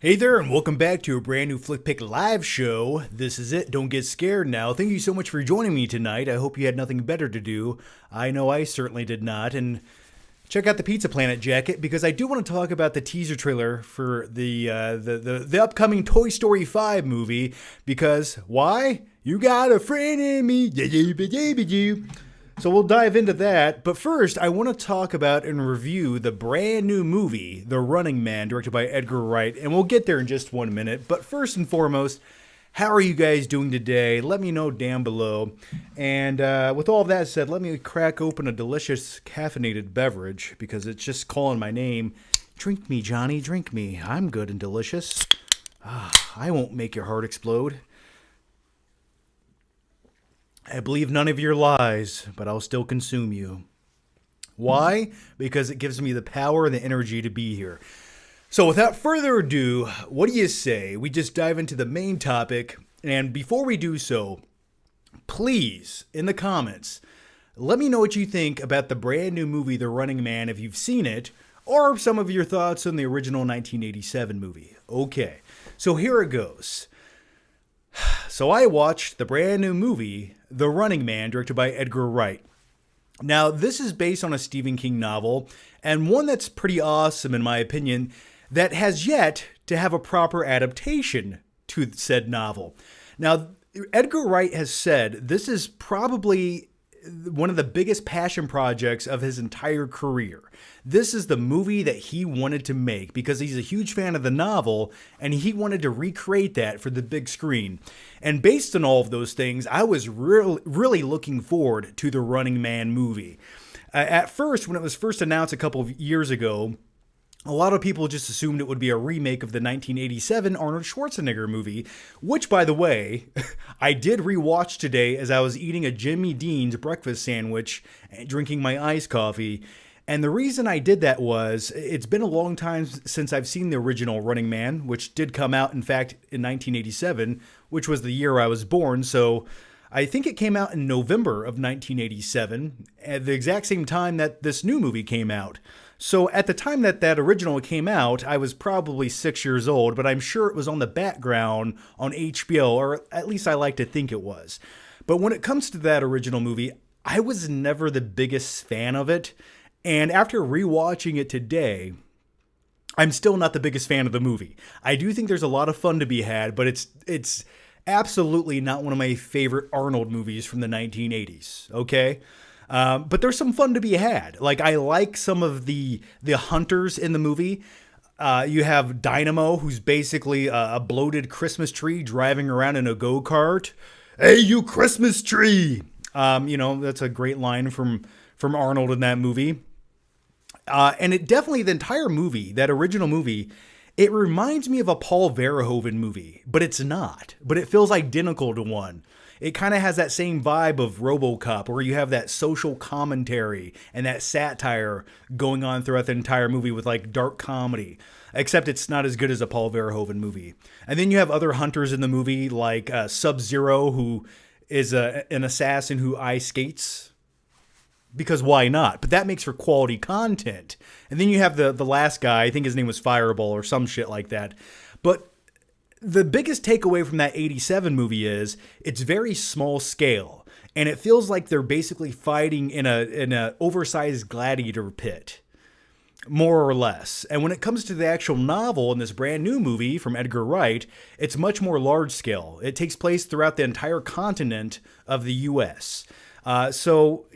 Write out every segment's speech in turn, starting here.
Hey there, and welcome back to a brand new Flick Pick live show. This is it. Don't get scared now. Thank you so much for joining me tonight. I hope you had nothing better to do. I know I certainly did not. And check out the Pizza Planet jacket because I do want to talk about the teaser trailer for the upcoming Toy Story 5 movie. Because why? You got a friend in me. So we'll dive into that, but first I want to talk about and review the brand new movie, The Running Man, directed by Edgar Wright, and we'll get there in just 1 minute. But first and foremost, how are you guys doing today? Let me know down below. And with all that said, let me crack open a delicious caffeinated beverage because it's just calling my name. Drink me, Johnny, drink me. I'm good and delicious. I won't make your heart explode. I believe none of your lies, but I'll still consume you. Why? Because it gives me the power and the energy to be here. So without further ado, what do you say? We just dive into the main topic. And before we do so, please, in the comments, let me know what you think about the brand new movie, The Running Man, if you've seen it, or some of your thoughts on the original 1987 movie. Okay, so here it goes. So I watched the brand new movie, The Running Man, directed by Edgar Wright. Now, this is based on a Stephen King novel, and one that's pretty awesome in my opinion, that has yet to have a proper adaptation to said novel. Now, Edgar Wright has said this is probably one of the biggest passion projects of his entire career. This is the movie that he wanted to make because he's a huge fan of the novel and he wanted to recreate that for the big screen. And based on all of those things, I was really looking forward to the Running Man movie. At first, when it was first announced a couple of years ago, a lot of people just assumed it would be a remake of the 1987 Arnold Schwarzenegger movie, which, by the way, I did rewatch today as I was eating a Jimmy Dean's breakfast sandwich and drinking my iced coffee. And the reason I did that was it's been a long time since I've seen the original Running Man, which did come out, in fact, in 1987, which was the year I was born. So I think it came out in November of 1987, at the exact same time that this new movie came out. So at the time that original came out, I was probably 6 years old, but I'm sure it was on the background on HBO, or at least I like to think it was. But when it comes to that original movie, I was never the biggest fan of it. And after rewatching it today, I'm still not the biggest fan of the movie. I do think there's a lot of fun to be had, but it's absolutely not one of my favorite Arnold movies from the 1980s, okay? But there's some fun to be had. Like, I like some of the hunters in the movie. You have Dynamo, who's basically a bloated Christmas tree driving around in a go-kart. Hey, you Christmas tree! That's a great line from Arnold in that movie. And it definitely, the entire movie, that original movie, it reminds me of a Paul Verhoeven movie, but it's not. But it feels identical to one. It kind of has that same vibe of RoboCop, where you have that social commentary and that satire going on throughout the entire movie with like dark comedy, except it's not as good as a Paul Verhoeven movie. And then you have other hunters in the movie like Sub-Zero, who is an assassin who ice skates. Because why not? But that makes for quality content. And then you have the last guy, I think his name was Fireball or some shit like that. But the biggest takeaway from that 87 movie is it's very small scale. And it feels like they're basically fighting in a oversized gladiator pit, more or less. And when it comes to the actual novel in this brand new movie from Edgar Wright, it's much more large scale. It takes place throughout the entire continent of the U.S. So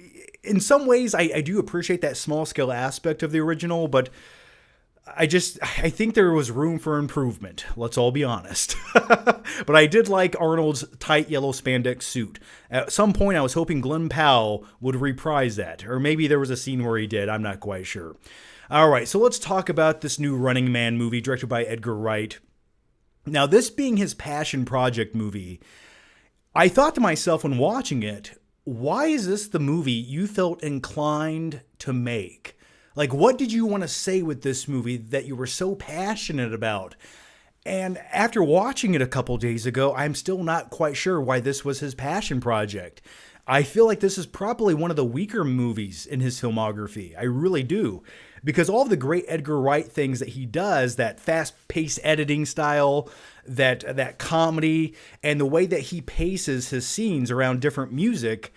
in some ways, I do appreciate that small scale aspect of the original, but I think there was room for improvement. Let's all be honest. But I did like Arnold's tight yellow spandex suit. At some point, I was hoping Glenn Powell would reprise that, or maybe there was a scene where he did. I'm not quite sure. All right, so let's talk about this new Running Man movie directed by Edgar Wright. Now, this being his passion project movie, I thought to myself when watching it, why is this the movie you felt inclined to make? Like, what did you want to say with this movie that you were so passionate about? And after watching it a couple days ago, I'm still not quite sure why this was his passion project. I feel like this is probably one of the weaker movies in his filmography. I really do. Because all of the great Edgar Wright things that he does, that fast-paced editing style, that comedy, and the way that he paces his scenes around different music,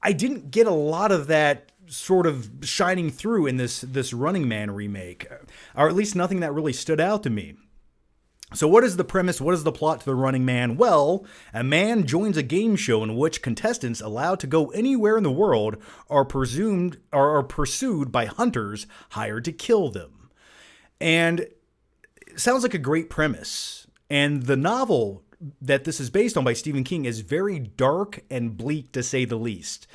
I didn't get a lot of that sort of shining through in this Running Man remake. Or at least nothing that really stood out to me. So what is the premise? What is the plot to The Running Man? Well, a man joins a game show in which contestants allowed to go anywhere in the world are pursued by hunters hired to kill them. And it sounds like a great premise. And the novel that this is based on by Stephen King is very dark and bleak, to say the least.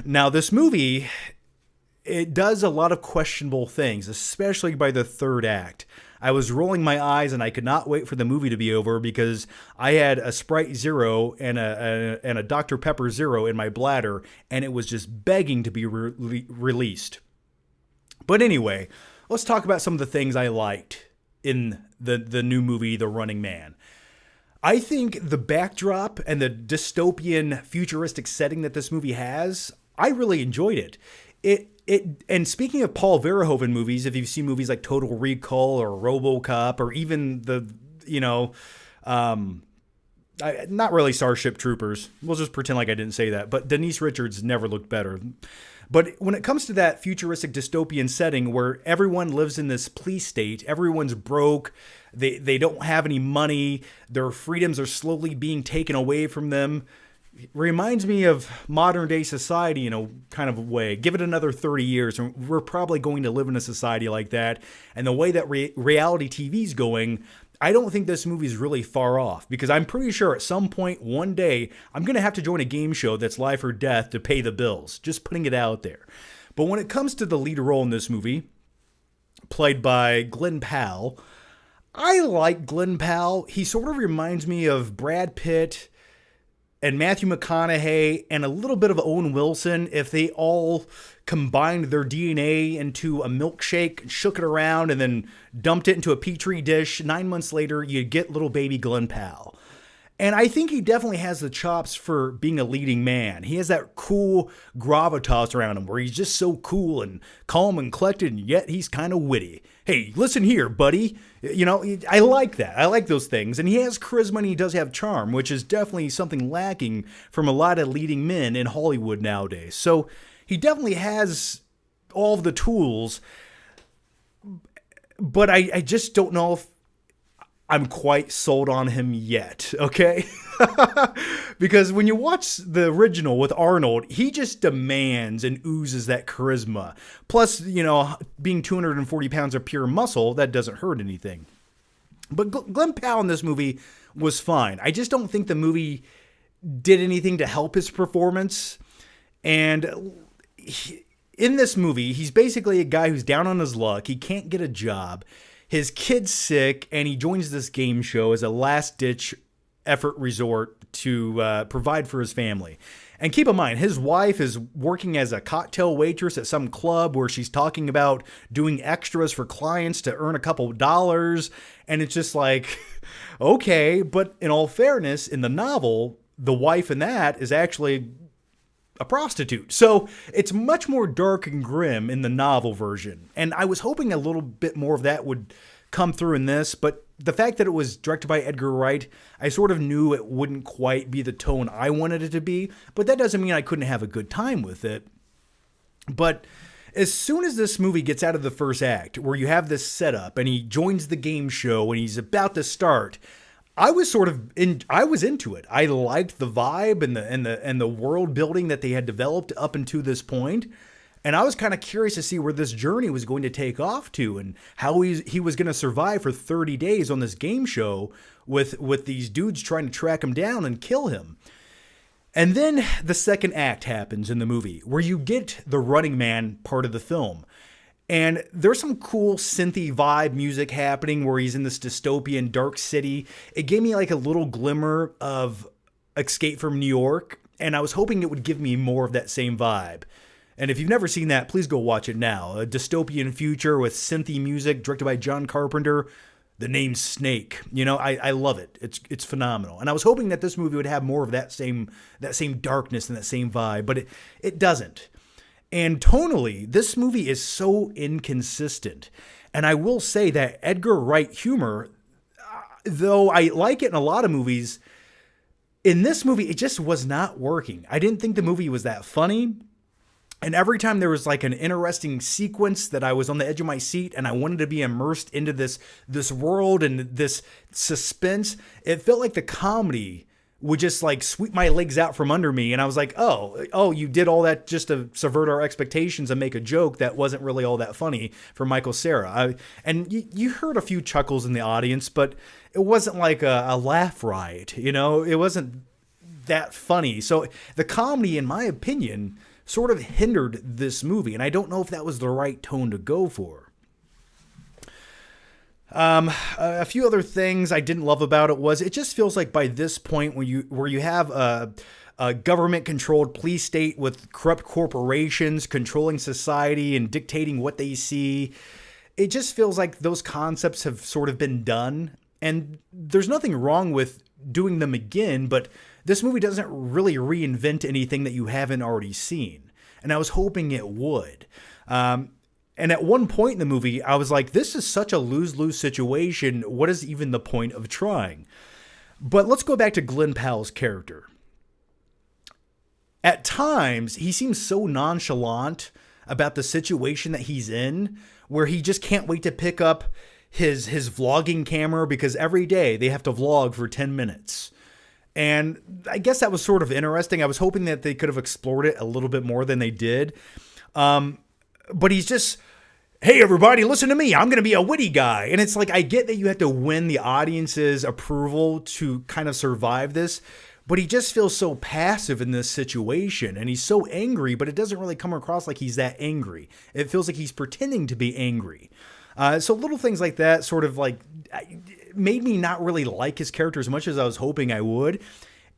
Now, this movie, it does a lot of questionable things, especially by the third act. I was rolling my eyes and I could not wait for the movie to be over because I had a Sprite Zero and a Dr. Pepper Zero in my bladder, and it was just begging to be released. But anyway, let's talk about some of the things I liked in the new movie, The Running Man. I think the backdrop and the dystopian futuristic setting that this movie has, I really enjoyed it. And speaking of Paul Verhoeven movies, if you've seen movies like Total Recall or RoboCop or even not really Starship Troopers. We'll just pretend like I didn't say that. But Denise Richards never looked better. But when it comes to that futuristic dystopian setting where everyone lives in this police state, everyone's broke, they don't have any money, their freedoms are slowly being taken away from them, reminds me of modern day society in a kind of way. Give it another 30 years and we're probably going to live in a society like that. And the way that reality TV's going, I don't think this movie is really far off, because I'm pretty sure at some point one day I'm going to have to join a game show that's life or death to pay the bills. Just putting it out there. But when it comes to the lead role in this movie, played by Glenn Powell, I like Glenn Powell. He sort of reminds me of Brad Pitt and Matthew McConaughey and a little bit of Owen Wilson if they all combined their DNA into a milkshake, shook it around, and then dumped it into a Petri dish. 9 months later, you get little baby Glenn Powell. And I think he definitely has the chops for being a leading man. He has that cool gravitas around him where he's just so cool and calm and collected, and yet he's kind of witty. Hey, listen here, buddy. You know, I like that. I like those things. And he has charisma and he does have charm, which is definitely something lacking from a lot of leading men in Hollywood nowadays. So he definitely has all of the tools, but I just don't know if I'm quite sold on him yet, okay? Because when you watch the original with Arnold, he just demands and oozes that charisma. Plus, you know, being 240 pounds of pure muscle, that doesn't hurt anything. But Glenn Powell in this movie was fine. I just don't think the movie did anything to help his performance. And in this movie, he's basically a guy who's down on his luck. He can't get a job. His kid's sick, and he joins this game show as a last-ditch effort resort to provide for his family. And keep in mind, his wife is working as a cocktail waitress at some club where she's talking about doing extras for clients to earn a couple dollars. And it's just like, okay. But in all fairness, in the novel, the wife in that is actually a prostitute. So it's much more dark and grim in the novel version. And I was hoping a little bit more of that would come through in this, but the fact that it was directed by Edgar Wright, I sort of knew it wouldn't quite be the tone I wanted it to be, but that doesn't mean I couldn't have a good time with it. But as soon as this movie gets out of the first act, where you have this setup and he joins the game show and he's about to start, I was into it. I liked the vibe and the world building that they had developed up until this point. And I was kind of curious to see where this journey was going to take off to and how he was going to survive for 30 days on this game show with these dudes trying to track him down and kill him. And then the second act happens in the movie where you get the Running Man part of the film. And there's some cool synthy vibe music happening where he's in this dystopian dark city. It gave me like a little glimmer of Escape from New York, and I was hoping it would give me more of that same vibe. And if you've never seen that, please go watch it now. A dystopian future with synthy music directed by John Carpenter. the name Snake. You know, I love it. It's phenomenal. And I was hoping that this movie would have more of that same darkness and that same vibe, but it doesn't. And tonally, this movie is so inconsistent. And I will say that Edgar Wright humor, though I like it in a lot of movies, in this movie, it just was not working. I didn't think the movie was that funny. And every time there was like an interesting sequence that I was on the edge of my seat and I wanted to be immersed into this world and this suspense, it felt like the comedy would just like sweep my legs out from under me. And I was like, oh, you did all that just to subvert our expectations and make a joke that wasn't really all that funny for Michael Cera. And you heard a few chuckles in the audience, but it wasn't like a laugh riot, you know, it wasn't that funny. So the comedy, in my opinion, sort of hindered this movie. And I don't know if that was the right tone to go for. A few other things I didn't love about it was it just feels like by this point where you have a government-controlled police state with corrupt corporations controlling society and dictating what they see, it just feels like those concepts have sort of been done. And there's nothing wrong with doing them again, but this movie doesn't really reinvent anything that you haven't already seen. And I was hoping it would. And at one point in the movie, I was like, this is such a lose-lose situation. What is even the point of trying? But let's go back to Glen Powell's character. At times, he seems so nonchalant about the situation that he's in, where he just can't wait to pick up his vlogging camera because every day they have to vlog for 10 minutes. And I guess that was sort of interesting. I was hoping that they could have explored it a little bit more than they did. But he's just, hey, everybody, listen to me. I'm going to be a witty guy. And it's like, I get that you have to win the audience's approval to kind of survive this. But he just feels so passive in this situation. And he's so angry, but it doesn't really come across like he's that angry. It feels like he's pretending to be angry. So little things like that sort of like made me not really like his character as much as I was hoping I would.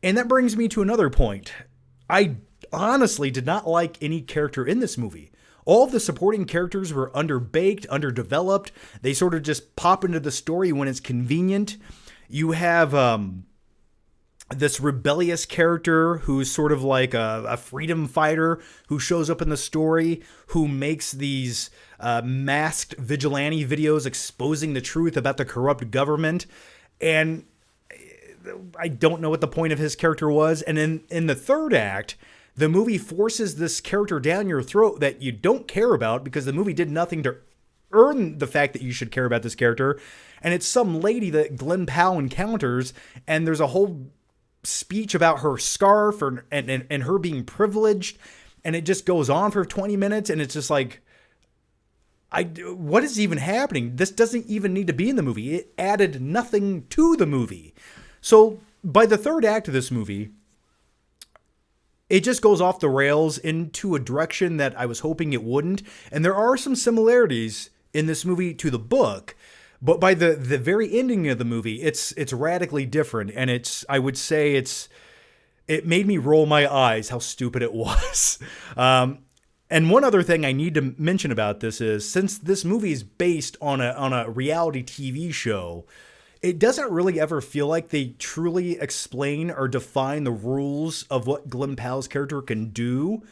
And that brings me to another point. I honestly did not like any character in this movie. All of the supporting characters were underbaked, underdeveloped. They sort of just pop into the story when it's convenient. You have this rebellious character who's sort of like a freedom fighter who shows up in the story, who makes these masked vigilante videos exposing the truth about the corrupt government. And I don't know what the point of his character was. And in the third act, the movie forces this character down your throat that you don't care about because the movie did nothing to earn the fact that you should care about this character. And it's some lady that Glen Powell encounters, and there's a whole speech about her scarf and her being privileged, and it just goes on for 20 minutes, and it's just like, what is even happening? This doesn't even need to be in the movie. It added nothing to the movie. So by the third act of this movie, it just goes off the rails into a direction that I was hoping it wouldn't. And there are some similarities in this movie to the book, but by the very ending of the movie, it's radically different. And I would say it made me roll my eyes how stupid it was. And one other thing I need to mention about this is, since this movie is based on a reality TV show, it doesn't really ever feel like they truly explain or define the rules of what Glen Powell's character can do.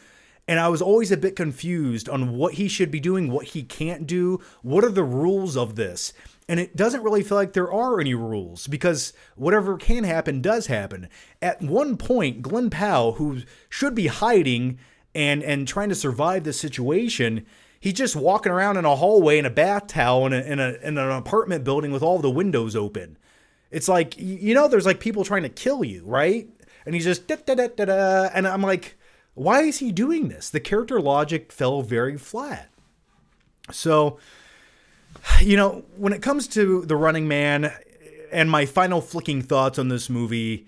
And I was always a bit confused on what he should be doing, what he can't do. What are the rules of this? And it doesn't really feel like there are any rules, because whatever can happen does happen. At one point, Glen Powell, who should be hiding and trying to survive this situation, he's just walking around in a hallway in a bath towel in an apartment building with all the windows open. It's like, you know, there's like people trying to kill you, right? And he's just da-da-da-da-da. And I'm like, why is he doing this? The character logic fell very flat. So, you know, when it comes to The Running Man and my final flicking thoughts on this movie,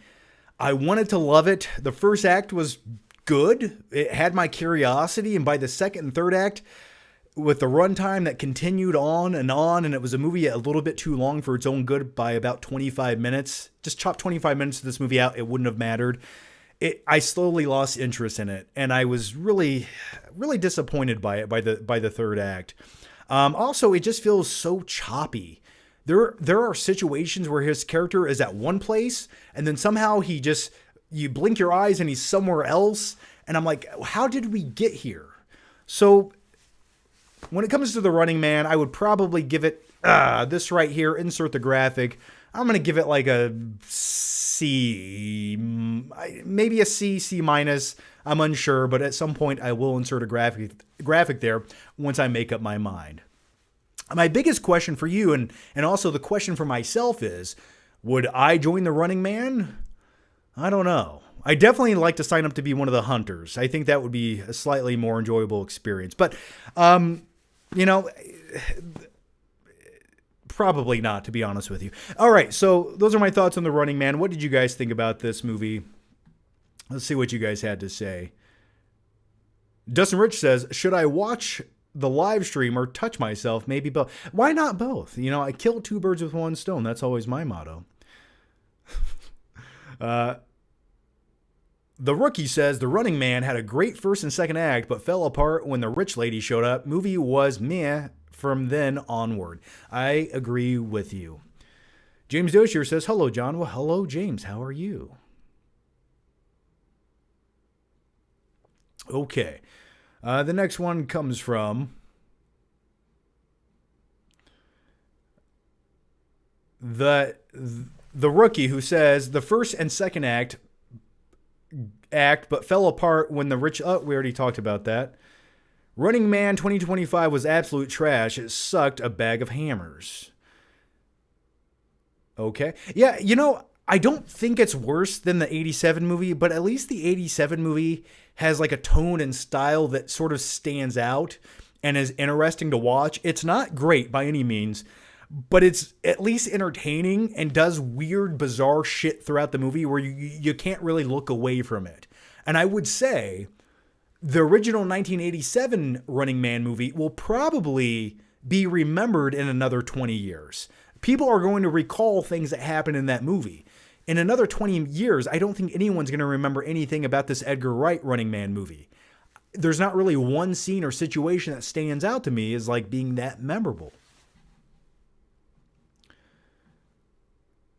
I wanted to love it. The first act was good. It had my curiosity. And by the second and third act, with the runtime that continued on, and it was a movie a little bit too long for its own good by about 25 minutes. Just chop 25 minutes of this movie out, it wouldn't have mattered. I slowly lost interest in it, and I was really, really disappointed by it by the third act. Also, it just feels so choppy. There are situations where his character is at one place and then somehow you blink your eyes and he's somewhere else. And I'm like, how did we get here? So when it comes to The Running Man, I would probably give it this right here, insert the graphic. I'm going to give it like a C, maybe a C minus. I'm unsure, but at some point I will insert a graphic there once I make up my mind. My biggest question for you, and also the question for myself is, would I join The Running Man? I don't know. I definitely like to sign up to be one of the hunters. I think that would be a slightly more enjoyable experience. But, probably not, to be honest with you. All right, so those are my thoughts on The Running Man. What did you guys think about this movie? Let's see what you guys had to say. Dustin Rich says, should I watch the live stream or touch myself? Maybe both. Why not both? I kill two birds with one stone. That's always my motto. The Rookie says, The Running Man had a great first and second act, but fell apart when the rich lady showed up. Movie was meh from then onward. I agree with you. James Doshier says, hello, John. Well, hello, James. How are you? Okay. The next one comes from the Rookie, who says, the first and second act, but fell apart when the rich... Oh, we already talked about that. Running Man 2025 was absolute trash. It sucked a bag of hammers. Okay. Yeah, I don't think it's worse than the 87 movie, but at least the 87 movie has like a tone and style that sort of stands out and is interesting to watch. It's not great by any means, but it's at least entertaining and does weird, bizarre shit throughout the movie where you can't really look away from it. And I would say the original 1987 Running Man movie will probably be remembered in another 20 years. People are going to recall things that happened in that movie. In another 20 years, I don't think anyone's going to remember anything about this Edgar Wright Running Man movie. There's not really one scene or situation that stands out to me as like being that memorable.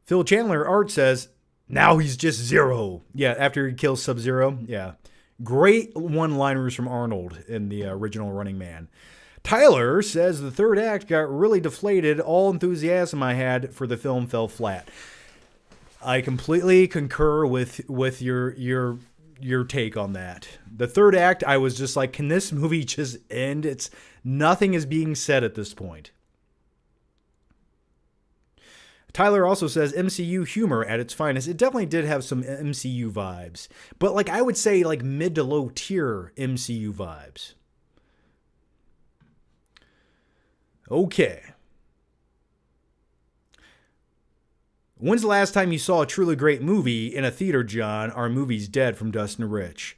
Phil Chandler Art says, now he's just Zero. Yeah, after he kills Sub-Zero. Yeah. Great one-liners from Arnold in the original Running Man. Tyler says the third act got really deflated. All enthusiasm I had for the film fell flat. I completely concur with your take on that. The third act, I was just like, can this movie just end? Nothing is being said at this point. Tyler also says MCU humor at its finest. It definitely did have some MCU vibes, but like I would say like mid to low tier MCU vibes. Okay. When's the last time you saw a truly great movie in a theater, John? Our movie's dead, from Dustin Rich.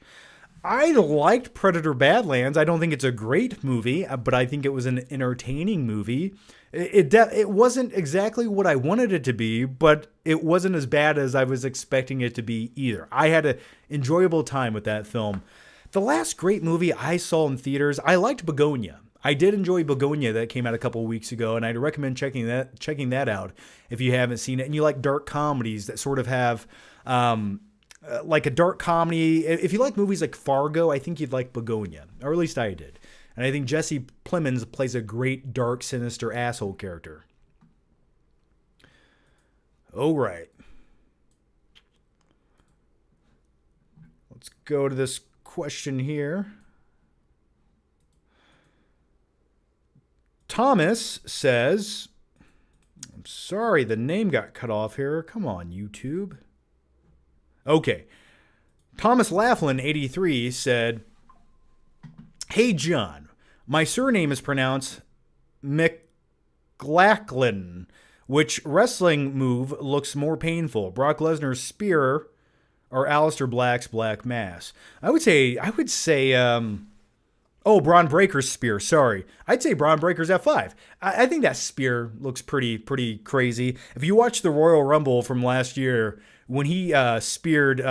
I liked Predator Badlands. I don't think it's a great movie, but I think it was an entertaining movie. It wasn't exactly what I wanted it to be, but it wasn't as bad as I was expecting it to be either. I had an enjoyable time with that film. The last great movie I saw in theaters, I liked Begonia. I did enjoy Begonia that came out a couple of weeks ago, and I'd recommend checking that out if you haven't seen it. And you like dark comedies that sort of have like a dark comedy. If you like movies like Fargo, I think you'd like Begonia, or at least I did. And I think Jesse Plemons plays a great, dark, sinister asshole character. All right. Let's go to this question here. Thomas says, I'm sorry, the name got cut off here. Come on, YouTube. Okay. Thomas Laughlin, 83, said, hey, John, my surname is pronounced McLachlan. Which wrestling move looks more painful? Brock Lesnar's spear or Aleister Black's Black Mass? I would say, Braun Breaker's spear. Sorry. I'd say Braun Breaker's F5. I think that spear looks pretty crazy. If you watch the Royal Rumble from last year, when he speared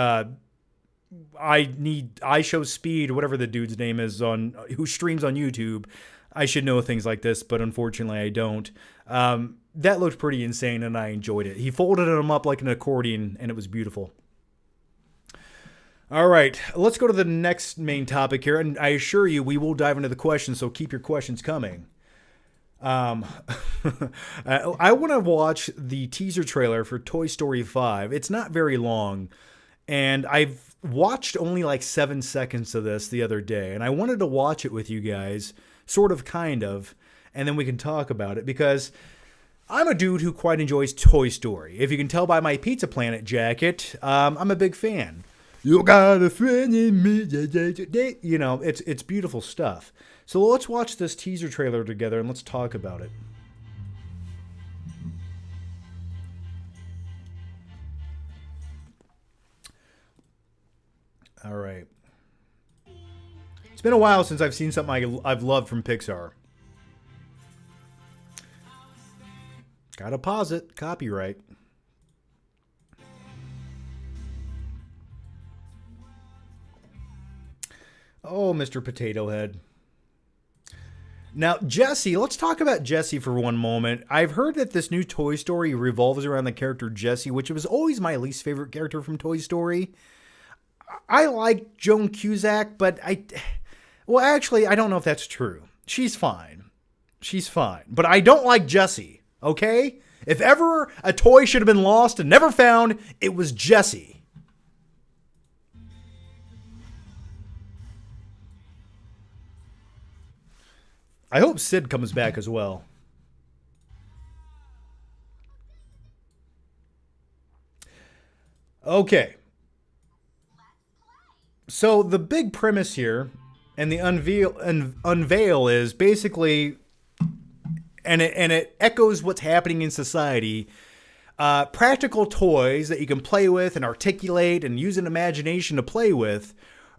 I Show Speed, whatever the dude's name is, who streams on YouTube, I should know things like this, but unfortunately I don't. That looked pretty insane, and I enjoyed it. He folded them up like an accordion, and it was beautiful. All right, let's go to the next main topic here, and I assure you we will dive into the questions, so keep your questions coming. I want to watch the teaser trailer for Toy Story 5. It's not very long, and I've watched only like 7 seconds of this the other day, and I wanted to watch it with you guys, sort of, kind of, and then we can talk about it, because I'm a dude who quite enjoys Toy Story. If you can tell by my Pizza Planet jacket, I'm a big fan. You got a friend in me. You know, it's beautiful stuff. So let's watch this teaser trailer together and let's talk about it. All right. It's been a while since I've seen something I've loved from Pixar. Gotta pause it. Copyright. Oh, Mr. Potato Head. Now, Jessie, let's talk about Jessie for one moment. I've heard that this new Toy Story revolves around the character Jessie, which was always my least favorite character from Toy Story. I like Joan Cusack, but well, actually, I don't know if that's true. She's fine. She's fine. But I don't like Jessie, okay? If ever a toy should have been lost and never found, it was Jessie. I hope Sid comes back as well. Okay. So the big premise here and the unveil is basically, and it echoes what's happening in society. Practical toys that you can play with and articulate and use an imagination to play with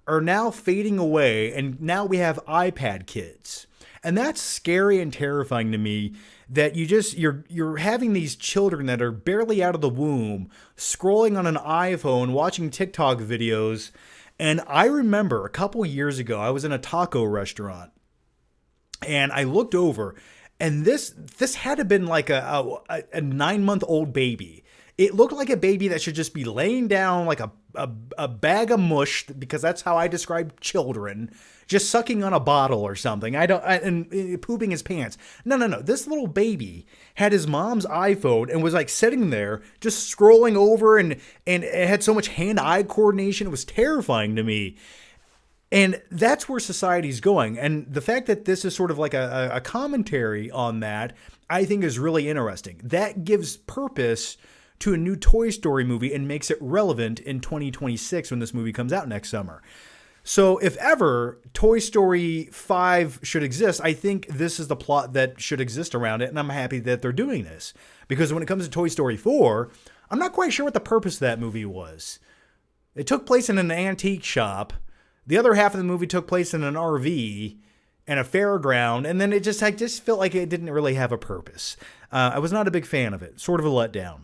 are now fading away, and now we have iPad kids. And that's scary and terrifying to me, that you're having these children that are barely out of the womb scrolling on an iPhone, watching TikTok videos. And I remember a couple years ago, I was in a taco restaurant and I looked over, and this had to have been like a 9-month-old baby. It looked like a baby that should just be laying down like a bag of mush, because that's how I describe children, just sucking on a bottle or something. And pooping his pants. No. This little baby had his mom's iPhone and was like sitting there just scrolling over, and it had so much hand-eye coordination. It was terrifying to me. And that's where society's going. And the fact that this is sort of like a commentary on that, I think is really interesting. That gives purpose to a new Toy Story movie and makes it relevant in 2026 when this movie comes out next summer. So if ever Toy Story 5 should exist, I think this is the plot that should exist around it, and I'm happy that they're doing this. Because when it comes to Toy Story 4, I'm not quite sure what the purpose of that movie was. It took place in an antique shop. The other half of the movie took place in an RV and a fairground, and then I just felt like it didn't really have a purpose. I was not a big fan of it. Sort of a letdown.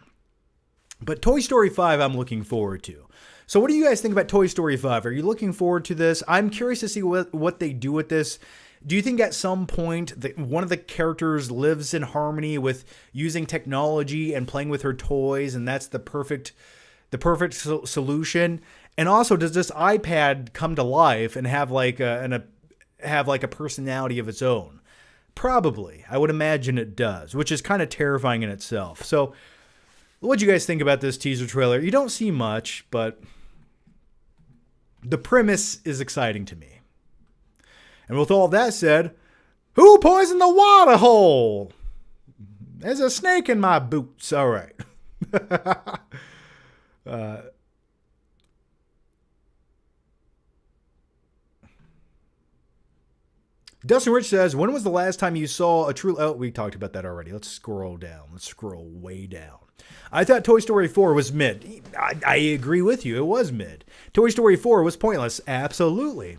But Toy Story 5, I'm looking forward to. So what do you guys think about Toy Story 5? Are you looking forward to this? I'm curious to see what they do with this. Do you think at some point that one of the characters lives in harmony with using technology and playing with her toys, and that's the perfect solution? And also, does this iPad come to life and have like a personality of its own? Probably. I would imagine it does, which is kind of terrifying in itself. So what do you guys think about this teaser trailer? You don't see much, but the premise is exciting to me. And with all that said, who poisoned the water hole? There's a snake in my boots. All right. Dustin Rich says, when was the last time you saw a true... Oh, we talked about that already. Let's scroll down. Let's scroll way down. I thought Toy Story 4 was mid. I agree with you. It was mid. Toy Story 4 was pointless. Absolutely.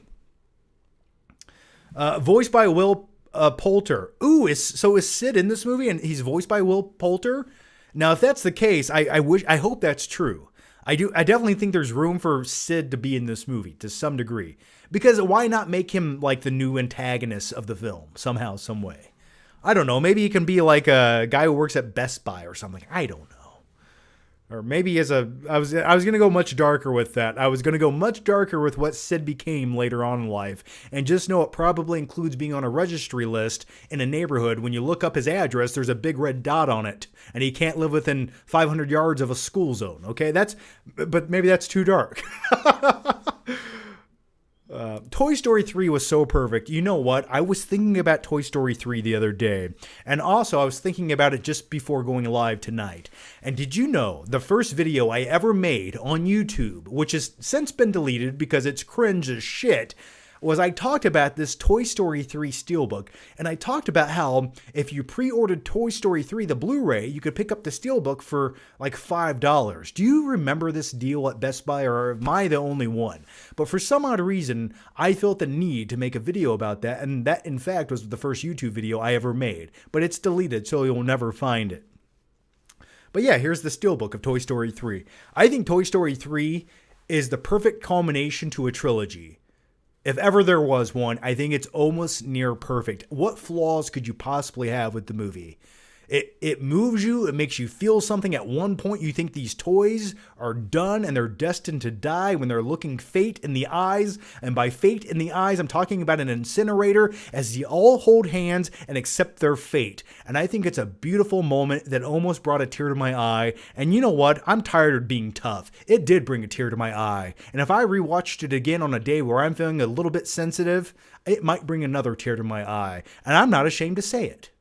Voiced by Will Poulter. Ooh, so is Sid in this movie and he's voiced by Will Poulter? Now, if that's the case, I hope that's true. I definitely think there's room for Sid to be in this movie to some degree. Because why not make him like the new antagonist of the film somehow, some way? I don't know. Maybe he can be like a guy who works at Best Buy or something. I don't know. Or maybe I was going to go much darker with that. I was going to go much darker with what Sid became later on in life. And just know it probably includes being on a registry list in a neighborhood. When you look up his address, there's a big red dot on it. And he can't live within 500 yards of a school zone. Okay, but maybe that's too dark. Toy Story 3 was so perfect. You know what? I was thinking about Toy Story 3 the other day. And also, I was thinking about it just before going live tonight. And did you know the first video I ever made on YouTube, which has since been deleted because it's cringe as shit, was I talked about this Toy Story 3 Steelbook, and I talked about how if you pre-ordered Toy Story 3, the Blu-ray, you could pick up the Steelbook for like $5. Do you remember this deal at Best Buy, or am I the only one? But for some odd reason, I felt the need to make a video about that, and that, in fact, was the first YouTube video I ever made. But it's deleted, so you'll never find it. But yeah, here's the Steelbook of Toy Story 3. I think Toy Story 3 is the perfect culmination to a trilogy. If ever there was one, I think it's almost near perfect. What flaws could you possibly have with the movie? It moves you. It makes you feel something. At one point, you think these toys are done and they're destined to die when they're looking fate in the eyes. And by fate in the eyes, I'm talking about an incinerator as they all hold hands and accept their fate. And I think it's a beautiful moment that almost brought a tear to my eye. And you know what? I'm tired of being tough. It did bring a tear to my eye. And if I rewatched it again on a day where I'm feeling a little bit sensitive, it might bring another tear to my eye. And I'm not ashamed to say it.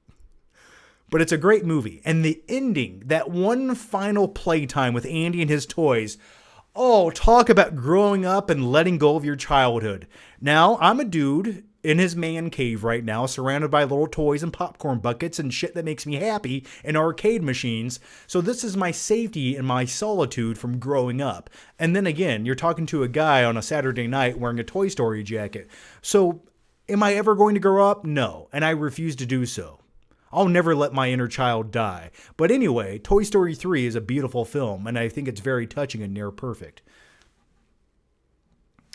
But it's a great movie. And the ending, that one final playtime with Andy and his toys. Oh, talk about growing up and letting go of your childhood. Now, I'm a dude in his man cave right now, surrounded by little toys and popcorn buckets and shit that makes me happy and arcade machines. So this is my safety and my solitude from growing up. And then again, you're talking to a guy on a Saturday night wearing a Toy Story jacket. So am I ever going to grow up? No. And I refuse to do so. I'll never let my inner child die. But anyway, Toy Story 3 is a beautiful film, and I think it's very touching and near perfect.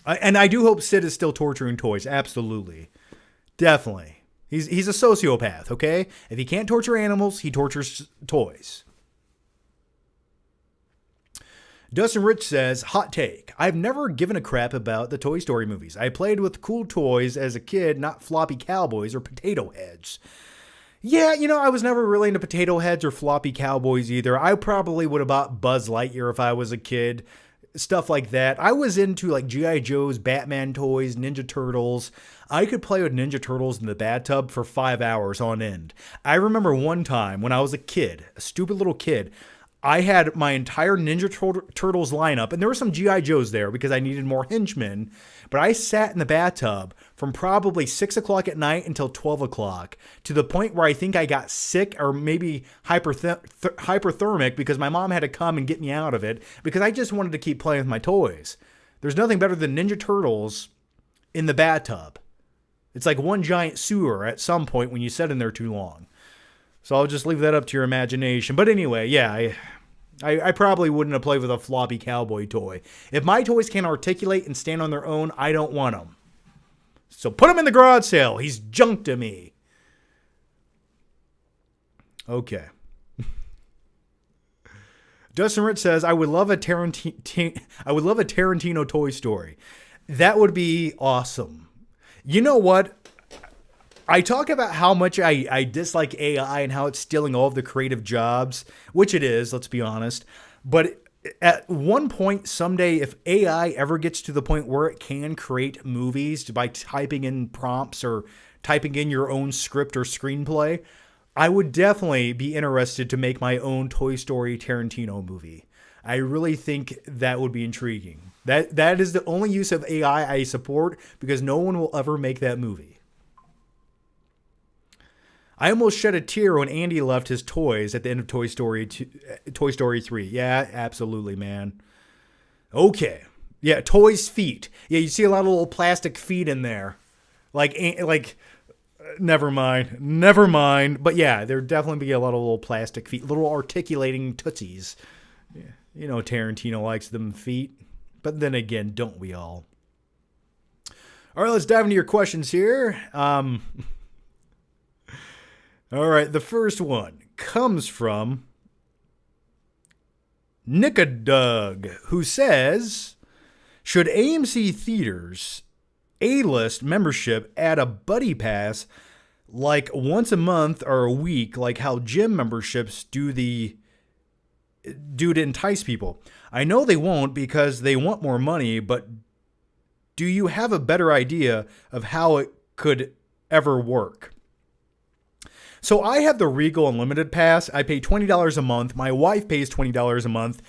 And I do hope Sid is still torturing toys. Absolutely. Definitely. He's a sociopath, okay? If he can't torture animals, he tortures toys. Dustin Rich says, hot take. I've never given a crap about the Toy Story movies. I played with cool toys as a kid, not floppy cowboys or potato heads. Yeah, I was never really into potato heads or floppy cowboys either. I probably would have bought Buzz Lightyear if I was a kid. Stuff like that. I was into like G.I. Joe's, Batman toys, Ninja Turtles. I could play with Ninja Turtles in the bathtub for 5 hours on end. I remember one time when I was a kid, a stupid little kid, I had my entire Ninja Turtles lineup, and there were some G.I. Joes there because I needed more henchmen, but I sat in the bathtub from probably 6 o'clock at night until 12 o'clock, to the point where I think I got sick or maybe hyperthermic because my mom had to come and get me out of it because I just wanted to keep playing with my toys. There's nothing better than Ninja Turtles in the bathtub. It's like one giant sewer at some point when you sit in there too long. So I'll just leave that up to your imagination. But anyway, yeah, I probably wouldn't have played with a floppy cowboy toy. If my toys can't articulate and stand on their own, I don't want them. So put them in the garage sale. He's junk to me. Okay. Dustin Rich says, I would love a Tarantino Toy Story. That would be awesome. You know what? I talk about how much I dislike AI and how it's stealing all of the creative jobs, which it is, let's be honest. But at one point someday, if AI ever gets to the point where it can create movies by typing in prompts or typing in your own script or screenplay, I would definitely be interested to make my own Toy Story Tarantino movie. I really think that would be intriguing. That is the only use of AI I support because no one will ever make that movie. I almost shed a tear when Andy left his toys at the end of Toy Story 3. Yeah, absolutely, man. Okay. Yeah, toys' feet. Yeah, you see a lot of little plastic feet in there. Never mind. But yeah, there definitely be a lot of little plastic feet, little articulating tootsies. Yeah. You know, Tarantino likes them feet. But then again, don't we all? All right, let's dive into your questions here. All right, the first one comes from Nickadug, who says, should AMC Theaters A-list membership add a buddy pass like once a month or a week, like how gym memberships do to entice people? I know they won't because they want more money, but do you have a better idea of how it could ever work? So I have the Regal Unlimited Pass. I pay $20 a month. My wife pays $20 a month.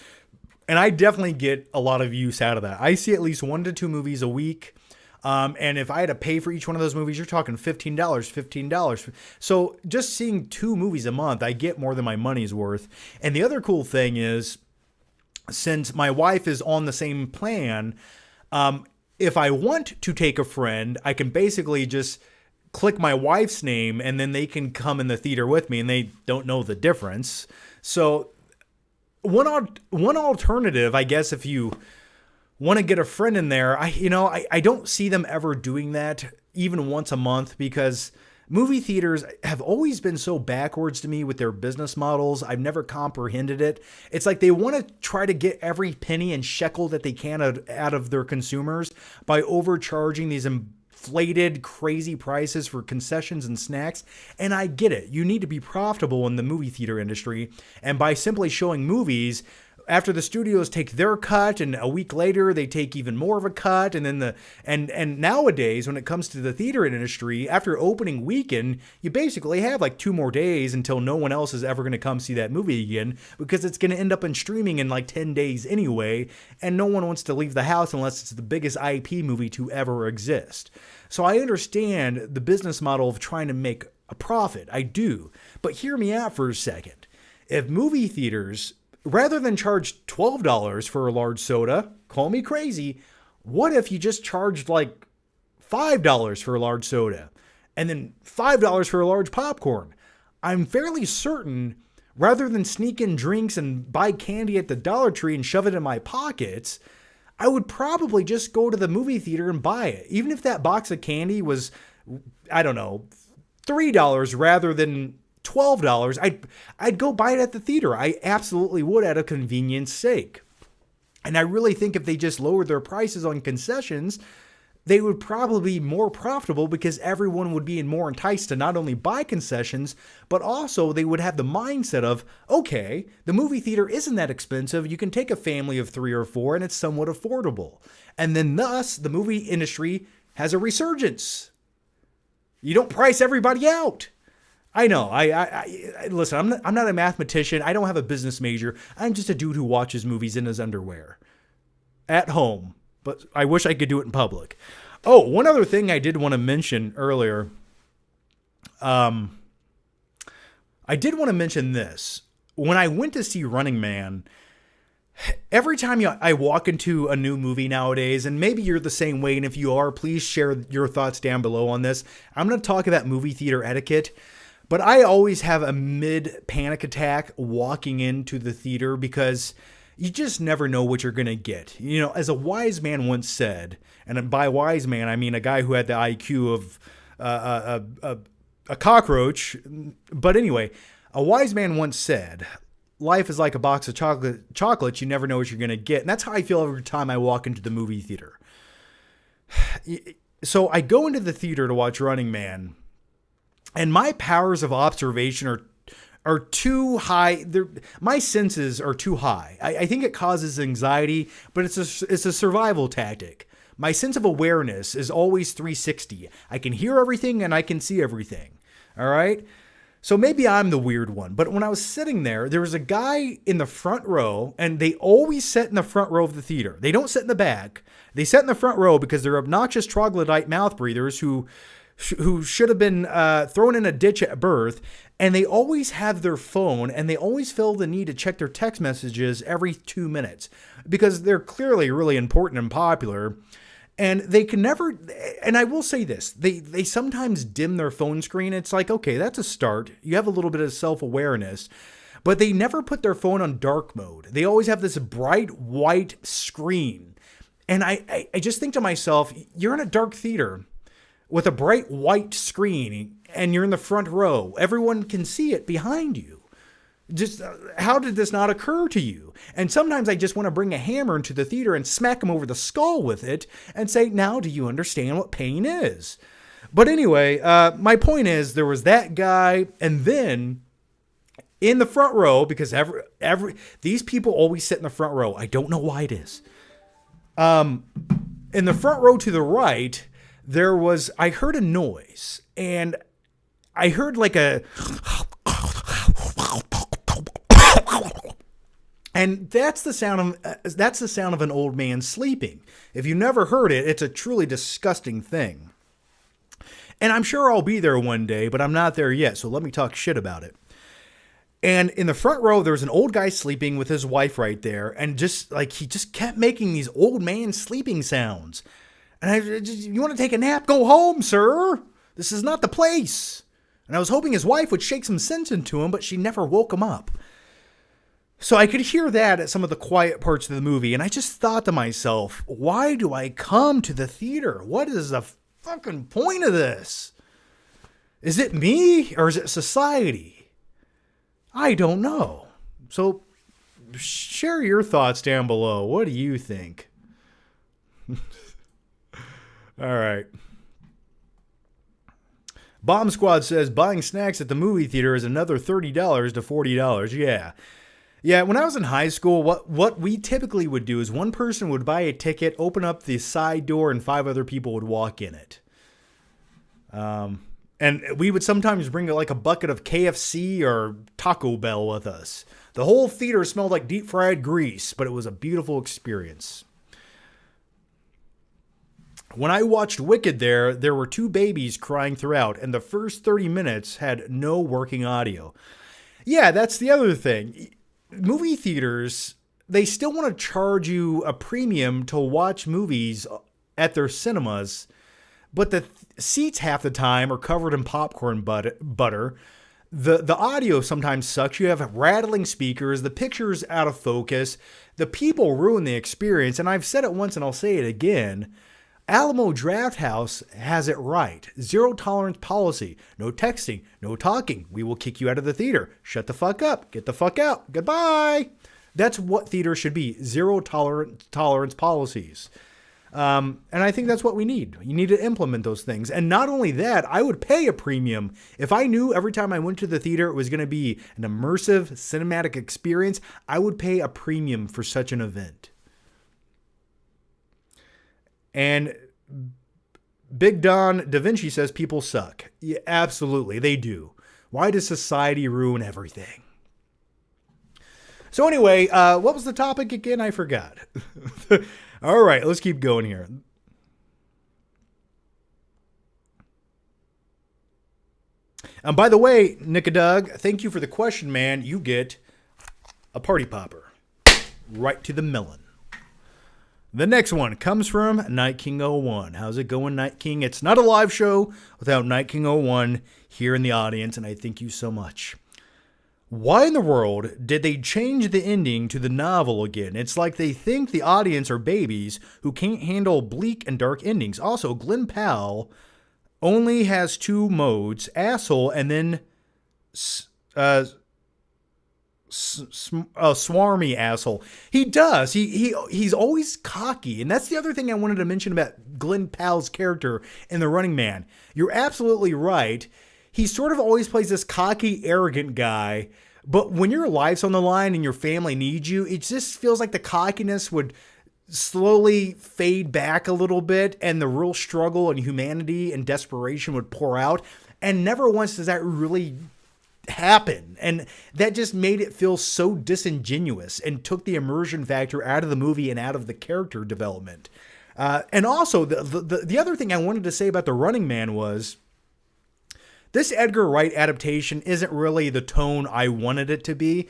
And I definitely get a lot of use out of that. I see at least 1 to 2 movies a week. And if I had to pay for each one of those movies, you're talking $15. So just seeing 2 movies a month, I get more than my money's worth. And the other cool thing is, since my wife is on the same plan, if I want to take a friend, I can basically just click my wife's name and then they can come in the theater with me and they don't know the difference. So one alternative, I guess, if you want to get a friend in there, I don't see them ever doing that even once a month, because movie theaters have always been so backwards to me with their business models. I've never comprehended it. It's like they want to try to get every penny and shekel that they can out of their consumers by overcharging these inflated, crazy prices for concessions and snacks. And I get it. You need to be profitable in the movie theater industry. And by simply showing movies, after the studios take their cut and a week later they take even more of a cut, and then and nowadays when it comes to the theater industry, after opening weekend, you basically have like 2 more days until no one else is ever going to come see that movie again, because it's going to end up in streaming in like 10 days anyway, and no one wants to leave the house unless it's the biggest IP movie to ever exist. So I understand the business model of trying to make a profit. I do. But hear me out for a second. If movie theaters, rather than charge $12 for a large soda, call me crazy, what if you just charged like $5 for a large soda and then $5 for a large popcorn? I'm fairly certain, rather than sneak in drinks and buy candy at the Dollar Tree and shove it in my pockets, I would probably just go to the movie theater and buy it. Even if that box of candy was, I don't know, $3 rather than $12, I'd go buy it at the theater. I absolutely would, out of convenience sake. And I really think if they just lowered their prices on concessions, they would probably be more profitable, because everyone would be more enticed to not only buy concessions, but also they would have the mindset of, okay, the movie theater isn't that expensive. You can take a family of 3 or 4 and it's somewhat affordable. And then thus the movie industry has a resurgence. You don't price everybody out. I know. I listen, I'm not a mathematician. I don't have a business major. I'm just a dude who watches movies in his underwear at home, but I wish I could do it in public. Oh, one other thing I did want to mention earlier. I did want to mention this. When I went to see Running Man, every time I walk into a new movie nowadays, and maybe you're the same way, and if you are, please share your thoughts down below on this. I'm going to talk about movie theater etiquette. But I always have a mid-panic attack walking into the theater, because you just never know what you're going to get. You know, as a wise man once said, and by wise man, I mean a guy who had the IQ of a cockroach. But anyway, a wise man once said, life is like a box of chocolates. You never know what you're going to get. And that's how I feel every time I walk into the movie theater. So I go into the theater to watch Running Man, and my powers of observation are too high. My senses are too high. I think it causes anxiety, but it's a survival tactic. My sense of awareness is always 360. I can hear everything and I can see everything. All right? So maybe I'm the weird one, but when I was sitting there was a guy in the front row, and they always sit in the front row of the theater. They don't sit in the back. They sit in the front row because they're obnoxious troglodyte mouth breathers who should have been thrown in a ditch at birth, and they always have their phone, and they always feel the need to check their text messages every 2 minutes, because they're clearly really important and popular, and they can never, and I will say this, they sometimes dim their phone screen. It's like, okay, that's a start. You have a little bit of self-awareness. but they never put their phone on dark mode. They always have this bright white screen. And I just think to myself, you're in a dark theater with a bright white screen and you're in the front row. Everyone can see it behind you. Just how did this not occur to you? And sometimes I just want to bring a hammer into the theater and smack him over the skull with it and say, now do you understand what pain is? But anyway, my point is there was that guy, and then in the front row, because these people always sit in the front row. I don't know why it is. In the front row to the right, I heard a noise, and I heard like a, and that's the sound of an old man sleeping. If you never heard it, it's a truly disgusting thing. And I'm sure I'll be there one day, but I'm not there yet, so let me talk shit about it. And in the front row, there was an old guy sleeping with his wife right there, and he just kept making these old man sleeping sounds. And you want to take a nap? Go home, sir. This is not the place. And I was hoping his wife would shake some sense into him, but she never woke him up. So I could hear that at some of the quiet parts of the movie, and I just thought to myself, why do I come to the theater? What is the fucking point of this? Is it me or is it society? I don't know. So share your thoughts down below. What do you think? All right. Bomb Squad says buying snacks at the movie theater is another $30 to $40. Yeah. Yeah, when I was in high school, what we typically would do is one person would buy a ticket, open up the side door, and 5 other people would walk in it. And we would sometimes bring like a bucket of KFC or Taco Bell with us. The whole theater smelled like deep fried grease, but it was a beautiful experience. When I watched Wicked there were 2 babies crying throughout, and the first 30 minutes had no working audio. Yeah, that's the other thing. Movie theaters, they still want to charge you a premium to watch movies at their cinemas, but the seats half the time are covered in popcorn butter. The audio sometimes sucks. You have rattling speakers. The picture's out of focus. The people ruin the experience. And I've said it once and I'll say it again. Alamo Drafthouse has it right. 0 tolerance policy. No texting. No talking. We will kick you out of the theater. Shut the fuck up. Get the fuck out. Goodbye. That's what theater should be. 0 tolerance policies. And I think that's what we need. You need to implement those things. And not only that, I would pay a premium. If I knew every time I went to the theater it was going to be an immersive cinematic experience, I would pay a premium for such an event. And Big Don Da Vinci says people suck. Yeah, absolutely, they do. Why does society ruin everything? So anyway, what was the topic again? I forgot. All right, let's keep going here. And by the way, Nickadug, thank you for the question, man. You get a party popper right to the melon. The next one comes from Night King 01. How's it going, Night King? It's not a live show without Night King 01 here in the audience, and I thank you so much. Why in the world did they change the ending to the novel again? It's like they think the audience are babies who can't handle bleak and dark endings. Also, Glenn Powell only has 2 modes, asshole and then swarmy asshole. He does. He's always cocky. And that's the other thing I wanted to mention about Glenn Powell's character in The Running Man. You're absolutely right. He sort of always plays this cocky, arrogant guy. But when your life's on the line and your family needs you, it just feels like the cockiness would slowly fade back a little bit and the real struggle and humanity and desperation would pour out. And never once does that really happen. And that just made it feel so disingenuous and took the immersion factor out of the movie and out of the character development. And also, the other thing I wanted to say about The Running Man was this Edgar Wright adaptation isn't really the tone I wanted it to be.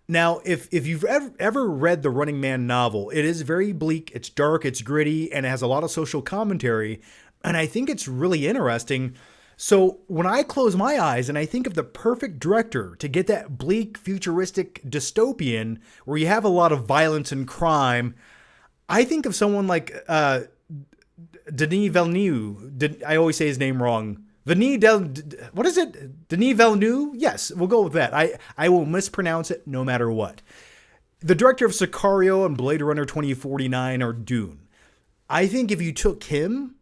Now, if you've ever read the Running Man novel, it is very bleak, it's dark, it's gritty, and it has a lot of social commentary. And I think it's really interesting So when I close my eyes and I think of the perfect director to get that bleak, futuristic dystopian where you have a lot of violence and crime, I think of someone like Denis Villeneuve. I always say his name wrong. What is it? Denis Villeneuve? Yes, we'll go with that. I will mispronounce it no matter what. The director of Sicario and Blade Runner 2049 or Dune. I think if you took him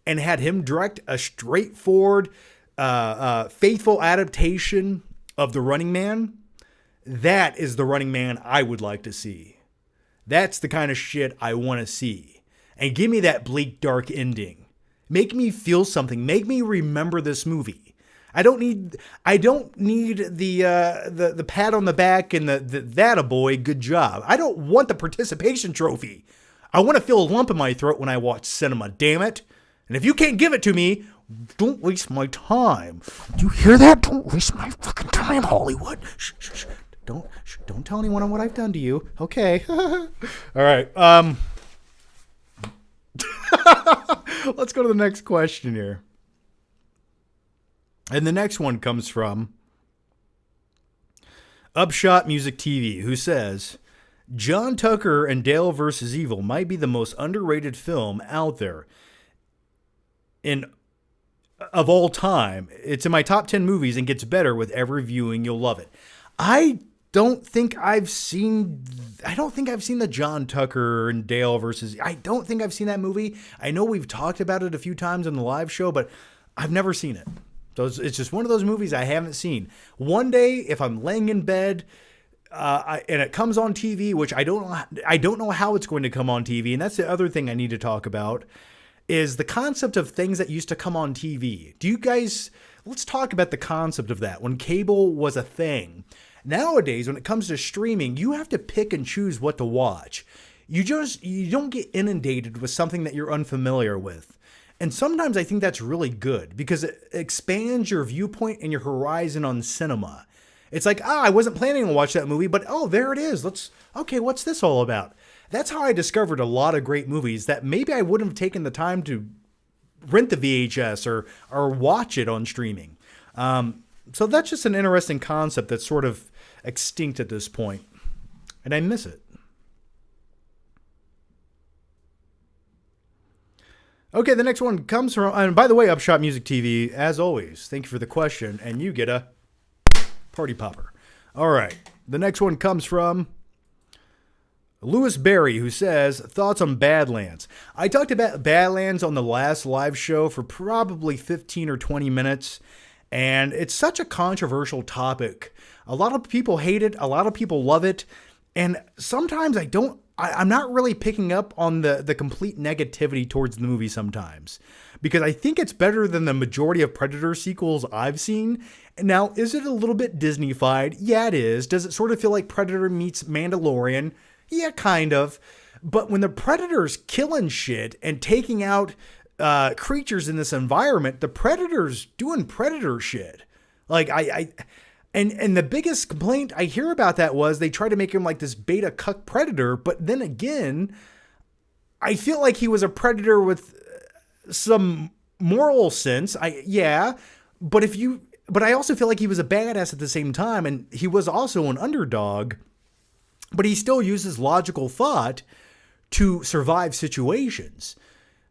and had him direct a straightforward, faithful adaptation of The Running Man, that is the Running Man I would like to see. That's the kind of shit I want to see. And give me that bleak, dark ending. Make me feel something. Make me remember this movie. I don't need the pat on the back and the that a boy, good job. I don't want the participation trophy. I want to feel a lump in my throat when I watch cinema, damn it. And if you can't give it to me, don't waste my time. Do you hear that? Don't waste my fucking time, Hollywood. Shh. Don't tell anyone on what I've done to you. Okay. All right. Let's go to the next question here. And the next one comes from Upshot Music TV, who says, John Tucker and Dale vs. Evil might be the most underrated film out there of all time. It's in my top 10 movies and gets better with every viewing. You'll love it. I don't think I've seen the John Tucker and Dale versus. I don't think I've seen that movie. I know we've talked about it a few times on the live show, but I've never seen it. So it's just one of those movies I haven't seen. One day, if I'm laying in bed, and it comes on TV, which I don't know how it's going to come on TV, and that's the other thing I need to talk about, is the concept of things that used to come on TV. Let's talk about the concept of that, when cable was a thing. Nowadays, when it comes to streaming, you have to pick and choose what to watch. You don't get inundated with something that you're unfamiliar with. And sometimes I think that's really good because it expands your viewpoint and your horizon on cinema. It's like, I wasn't planning to watch that movie, but there it is. What's this all about? That's how I discovered a lot of great movies that maybe I wouldn't have taken the time to rent the VHS or watch it on streaming. So that's just an interesting concept that's sort of extinct at this point, and I miss it. Okay, the next one comes from, and by the way, Upshot Music TV, as always, thank you for the question, and you get a party popper. All right, the next one comes from Lewis Berry, who says, thoughts on Badlands. I talked about Badlands on the last live show for probably 15 or 20 minutes, and it's such a controversial topic. A lot of people hate it, a lot of people love it, and sometimes I'm not really picking up on the complete negativity towards the movie sometimes, because I think it's better than the majority of Predator sequels I've seen. Now, is it a little bit Disney-fied? Yeah, it is. Does it sort of feel like Predator meets Mandalorian? Yeah, kind of. But when the Predator's killing shit and taking out creatures in this environment, the Predator's doing Predator shit. Like, And the biggest complaint I hear about that was they tried to make him like this beta cuck predator. But then again, I feel like he was a predator with some moral sense. But I also feel like he was a badass at the same time. And he was also an underdog, but he still uses logical thought to survive situations.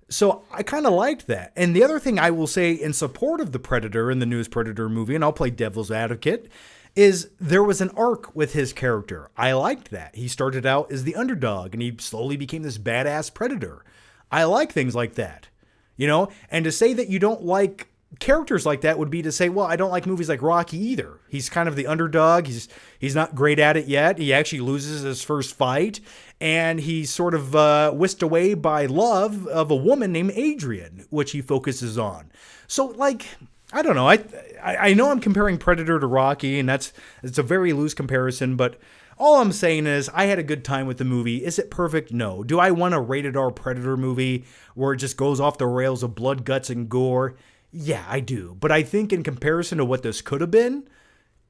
So I kind of liked that. And the other thing I will say in support of the Predator in the newest Predator movie, and I'll play devil's advocate, is there was an arc with his character. I liked that. He started out as the underdog and he slowly became this badass Predator. I like things like that, and to say that you don't like characters like that would be to say, well, I don't like movies like Rocky either. He's kind of the underdog. He's not great at it yet. He actually loses his first fight, and he's sort of whisked away by love of a woman named Adrian, which he focuses on. So, like, I don't know. I know I'm comparing Predator to Rocky, and it's a very loose comparison, but all I'm saying is I had a good time with the movie. Is it perfect? No. Do I want a rated R Predator movie where it just goes off the rails of blood, guts, and gore? Yeah, I do. But I think in comparison to what this could have been,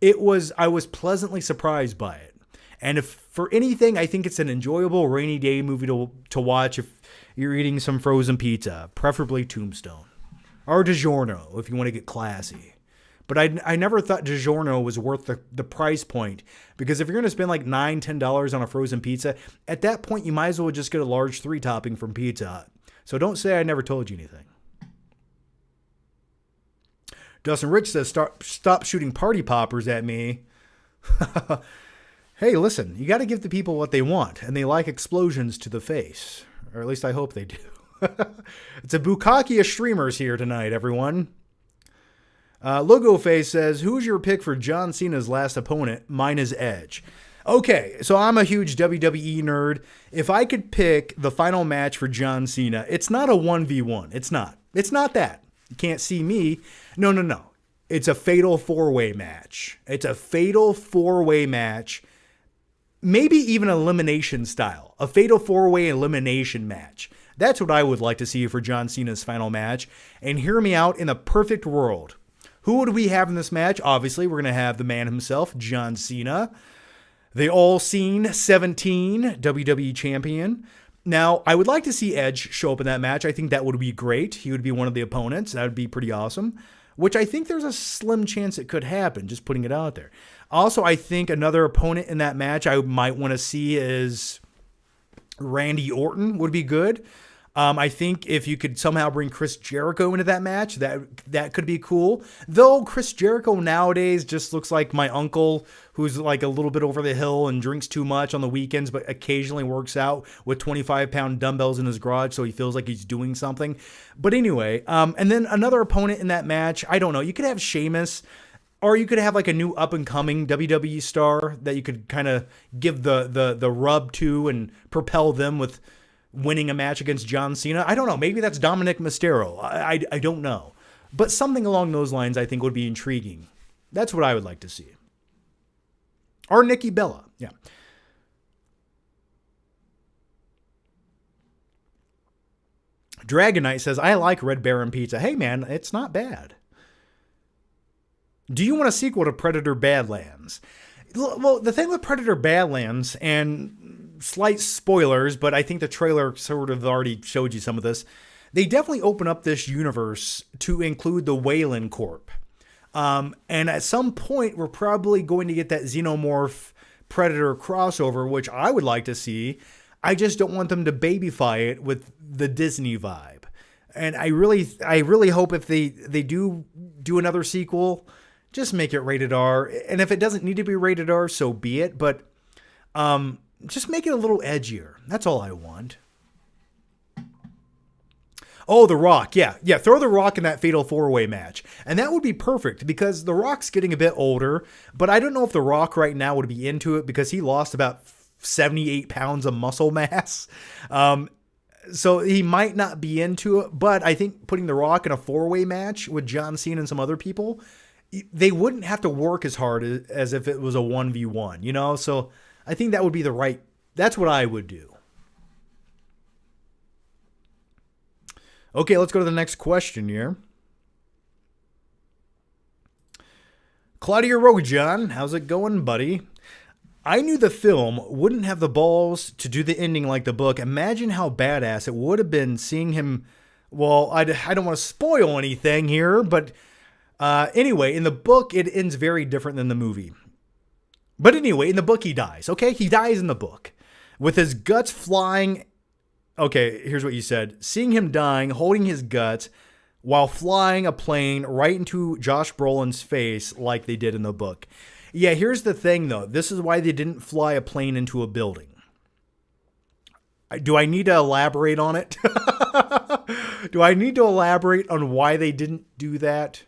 I was pleasantly surprised by it. And if for anything, I think it's an enjoyable rainy day movie to watch if you're eating some frozen pizza, preferably Tombstone. Or DiGiorno, if you want to get classy. But I never thought DiGiorno was worth the price point. Because if you're going to spend like $9, $10 on a frozen pizza, at that point you might as well just get a large 3 topping from Pizza Hut. So don't say I never told you anything. Dustin Rich says, stop shooting party poppers at me. Hey, listen, you got to give the people what they want. And they like explosions to the face. Or at least I hope they do. It's a bukkake of streamers here tonight, everyone. Logo Face says, who's your pick for John Cena's last opponent? Mine is Edge. Okay, so I'm a huge WWE nerd. If I could pick the final match for John Cena, it's not a 1v1. It's not. It's not that. You can't see me. No. It's a fatal 4-way match. It's a fatal 4-way match. Maybe even elimination style. A fatal 4-way elimination match. That's what I would like to see for John Cena's final match. And hear me out, in the perfect world, who would we have in this match? Obviously, we're going to have the man himself, John Cena, the all-seen 17 WWE champion. Now, I would like to see Edge show up in that match. I think that would be great. He would be one of the opponents. That would be pretty awesome, which I think there's a slim chance it could happen, just putting it out there. Also, I think another opponent in that match I might want to see is Randy Orton would be good. I think if you could somehow bring Chris Jericho into that match, that could be cool. Though Chris Jericho nowadays just looks like my uncle who's like a little bit over the hill and drinks too much on the weekends, but occasionally works out with 25-pound dumbbells in his garage, so he feels like he's doing something. But anyway, and then another opponent in that match, I don't know. You could have Sheamus, or you could have like a new up-and-coming WWE star that you could kind of give the rub to and propel them with winning a match against John Cena. I don't know. Maybe that's Dominic Mysterio. I don't know. But something along those lines I think would be intriguing. That's what I would like to see. Or Nikki Bella. Yeah. Dragon Knight says, I like Red Baron Pizza. Hey, man, it's not bad. Do you want a sequel to Predator Badlands? Well, the thing with Predator Badlands, and slight spoilers, but I think the trailer sort of already showed you some of this, they definitely open up this universe to include the Wayland Corp. And at some point, we're probably going to get that Xenomorph Predator crossover, which I would like to see. I just don't want them to babyfy it with the Disney vibe. And I really hope if they do another sequel, just make it rated R. And if it doesn't need to be rated R, so be it. But just make it a little edgier. That's all I want. Oh, The Rock. Yeah. Throw The Rock in that Fatal 4-Way match. And that would be perfect because The Rock's getting a bit older. But I don't know if The Rock right now would be into it because he lost about 78 pounds of muscle mass. So he might not be into it. But I think putting The Rock in a 4-way match with John Cena and some other people, they wouldn't have to work as hard as if it was a 1v1, you know? So I think that would be that's what I would do. Okay, let's go to the next question here. Claudia Rojan, how's it going, buddy? I knew the film wouldn't have the balls to do the ending like the book. Imagine how badass it would have been seeing him. Well, I don't want to spoil anything here, but anyway, in the book, it ends very different than the movie. But anyway, in the book, he dies. Okay, he dies in the book with his guts flying. Okay, here's what you said. Seeing him dying, holding his guts while flying a plane right into Josh Brolin's face like they did in the book. Yeah, here's the thing, though. This is why they didn't fly a plane into a building. Do I need to elaborate on it? Do I need to elaborate on why they didn't do that?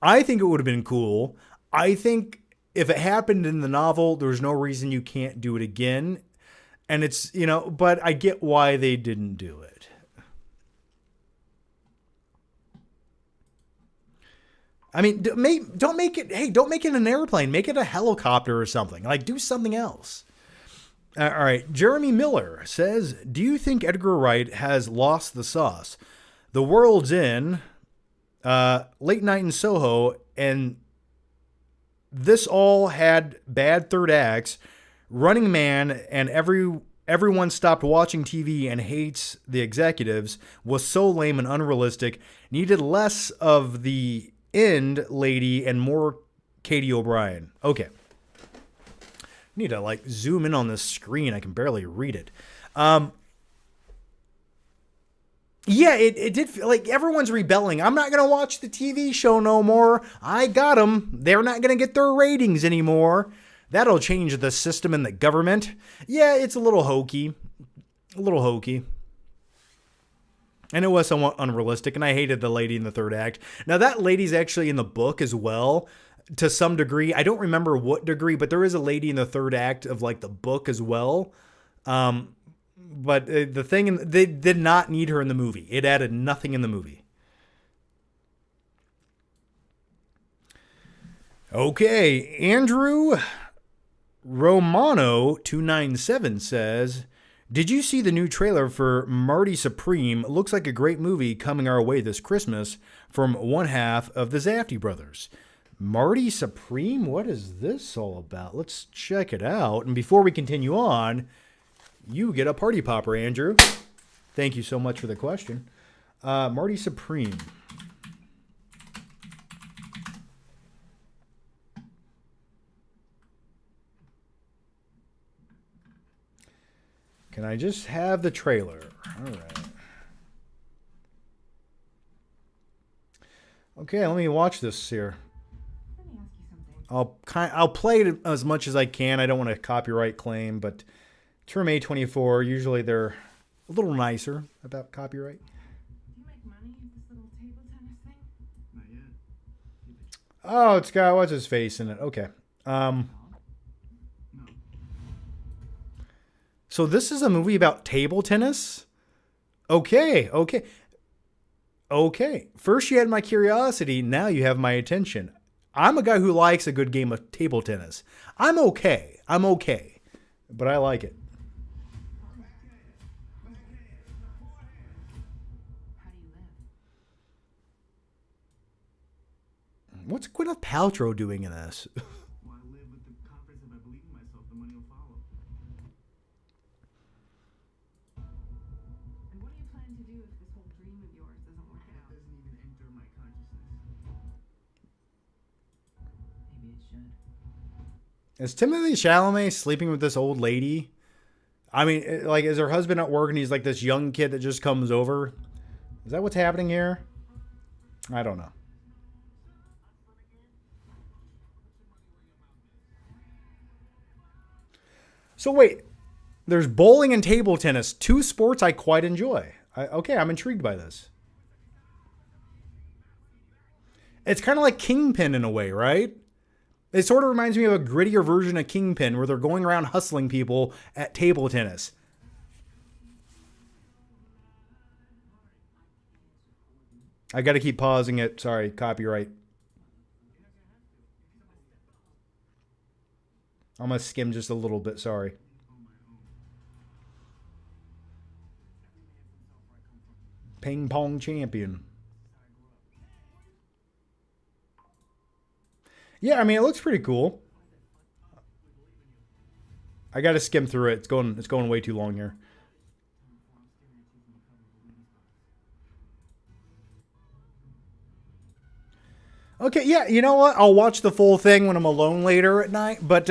I think it would have been cool. I think if it happened in the novel, there's no reason you can't do it again. And it's, but I get why they didn't do it. I mean, don't make it an airplane. Make it a helicopter or something. Like, do something else. All right. Jeremy Miller says, do you think Edgar Wright has lost the sauce? The World's In, Late Night in Soho, and this all had bad third acts. Running Man and everyone stopped watching TV and hates the executives was so lame and unrealistic. Needed less of the end lady and more Katie O'Brien. Okay. Need to like zoom in on this screen. I can barely read it. Yeah, it did feel like everyone's rebelling. I'm not going to watch the TV show no more. I got them. They're not going to get their ratings anymore. That'll change the system in the government. Yeah, it's a little hokey. A little hokey. And it was somewhat unrealistic, and I hated the lady in the third act. Now, that lady's actually in the book as well, to some degree. I don't remember what degree, but there is a lady in the third act of, like, the book as well. But the thing, they did not need her in the movie. It added nothing in the movie. Okay, Andrew Romano 297 says, did you see the new trailer for Marty Supreme? Looks like a great movie coming our way this Christmas from one half of the Safdie brothers. Marty Supreme? What is this all about? Let's check it out. And before we continue on, you get a party popper, Andrew. Thank you so much for the question. Marty Supreme. Can I just have the trailer? All right. Okay, let me watch this here. I'll play it as much as I can. I don't want to copyright claim, but it's from A24. Usually they're a little nicer about copyright. Do you make money at this little table tennis thing? Not yet. Oh, it's got what's his face in it. Okay. No. So this is a movie about table tennis? Okay. First you had my curiosity, now you have my attention. I'm a guy who likes a good game of table tennis. I'm okay. But I like it. How do you live? What's Gwyneth Paltrow doing in this? Well, I live with the confidence if I believe in myself, the money will follow. And what do you plan to do if this whole dream of yours doesn't work It out? doesn't even enter my consciousness. Maybe it should. Is Timothée Chalamet sleeping with this old lady? I mean, like, is her husband at work and he's like this young kid that just comes over? Is that what's happening here? I don't know. So wait, there's bowling and table tennis, two sports I quite enjoy. Okay, I'm intrigued by this. It's kind of like Kingpin in a way, right? It sort of reminds me of a grittier version of Kingpin where they're going around hustling people at table tennis. I got to keep pausing it. Sorry, copyright. I'm going to skim just a little bit. Sorry. Ping pong champion. Yeah, I mean, it looks pretty cool. I got to skim through it. It's going way too long here. Okay, yeah, you know what? I'll watch the full thing when I'm alone later at night. But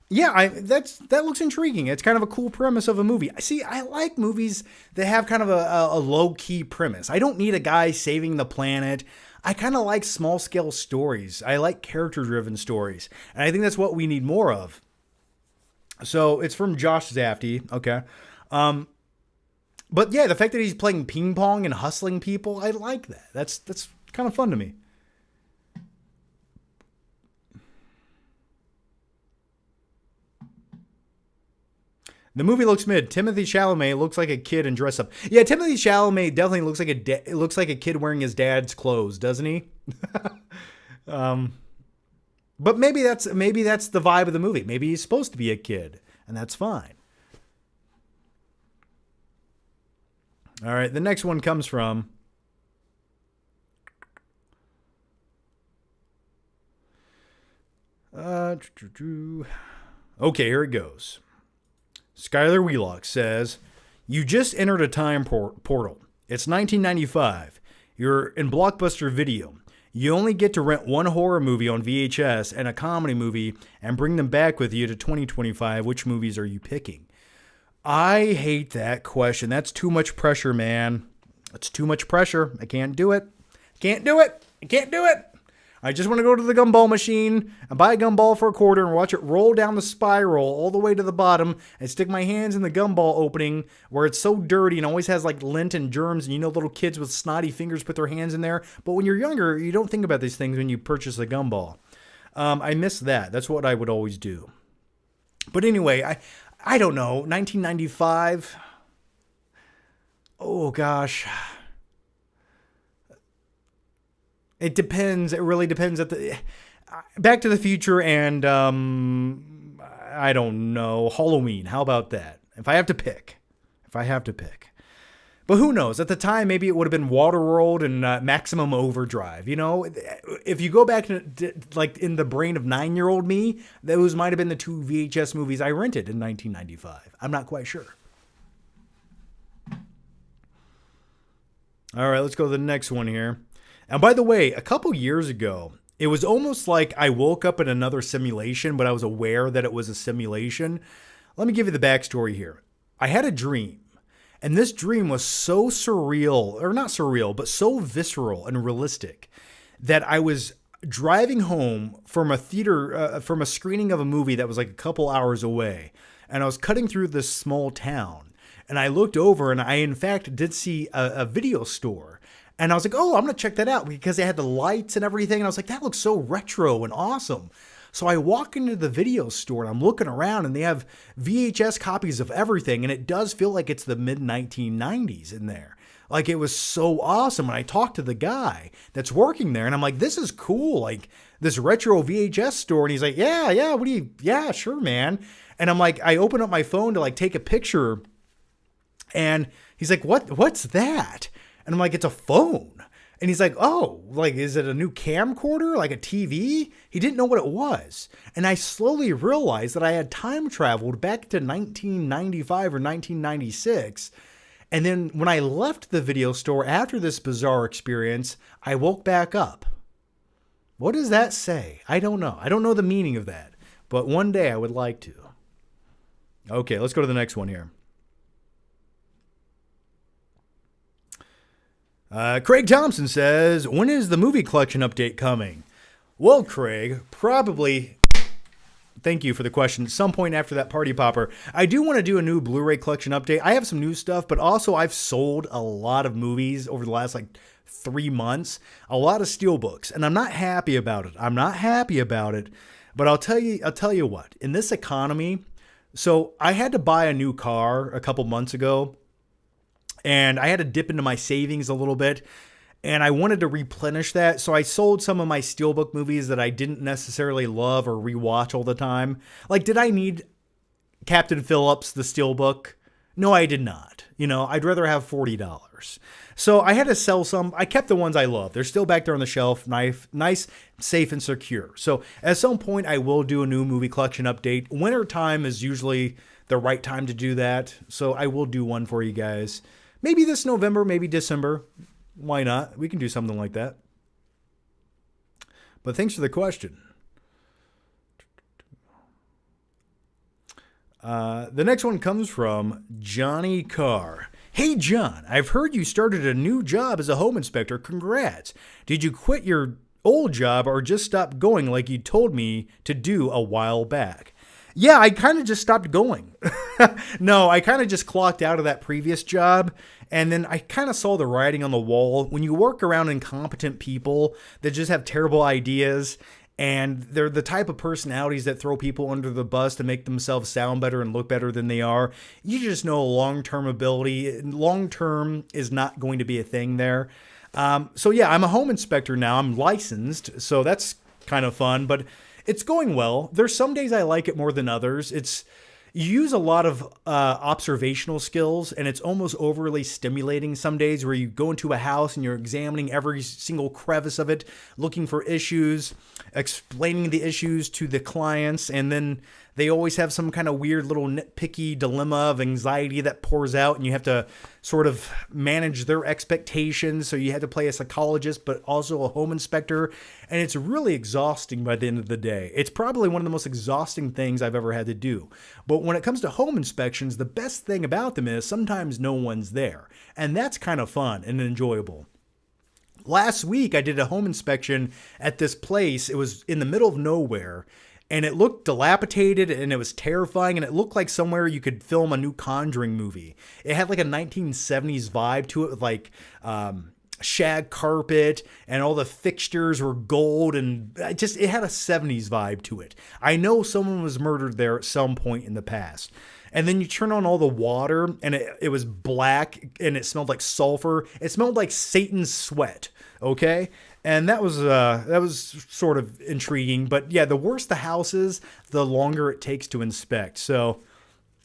yeah, that looks intriguing. It's kind of a cool premise of a movie. See, I like movies that have kind of a low key premise. I don't need a guy saving the planet. I kind of like small scale stories. I like character driven stories, and I think that's what we need more of. So it's from Josh Safdie. Okay. But yeah, the fact that he's playing ping pong and hustling people, I like that. That's kind of fun to me. The movie looks mid. Timothée Chalamet looks like a kid in dress up. Yeah, Timothée Chalamet definitely looks like a kid wearing his dad's clothes, doesn't he? But maybe that's the vibe of the movie. Maybe he's supposed to be a kid, and that's fine. All right, the next one comes from okay, here it goes. Skylar Wheelock says, you just entered a time portal. It's 1995. You're in Blockbuster Video. You only get to rent one horror movie on VHS and a comedy movie and bring them back with you to 2025. Which movies are you picking? I hate that question. That's too much pressure, man. It's too much pressure. I can't do it. Can't do it. I can't do it. I just want to go to the gumball machine and buy a gumball for $1 and watch it roll down the spiral all the way to the bottom and stick my hands in the gumball opening where it's so dirty and always has like lint and germs, and you know little kids with snotty fingers put their hands in there. But when you're younger, you don't think about these things when you purchase a gumball. I miss that. That's what I would always do. But anyway, I don't know. 1995. Oh gosh. It depends. It really depends. Back to the Future and I don't know, Halloween. How about that? If I have to pick. But who knows? At the time, maybe it would have been Waterworld and Maximum Overdrive. You know, if you go back to like in the brain of 9-year-old me, those might have been the 2 VHS movies I rented in 1995. I'm not quite sure. All right, let's go to the next one here. And by the way, a couple years ago, it was almost like I woke up in another simulation, but I was aware that it was a simulation. Let me give you the backstory here. I had a dream, and this dream was so surreal, or not surreal, but so visceral and realistic that I was driving home from a theater, from a screening of a movie that was like a couple hours away, and I was cutting through this small town, and I looked over, and I, in fact, did see a video store. And I was like, oh, I'm going to check that out because they had the lights and everything. And I was like, that looks so retro and awesome. So I walk into the video store and I'm looking around and they have VHS copies of everything. And it does feel like it's the mid 1990s in there. Like it was so awesome. And I talked to the guy that's working there and I'm like, this is cool. Like this retro VHS store. And he's like, yeah, sure, man. And I'm like, I open up my phone to like take a picture and he's like, what's that? And I'm like, it's a phone. And he's like, oh, like, is it a new camcorder? Like a TV? He didn't know what it was. And I slowly realized that I had time traveled back to 1995 or 1996. And then when I left the video store after this bizarre experience, I woke back up. What does that say? I don't know. I don't know the meaning of that. But one day I would like to. Okay, let's go to the next one here. Craig Thompson says, when is the movie collection update coming? Well, Craig, probably, thank you for the question, at some point after that party popper. I do want to do a new Blu-ray collection update. I have some new stuff, but also I've sold a lot of movies over the last 3 months, a lot of steelbooks, and I'm not happy about it. But I'll tell you what, in this economy, so I had to buy a new car a couple months ago. And I had to dip into my savings a little bit. And I wanted to replenish that. So I sold some of my steelbook movies that I didn't necessarily love or rewatch all the time. Like, did I need Captain Phillips, the steelbook? No, I did not. You know, I'd rather have $40. So I had to sell some. I kept the ones I love. They're still back there on the shelf. Nice, safe, and secure. So at some point, I will do a new movie collection update. Winter time is usually the right time to do that. So I will do one for you guys. Maybe this November, maybe December. Why not? We can do something like that. But thanks for the question. The next one comes from Johnny Carr. Hey, John, I've heard you started a new job as a home inspector. Congrats. Did you quit your old job or just stop going like you told me to do a while back? Yeah, I kind of just stopped going. No, I kind of just clocked out of that previous job. And then I kind of saw the writing on the wall. When you work around incompetent people that just have terrible ideas and they're the type of personalities that throw people under the bus to make themselves sound better and look better than they are, you just know long-term ability. Long-term is not going to be a thing there. So yeah, I'm a home inspector now. I'm licensed, so that's kind of fun, but it's going well. There's some days I like it more than others. you use a lot of observational skills, and it's almost overly stimulating some days, where you go into a house and you're examining every single crevice of it, looking for issues, explaining the issues to the clients, and then they always have some kind of weird little nitpicky dilemma of anxiety that pours out, and you have to sort of manage their expectations. So you have to play a psychologist, but also a home inspector. And it's really exhausting by the end of the day. It's probably one of the most exhausting things I've ever had to do. But when it comes to home inspections, the best thing about them is sometimes no one's there. And that's kind of fun and enjoyable. Last week, I did a home inspection at this place. It was in the middle of nowhere. And it looked dilapidated, and it was terrifying, and it looked like somewhere you could film a new Conjuring movie. It had like a 1970s vibe to it, with like shag carpet, and all the fixtures were gold, and it had a 70s vibe to it. I know someone was murdered there at some point in the past. And then you turn on all the water, and it was black, and it smelled like sulfur. It smelled like Satan's sweat, okay? And that was sort of intriguing. But yeah, the worse the house is, the longer it takes to inspect. So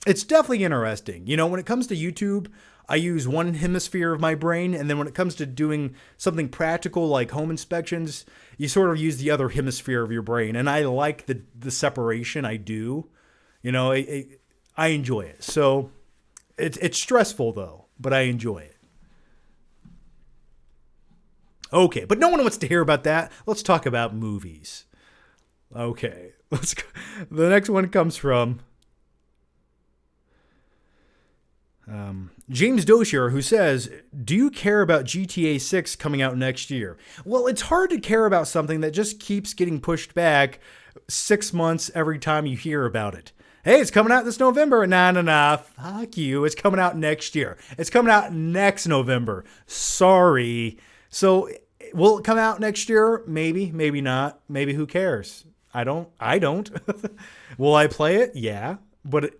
it's definitely interesting. You know, when it comes to YouTube, I use one hemisphere of my brain. And then when it comes to doing something practical like home inspections, you sort of use the other hemisphere of your brain. And I like the separation. I do. You know, I enjoy it. So it's stressful, though, but I enjoy it. Okay, but no one wants to hear about that. Let's talk about movies. Okay, let's go. The next one comes from James Doshier, who says, do you care about GTA 6 coming out next year? Well, it's hard to care about something that just keeps getting pushed back 6 months every time you hear about it. Hey, it's coming out this November. Nah. Fuck you. It's coming out next year. It's coming out next November. Sorry. So will it come out next year? Maybe, maybe not. Maybe who cares? I don't. Will I play it? Yeah. But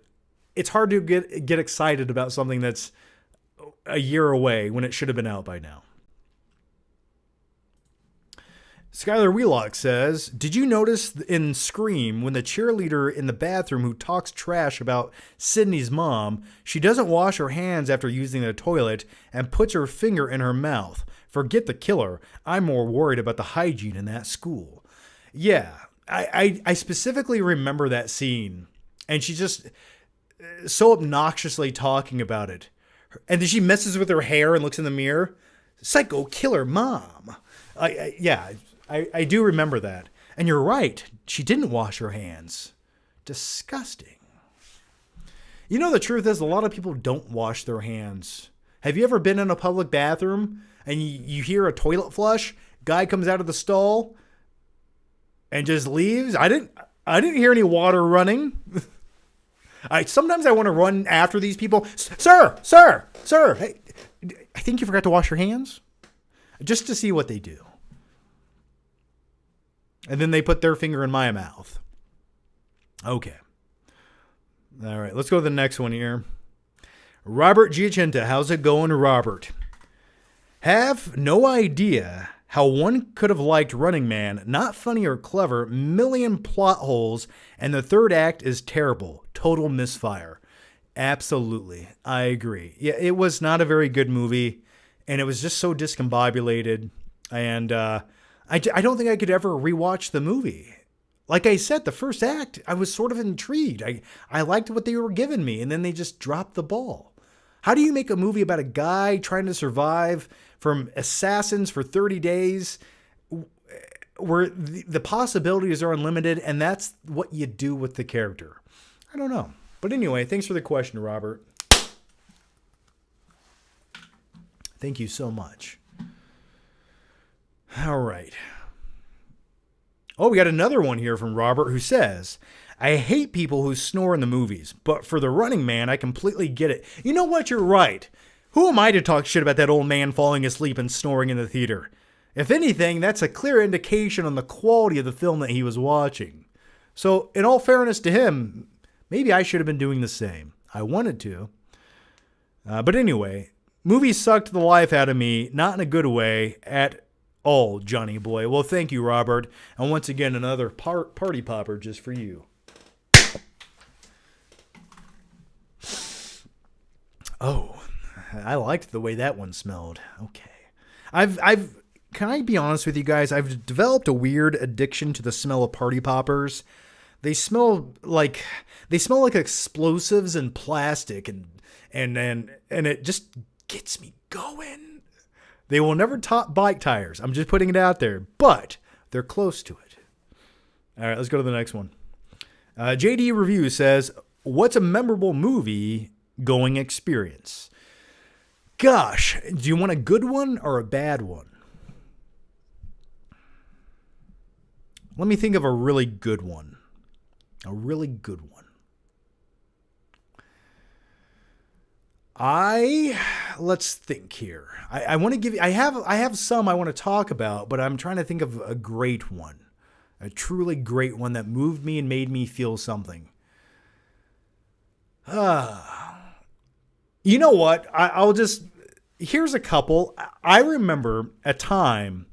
it's hard to get excited about something that's a year away when it should have been out by now. Skylar Wheelock says, did you notice in Scream when the cheerleader in the bathroom who talks trash about Sydney's mom, she doesn't wash her hands after using the toilet and puts her finger in her mouth? Forget the killer. I'm more worried about the hygiene in that school. Yeah, I specifically remember that scene. And she's just so obnoxiously talking about it. And then she messes with her hair and looks in the mirror. Psycho killer mom. I do remember that. And you're right. She didn't wash her hands. Disgusting. You know, the truth is a lot of people don't wash their hands. Have you ever been in a public bathroom and you hear a toilet flush? Guy comes out of the stall and just leaves. I didn't hear any water running. Sometimes I want to run after these people. Sir. Hey, I think you forgot to wash your hands. Just to see what they do. And then they put their finger in my mouth. Okay. All right, let's go to the next one here. Robert Giacinta. How's it going, Robert? Have no idea how one could have liked Running Man. Not funny or clever. Million plot holes. And the third act is terrible. Total misfire. Absolutely. I agree. Yeah, it was not a very good movie. And it was just so discombobulated. And I don't think I could ever rewatch the movie. Like I said, the first act, I was sort of intrigued. I liked what they were giving me, and then they just dropped the ball. How do you make a movie about a guy trying to survive from assassins for 30 days where the possibilities are unlimited, and that's what you do with the character? I don't know. But anyway, thanks for the question, Robert. Thank you so much. All right. Oh, we got another one here from Robert who says, I hate people who snore in the movies, but for The Running Man, I completely get it. You know what? You're right. Who am I to talk shit about that old man falling asleep and snoring in the theater? If anything, that's a clear indication on the quality of the film that he was watching. So, in all fairness to him, maybe I should have been doing the same. I wanted to. But anyway, movies sucked the life out of me, not in a good way, at all, Johnny boy. Well, thank you, Robert. And once again, another party popper just for you. Oh, I liked the way that one smelled. Okay. I've can I be honest with you guys? I've developed a weird addiction to the smell of party poppers. They smell like explosives and plastic and it just gets me going. They will never top bike tires. I'm just putting it out there, but they're close to it. All right, let's go to the next one. JD Review says, "What's a memorable movie going experience?" Gosh, do you want a good one or a bad one? Let me think of a really good one. A really good one. Let's think here. I want to give you, I have some I want to talk about, but I'm trying to think of a great one. A truly great one that moved me and made me feel something. You know what? Here's a couple. I remember a time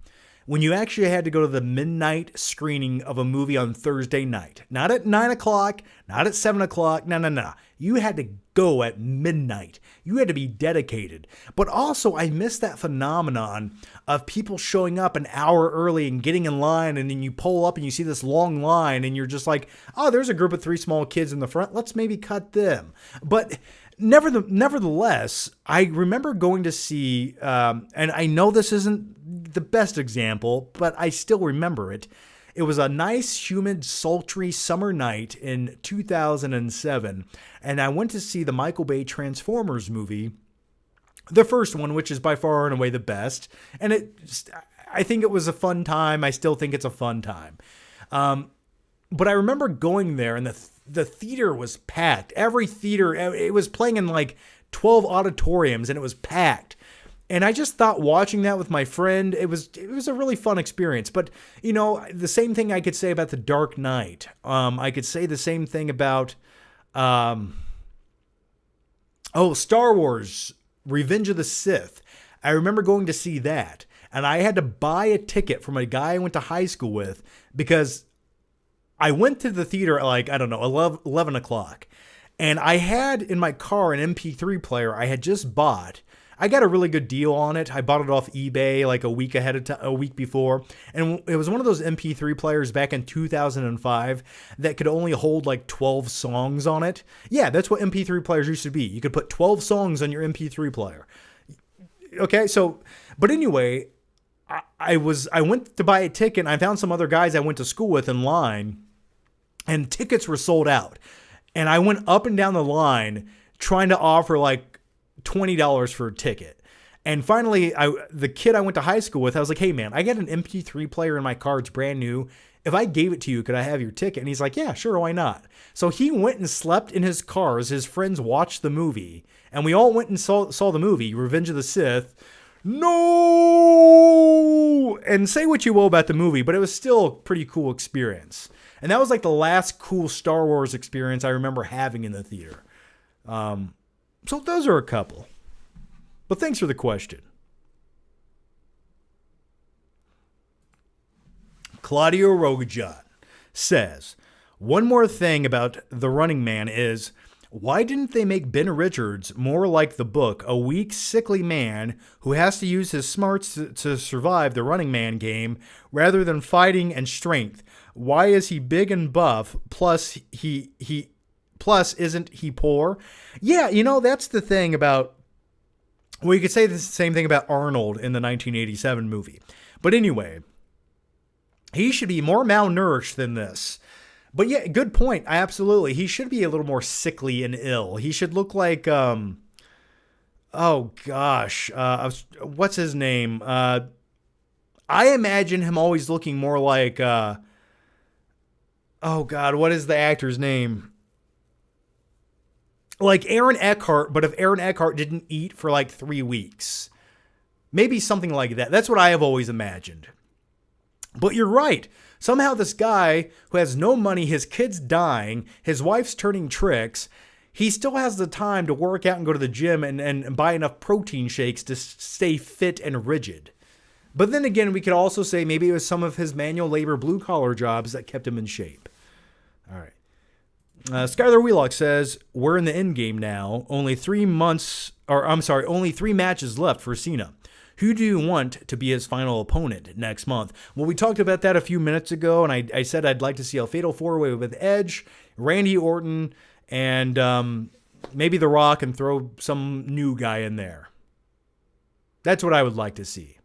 when you actually had to go to the midnight screening of a movie on Thursday night. Not at 9 o'clock, not at 7 o'clock. No. You had to go at midnight. You had to be dedicated. But also, I miss that phenomenon of people showing up an hour early and getting in line, and then you pull up and you see this long line, and you're just like, oh, there's a group of 3 small kids in the front. Let's maybe cut them. But nevertheless, I remember going to see, and I know this isn't the best example, but I still remember it. It was a nice, humid, sultry summer night in 2007, and I went to see the Michael Bay Transformers movie, the first one, which is by far and away the best, and I think it was a fun time. I still think it's a fun time. But I remember going there, and the theater was packed. Every theater, it was playing in like 12 auditoriums, and it was packed. And I just thought watching that with my friend, it was a really fun experience. But, you know, the same thing I could say about The Dark Knight. I could say the same thing about, Star Wars, Revenge of the Sith. I remember going to see that. And I had to buy a ticket from a guy I went to high school with because I went to the theater at like, 11 o'clock. And I had in my car an MP3 player I had just bought. I got a really good deal on it. I bought it off eBay like a week before. And it was one of those MP3 players back in 2005 that could only hold like 12 songs on it. Yeah, that's what MP3 players used to be. You could put 12 songs on your MP3 player. Okay, but anyway, I went to buy a ticket and I found some other guys I went to school with in line, and tickets were sold out. And I went up and down the line trying to offer like $20 for a ticket. And finally, the kid I went to high school with, I was like, hey man, I got an MP3 player in my car. It's brand new. If I gave it to you, could I have your ticket? And he's like, yeah, sure. Why not? So he went and slept in his car as his friends watched the movie. And we all went and saw the movie, Revenge of the Sith. No! And say what you will about the movie, but it was still a pretty cool experience. And that was like the last cool Star Wars experience I remember having in the theater. So those are a couple. But thanks for the question. Claudio Rogajan says, one more thing about The Running Man is, why didn't they make Ben Richards more like the book, a weak, sickly man who has to use his smarts to survive the Running Man game rather than fighting and strength? Why is he big and buff? Plus, isn't he poor? Yeah, you know, that's the thing about, well, you could say the same thing about Arnold in the 1987 movie. But anyway, he should be more malnourished than this. But yeah, good point. Absolutely. He should be a little more sickly and ill. He should look like, what's his name? I imagine him always looking more like, what is the actor's name? Like Aaron Eckhart, but if Aaron Eckhart didn't eat for like 3 weeks. Maybe something like that. That's what I have always imagined. But you're right. Somehow this guy who has no money, his kid's dying, his wife's turning tricks, he still has the time to work out and go to the gym and buy enough protein shakes to stay fit and rigid. But then again, we could also say maybe it was some of his manual labor blue-collar jobs that kept him in shape. All right. Skylar Wheelock says, we're in the end game now. Only 3 or I'm sorry, only 3 matches left for Cena. Who do you want to be his final opponent next month? Well, we talked about that a few minutes ago, and I said I'd like to see a fatal 4-way with Edge, Randy Orton, and maybe The Rock, and throw some new guy in there. That's what I would like to see.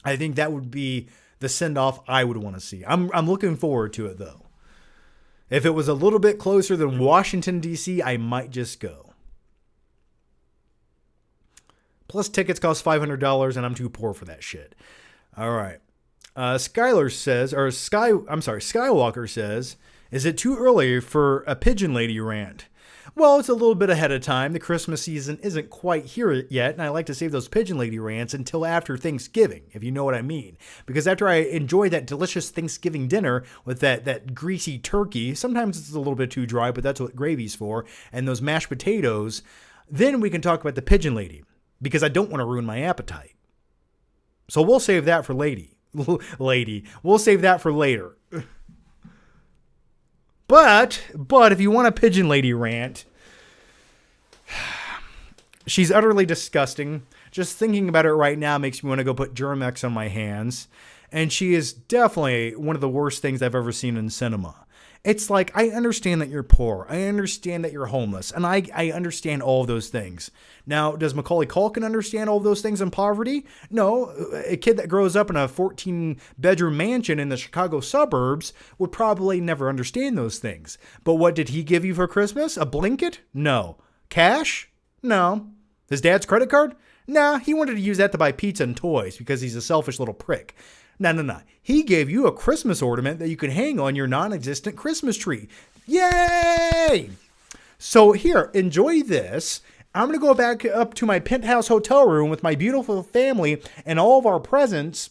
I think that would be the send-off I would want to see. I'm looking forward to it, though. If it was a little bit closer than Washington, D.C., I might just go. Plus, tickets cost $500, and I'm too poor for that shit. All right. Skywalker says, is it too early for a Pigeon Lady rant? Well, it's a little bit ahead of time. The Christmas season isn't quite here yet, and I like to save those Pigeon Lady rants until after Thanksgiving, if you know what I mean. Because after I enjoy that delicious Thanksgiving dinner with that greasy turkey, sometimes it's a little bit too dry, but that's what gravy's for, and those mashed potatoes, then we can talk about the Pigeon Lady. Because I don't want to ruin my appetite. So we'll save that for lady. We'll save that for later. But if you want a Pigeon Lady rant, she's utterly disgusting. Just thinking about it right now makes me want to go put Germ-X on my hands. And she is definitely one of the worst things I've ever seen in cinema. It's like, I understand that you're poor. I understand that you're homeless. And I understand all of those things. Now, does Macaulay Culkin understand all of those things in poverty? No. A kid that grows up in a 14-bedroom mansion in the Chicago suburbs would probably never understand those things. But what did he give you for Christmas? A blanket? No. Cash? No. His dad's credit card? Nah, he wanted to use that to buy pizza and toys because he's a selfish little prick. No. He gave you a Christmas ornament that you could hang on your non-existent Christmas tree. Yay! So here, enjoy this. I'm going to go back up to my penthouse hotel room with my beautiful family and all of our presents,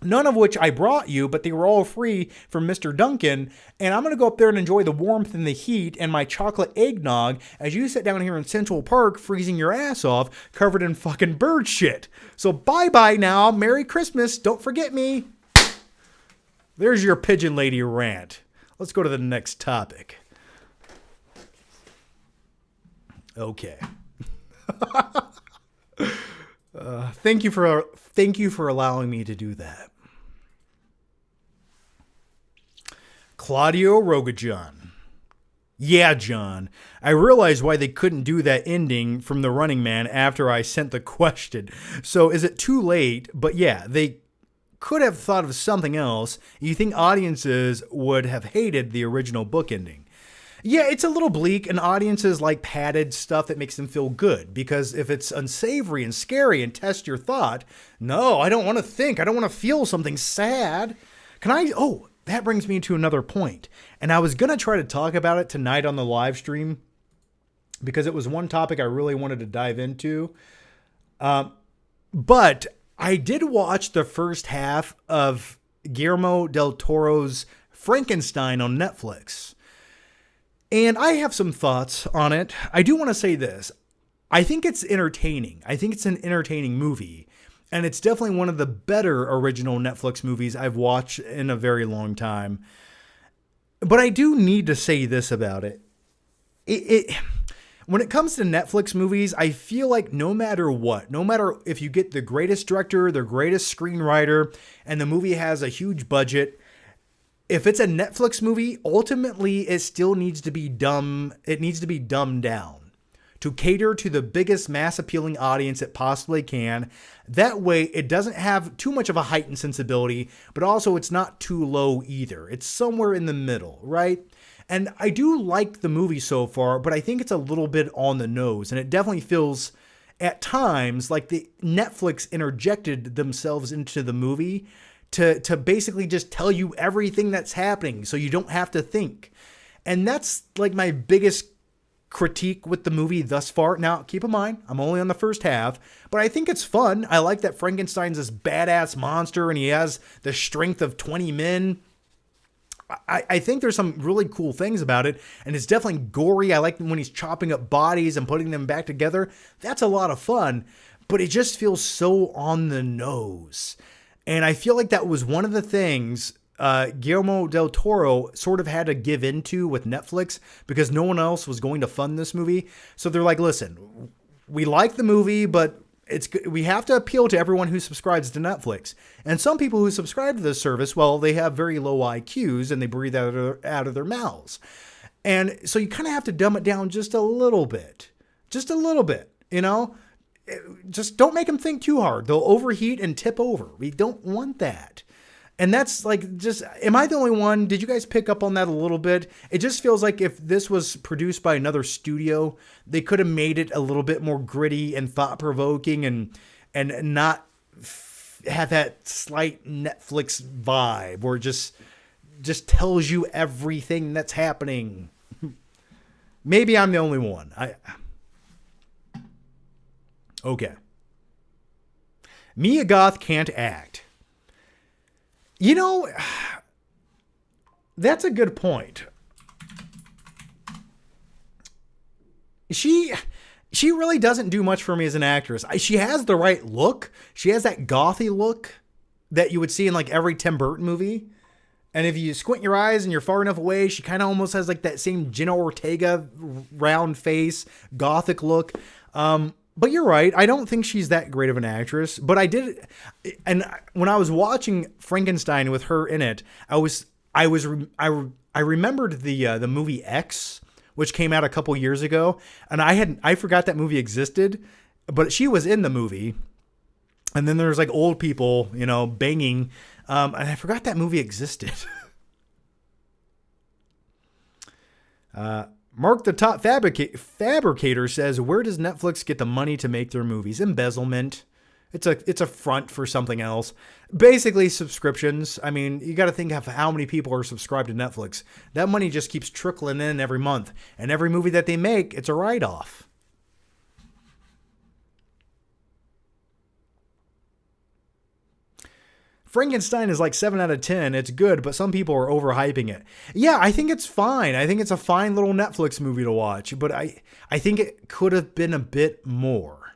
none of which I brought you, but they were all free from Mr. Duncan. And I'm going to go up there and enjoy the warmth and the heat and my chocolate eggnog as you sit down here in Central Park freezing your ass off, covered in fucking bird shit. So bye-bye now. Merry Christmas. Don't forget me. There's your Pigeon Lady rant. Let's go to the next topic. Okay. Thank you for allowing me to do that. Claudio Rogajon. Yeah, John. I realized why they couldn't do that ending from The Running Man after I sent the question. So is it too late? But yeah, they could have thought of something else. You think audiences would have hated the original book ending? Yeah, it's a little bleak, and audiences like padded stuff that makes them feel good. Because if it's unsavory and scary and test your thought, no, I don't want to think. I don't want to feel something sad. That brings me to another point. And I was going to try to talk about it tonight on the live stream because it was one topic I really wanted to dive into. But I did watch the first half of Guillermo del Toro's Frankenstein on Netflix. And I have some thoughts on it. I do want to say this. I think it's entertaining. I think it's an entertaining movie. And it's definitely one of the better original Netflix movies I've watched in a very long time. But I do need to say this about it. When it comes to Netflix movies, I feel like no matter what, no matter if you get the greatest director, the greatest screenwriter, and the movie has a huge budget, if it's a Netflix movie, ultimately it still needs to be dumb. It needs to be dumbed down to cater to the biggest mass appealing audience it possibly can. That way it doesn't have too much of a heightened sensibility, but also it's not too low either. It's somewhere in the middle, right? And I do like the movie so far, but I think it's a little bit on the nose, and it definitely feels at times like the Netflix interjected themselves into the movie to basically just tell you everything that's happening so you don't have to think. And that's like my biggest critique with the movie thus far. Now, keep in mind, I'm only on the first half, but I think it's fun. I like that Frankenstein's this badass monster and he has the strength of 20 men. I think there's some really cool things about it, and it's definitely gory. I like when he's chopping up bodies and putting them back together. That's a lot of fun, but it just feels so on the nose. And I feel like that was one of the things Guillermo del Toro sort of had to give into with Netflix because no one else was going to fund this movie. So they're like, listen, we like the movie, but we have to appeal to everyone who subscribes to Netflix. And some people who subscribe to this service, well, they have very low IQs and they breathe out of their mouths. And so you kind of have to dumb it down just a little bit. Just a little bit, you know? Just don't make them think too hard. They'll overheat and tip over. We don't want that. And that's like, just, am I the only one? Did you guys pick up on that a little bit? It just feels like if this was produced by another studio, they could have made it a little bit more gritty and thought-provoking and not have that slight Netflix vibe where it just tells you everything that's happening. Maybe I'm the only one. Okay. Mia Goth can't act. You know, that's a good point. She really doesn't do much for me as an actress. She has the right look. She has that gothy look that you would see in like every Tim Burton movie. And if you squint your eyes and you're far enough away, she kind of almost has like that same Jenna Ortega round face, gothic look. But you're right. I don't think she's that great of an actress. But I did, and when I was watching Frankenstein with her in it, I remembered the movie X, which came out a couple years ago, and I forgot that movie existed, but she was in the movie. And then there's like old people, you know, banging, and I forgot that movie existed. Mark the Top Fabricator says, where does Netflix get the money to make their movies? Embezzlement. It's a front for something else. Basically, subscriptions. I mean, you got to think of how many people are subscribed to Netflix. That money just keeps trickling in every month. And every movie that they make, it's a write-off. Frankenstein is like 7 out of 10. It's good, but some people are overhyping it. Yeah, I think it's fine. I think it's a fine little Netflix movie to watch, but I think it could have been a bit more.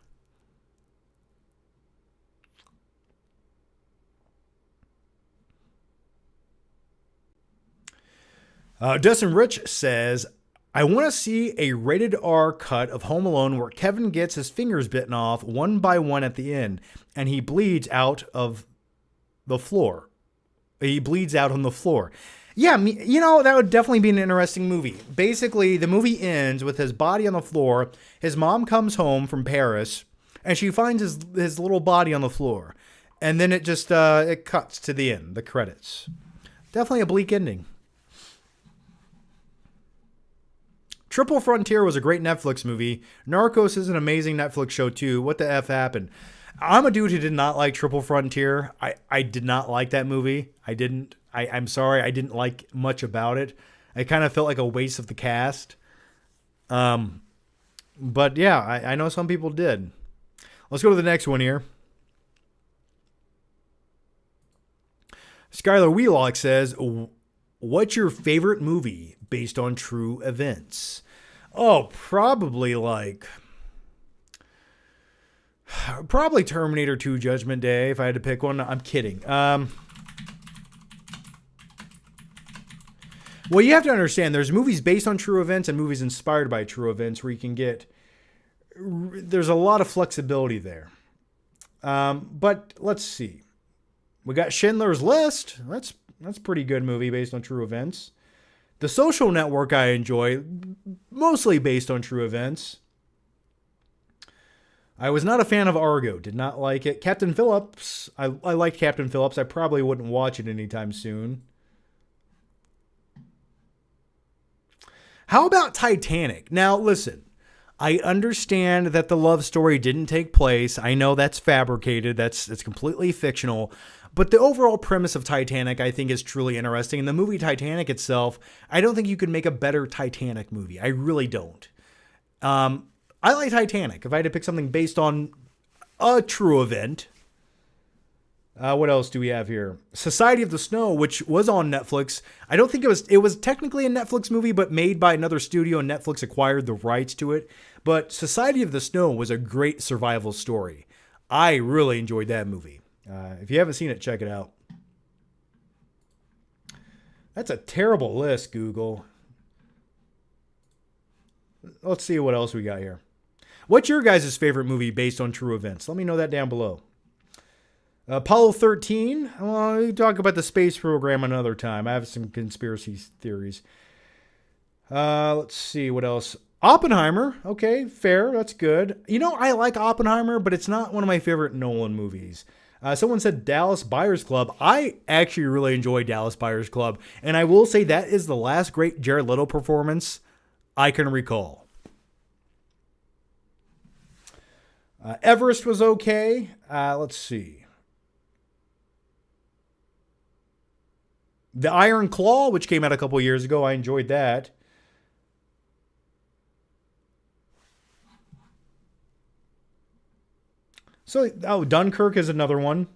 Dustin Rich says, I want to see a rated R cut of Home Alone where Kevin gets his fingers bitten off one by one at the end, and he bleeds out of the floor. He bleeds out on the floor. Yeah, you know, that would definitely be an interesting movie. Basically, the movie ends with his body on the floor. His mom comes home from Paris, and she finds his little body on the floor. And then it just it cuts to the end, the credits. Definitely a bleak ending. Triple Frontier was a great Netflix movie. Narcos is an amazing Netflix show too. What the F happened? I'm a dude who did not like Triple Frontier. I did not like that movie. I'm sorry. I didn't like much about it. I kind of felt like a waste of the cast. But yeah, I know some people did. Let's go to the next one here. Skylar Wheelock says, what's your favorite movie based on true events? Oh, probably Terminator 2 Judgment Day, if I had to pick one. I'm kidding. Well, you have to understand, there's movies based on true events and movies inspired by true events where you can there's a lot of flexibility there. But let's see. We got Schindler's List. That's a pretty good movie based on true events. The Social Network I enjoy, mostly based on true events. I was not a fan of Argo. Did not like it. Captain Phillips. I liked Captain Phillips. I probably wouldn't watch it anytime soon. How about Titanic? Now, listen. I understand that the love story didn't take place. I know that's fabricated. It's completely fictional. But the overall premise of Titanic, I think, is truly interesting. And the movie Titanic itself, I don't think you could make a better Titanic movie. I really don't. I like Titanic. If I had to pick something based on a true event. What else do we have here? Society of the Snow, which was on Netflix. I don't think it was technically a Netflix movie, but made by another studio, and Netflix acquired the rights to it. But Society of the Snow was a great survival story. I really enjoyed that movie. If you haven't seen it, check it out. That's a terrible list, Google. Let's see what else we got here. What's your guys' favorite movie based on true events? Let me know that down below. Apollo 13. Well, we talk about the space program another time. I have some conspiracy theories. Let's see what else. Oppenheimer. Okay, fair. That's good. You know, I like Oppenheimer, but it's not one of my favorite Nolan movies. Someone said Dallas Buyers Club. I actually really enjoy Dallas Buyers Club, and I will say that is the last great Jared Leto performance I can recall. Everest was okay. Let's see. The Iron Claw, which came out a couple years ago, I enjoyed that. So, Dunkirk is another one.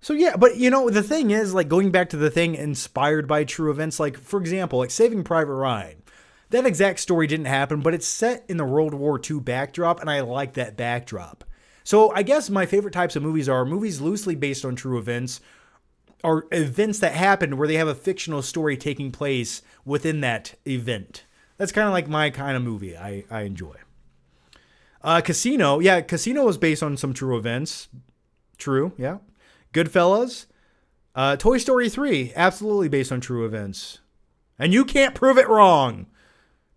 So, yeah, but, you know, the thing is, like, going back to the thing inspired by true events, like, for example, like Saving Private Ryan. That exact story didn't happen, but it's set in the World War II backdrop, and I like that backdrop. So, I guess my favorite types of movies are movies loosely based on true events, or events that happened where they have a fictional story taking place within that event. That's kind of like my kind of movie I enjoy. Casino. Yeah, Casino was based on some true events. True, yeah. Goodfellas. Toy Story 3. Absolutely based on true events. And you can't prove it wrong.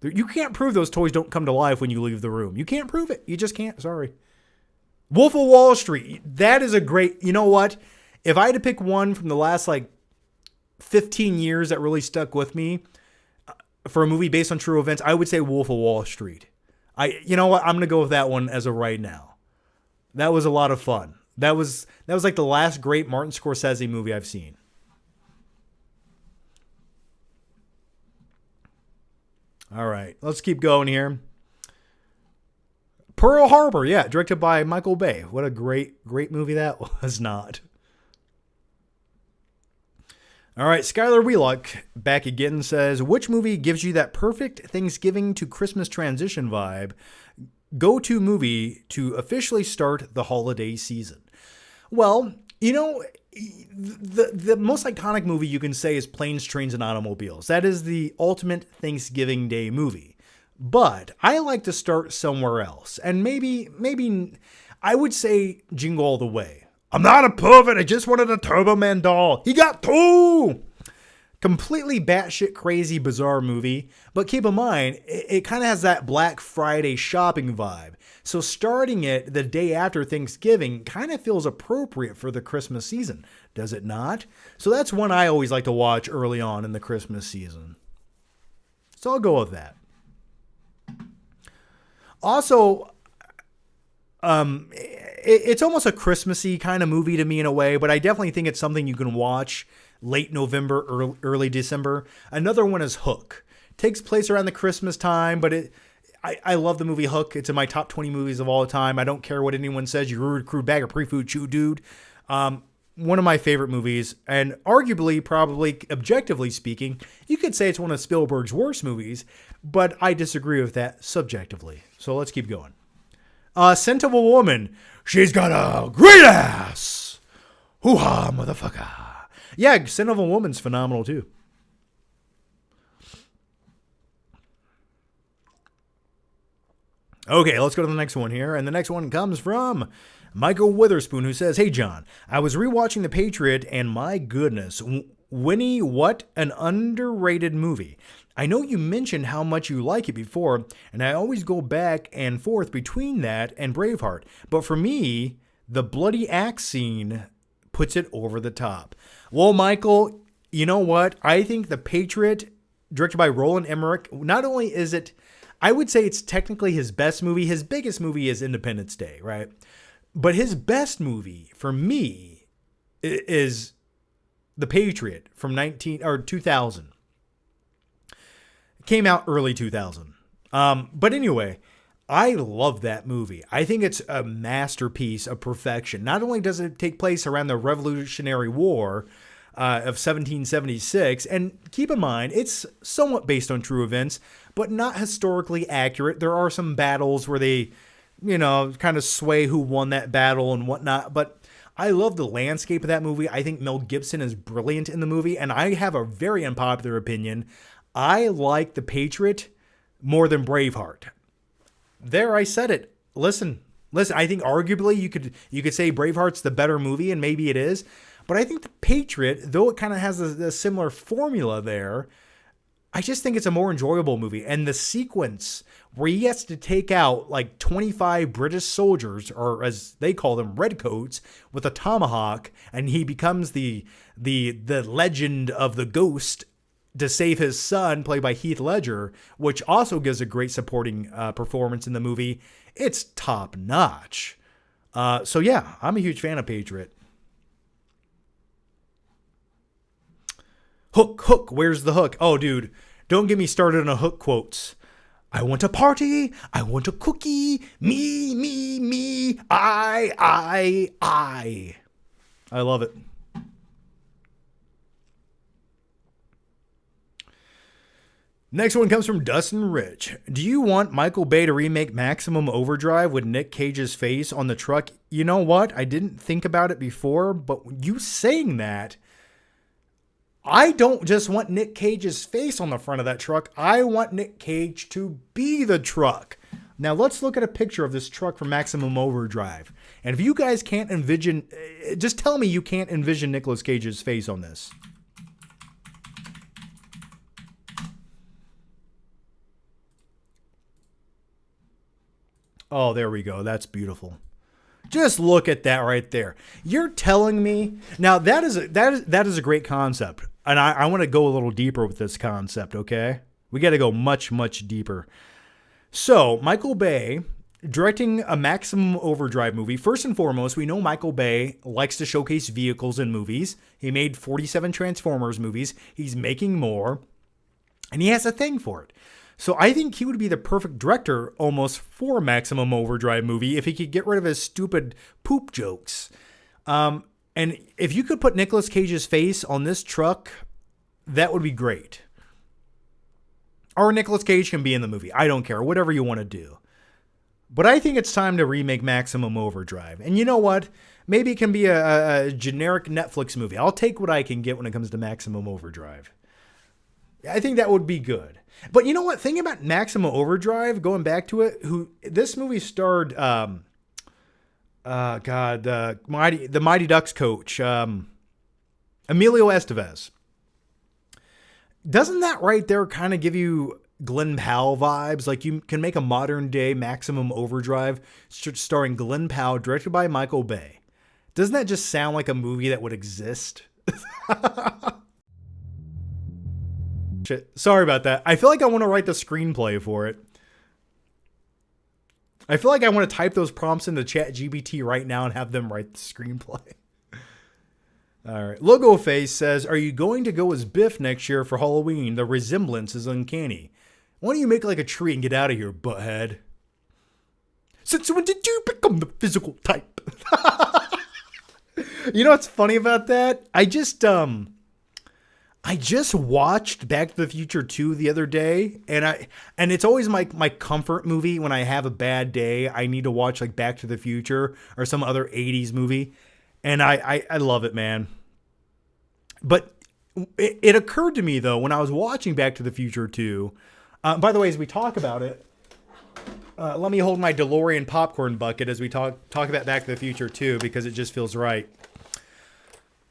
You can't prove those toys don't come to life when you leave the room. You can't prove it. You just can't. Sorry. Wolf of Wall Street. That is a great... You know what? If I had to pick one from the last, 15 years that really stuck with me for a movie based on true events, I would say Wolf of Wall Street. You know what? I'm going to go with that one as of right now. That was a lot of fun. That was like the last great Martin Scorsese movie I've seen. All right, let's keep going here. Pearl Harbor, yeah, directed by Michael Bay. What a great movie that was not. All right, Skylar Wheelock back again says, which movie gives you that perfect Thanksgiving to Christmas transition vibe? Go-to movie to officially start the holiday season. Well, you know, the most iconic movie you can say is Planes, Trains, and Automobiles. That is the ultimate Thanksgiving Day movie. But I like to start somewhere else. And maybe I would say Jingle All the Way. I'm not a pervert. I just wanted a Turbo Man doll. He got two. Completely batshit crazy, bizarre movie. But keep in mind, it kind of has that Black Friday shopping vibe. So starting it the day after Thanksgiving kind of feels appropriate for the Christmas season. Does it not? So that's one I always like to watch early on in the Christmas season. So I'll go with that. Also, it's almost a Christmassy kind of movie to me in a way, but I definitely think it's something you can watch late November, early December. Another one is Hook. Takes place around the Christmas time, but I love the movie Hook. It's in my top 20 movies of all time. I don't care what anyone says. You rude, crude bag of pre-food chew, dude. One of my favorite movies, and arguably, probably, objectively speaking, you could say it's one of Spielberg's worst movies, but I disagree with that subjectively. So let's keep going. Scent of a Woman. She's got a great ass. Hoo-ha, motherfucker. Yeah, Scent of a Woman's phenomenal too. Okay, let's go to the next one here. And the next one comes from Michael Witherspoon, who says, hey, John, I was rewatching The Patriot, and my goodness, Winnie, what an underrated movie. I know you mentioned how much you like it before, and I always go back and forth between that and Braveheart. But for me, the bloody axe scene puts it over the top. Well, Michael, you know what? I think The Patriot, directed by Roland Emmerich, not only is it, I would say it's technically his best movie. His biggest movie is Independence Day, right? But his best movie, for me, is The Patriot from 2000. Came out early 2000. But anyway, I love that movie. I think it's a masterpiece of perfection. Not only does it take place around the Revolutionary War of 1776, and keep in mind, it's somewhat based on true events, but not historically accurate. There are some battles where they, kind of sway who won that battle and whatnot, but I love the landscape of that movie. I think Mel Gibson is brilliant in the movie, and I have a very unpopular opinion. I like The Patriot more than Braveheart. There, I said it. Listen. I think arguably you could say Braveheart's the better movie, and maybe it is. But I think The Patriot, though it kind of has a similar formula there, I just think it's a more enjoyable movie. And the sequence where he has to take out like 25 British soldiers, or as they call them, redcoats, with a tomahawk, and he becomes the legend of the ghost to save his son, played by Heath Ledger, which also gives a great supporting performance in the movie. It's top notch. So yeah, I'm a huge fan of Patriot. Hook, where's the hook? Oh, dude, don't get me started on a Hook quotes. I want a party, I want a cookie, me, I. I love it. Next one comes from Dustin Rich. Do you want Michael Bay to remake Maximum Overdrive with Nick Cage's face on the truck? You know what? I didn't think about it before, but you saying that, I don't just want Nick Cage's face on the front of that truck. I want Nick Cage to be the truck. Now let's look at a picture of this truck from Maximum Overdrive. And if you guys can't envision, just tell me you can't envision Nicolas Cage's face on this. Oh, there we go. That's beautiful. Just look at that right there. You're telling me now that is a great concept, and I want to go a little deeper with this concept. Okay, we got to go much deeper. So Michael Bay directing a Maximum Overdrive movie. First and foremost, we know Michael Bay likes to showcase vehicles in movies. He made 47 Transformers movies. He's making more, and he has a thing for it. So I think he would be the perfect director almost for a Maximum Overdrive movie if he could get rid of his stupid poop jokes. And if you could put Nicolas Cage's face on this truck, that would be great. Or Nicolas Cage can be in the movie. I don't care. Whatever you want to do. But I think it's time to remake Maximum Overdrive. And you know what? Maybe it can be a generic Netflix movie. I'll take what I can get when it comes to Maximum Overdrive. I think that would be good. But you know what? Thinking about Maximum Overdrive, going back to it, this movie starred, the Mighty Ducks coach, Emilio Estevez. Doesn't that right there kind of give you Glen Powell vibes? Like you can make a modern day Maximum Overdrive starring Glen Powell, directed by Michael Bay. Doesn't that just sound like a movie that would exist? Shit. Sorry about that. I feel like I want to write the screenplay for it. I feel like I want to type those prompts into ChatGPT right now and have them write the screenplay. All right. Logo Face says, are you going to go as Biff next year for Halloween? The resemblance is uncanny. Why don't you make like a tree and get out of here, butthead? Since when did you become the physical type? You know what's funny about that? I just watched Back to the Future 2 the other day, and it's always my comfort movie when I have a bad day. I need to watch like Back to the Future or some other 80s movie, and I love it, man. But it occurred to me, though, when I was watching Back to the Future 2, by the way, as we talk about it, let me hold my DeLorean popcorn bucket as we talk about Back to the Future 2 because it just feels right.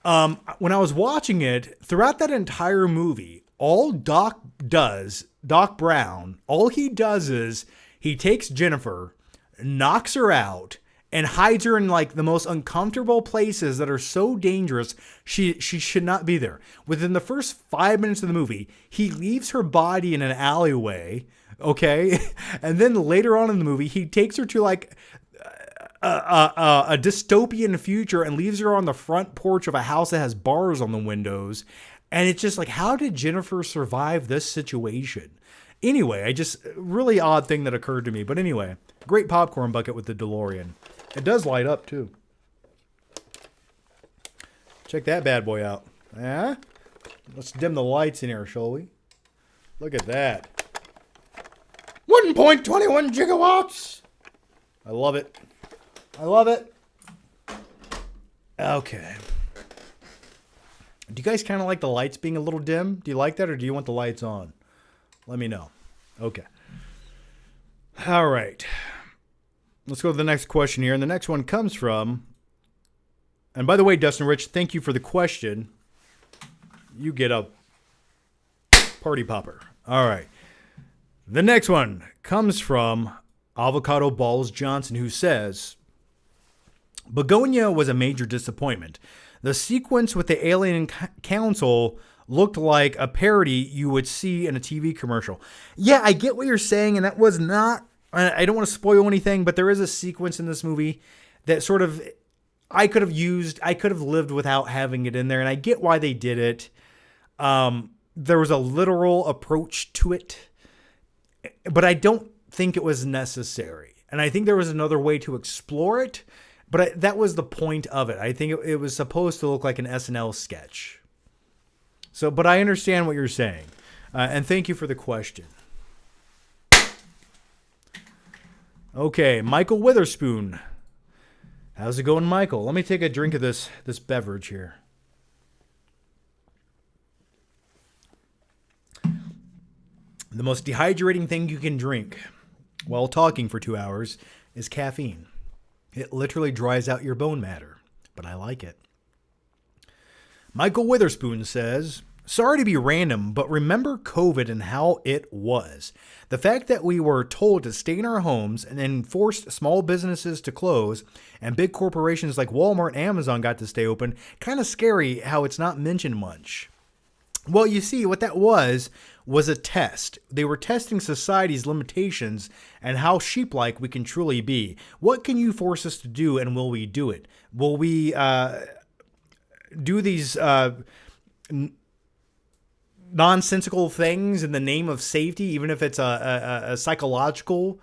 When I was watching it, throughout that entire movie, all Doc Brown, all he does is he takes Jennifer, knocks her out, and hides her in like the most uncomfortable places that are so dangerous she should not be there. Within the first 5 minutes of the movie, he leaves her body in an alleyway, okay? And then later on in the movie, he takes her to like a dystopian future and leaves her on the front porch of a house that has bars on the windows. And it's just like, how did Jennifer survive this situation? Anyway, really odd thing that occurred to me. But anyway, great popcorn bucket with the DeLorean. It does light up too. Check that bad boy out. Yeah? Let's dim the lights in here, shall we? Look at that. 1.21 gigawatts. I love it. I love it. Okay. Do you guys kind of like the lights being a little dim? Do you like that, or do you want the lights on? Let me know. Okay. All right. Let's go to the next question here. And the next one comes from, and by the way, Dustin Rich, thank you for the question. You get a party popper. All right. The next one comes from Avocado Balls Johnson, who says, Begonia was a major disappointment. The sequence with the alien council looked like a parody you would see in a TV commercial. Yeah, I get what you're saying, and that was not, I don't want to spoil anything, but there is a sequence in this movie that sort of, I could have lived without having it in there, and I get why they did it. There was a literal approach to it, but I don't think it was necessary. And I think there was another way to explore it, but that was the point of it. I think it was supposed to look like an SNL sketch. So, but I understand what you're saying. And thank you for the question. Okay, Michael Witherspoon. How's it going, Michael? Let me take a drink of this beverage here. The most dehydrating thing you can drink while talking for 2 hours is caffeine. It literally dries out your bone matter, but I like it. Michael Witherspoon says, sorry to be random, but remember COVID and how it was. The fact that we were told to stay in our homes and then forced small businesses to close and big corporations like Walmart and Amazon got to stay open, kind of scary how it's not mentioned much. Well, you see, what that was a test. They were testing society's limitations and how sheep-like we can truly be. What can you force us to do, and will we do it? Will we do these nonsensical things in the name of safety, even if it's a psychological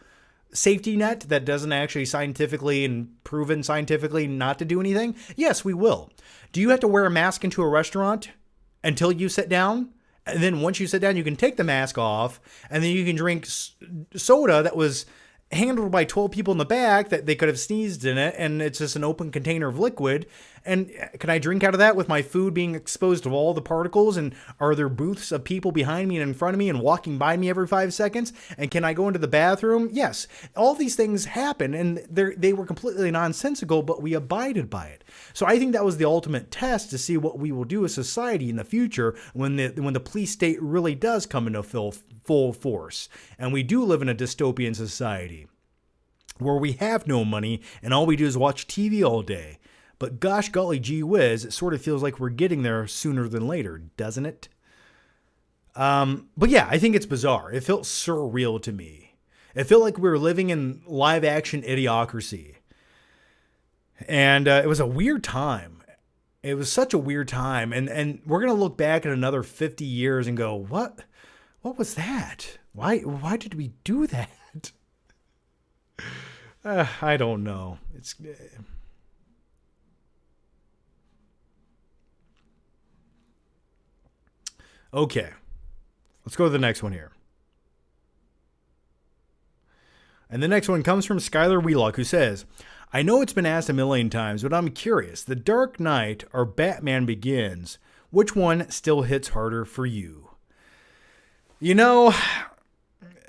safety net that doesn't actually scientifically and proven scientifically not to do anything? Yes, we will. Do you have to wear a mask into a restaurant until you sit down? And then once you sit down, you can take the mask off, and then you can drink soda that was handled by 12 people in the back that they could have sneezed in it, and it's just an open container of liquid. And can I drink out of that with my food being exposed to all the particles? And are there booths of people behind me and in front of me and walking by me every 5 seconds? And can I go into the bathroom? Yes. All these things happen, and they were completely nonsensical, but we abided by it. So I think that was the ultimate test to see what we will do as society in the future when the police state really does come into full force. And we do live in a dystopian society where we have no money and all we do is watch TV all day. But gosh golly gee whiz, it sort of feels like we're getting there sooner than later, doesn't it? But yeah, I think it's bizarre. It felt surreal to me. It felt like we were living in live action idiocracy. And it was a weird time. It was such a weird time. And we're going to look back in another 50 years and go, what was that? Why did we do that? I don't know. It's... Okay, let's go to the next one here. And the next one comes from Skylar Wheelock, who says, I know it's been asked a million times, but I'm curious. The Dark Knight or Batman Begins, which one still hits harder for you? You know,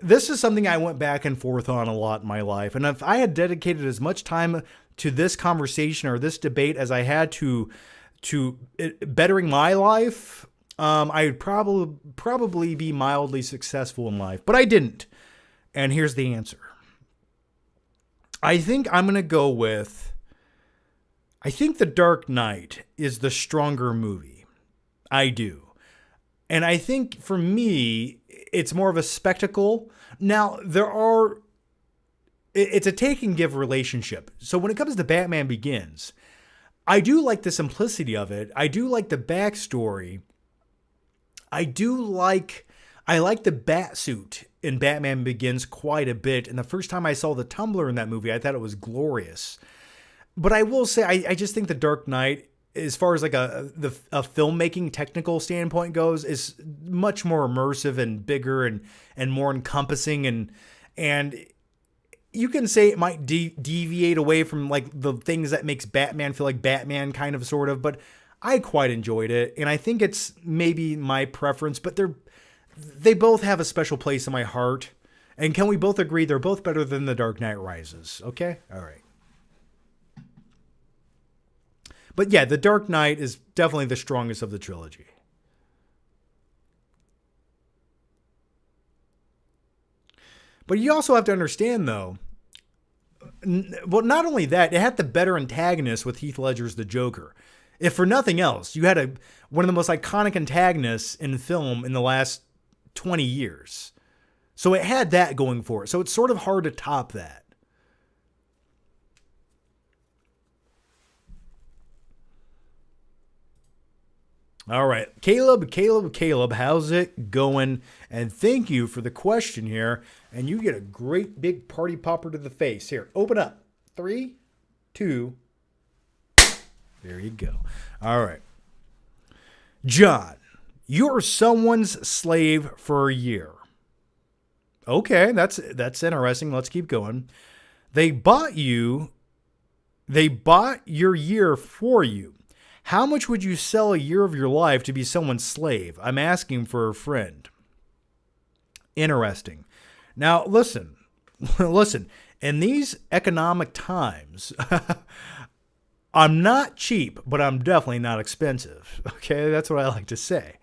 this is something I went back and forth on a lot in my life. And if I had dedicated as much time to this conversation or this debate as I had to bettering my life, I'd probably be mildly successful in life, but I didn't. And here's the answer. I think I'm going to go with, I think The Dark Knight is the stronger movie. I do. And I think for me, it's more of a spectacle. Now, it's a take and give relationship. So when it comes to Batman Begins, I do like the simplicity of it. I do like the backstory. I like the bat suit in Batman Begins quite a bit. And the first time I saw the Tumbler in that movie, I thought it was glorious. But I will say, I just think The Dark Knight, as far as like a filmmaking technical standpoint goes, is much more immersive and bigger and more encompassing. And you can say it might deviate away from like the things that makes Batman feel like Batman kind of sort of, but I quite enjoyed it. And I think it's maybe my preference, but they both have a special place in my heart. And can we both agree they're both better than The Dark Knight Rises? Okay? All right. But yeah, The Dark Knight is definitely the strongest of the trilogy. But you also have to understand, though, well, not only that, it had the better antagonist with Heath Ledger's The Joker. If for nothing else, you had one of the most iconic antagonists in film in the last 20 years. So it had that going for it. So it's sort of hard to top that. All right. Caleb, how's it going? And thank you for the question here. And you get a great big party popper to the face. Here, open up. 3, 2. There you go. All right. John, you're someone's slave for a year. Okay, that's interesting. Let's keep going. They bought your year for you. How much would you sell a year of your life to be someone's slave? I'm asking for a friend. Interesting. Now, listen. In these economic times, I'm not cheap, but I'm definitely not expensive. Okay, that's what I like to say.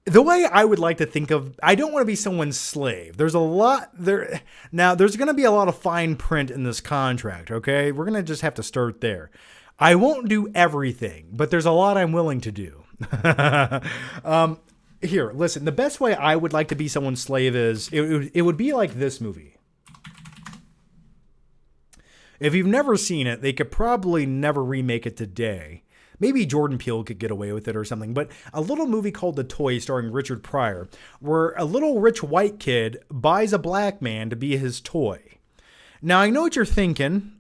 The way I would like to think of, I don't want to be someone's slave. There's a lot there. Now, there's going to be a lot of fine print in this contract, okay? We're going to just have to start there. I won't do everything, but there's a lot I'm willing to do. Here, listen, the best way I would like to be someone's slave is, it would be like this movie. If you've never seen it, they could probably never remake it today. Maybe Jordan Peele could get away with it or something, but a little movie called The Toy starring Richard Pryor, where a little rich white kid buys a black man to be his toy. Now, I know what you're thinking.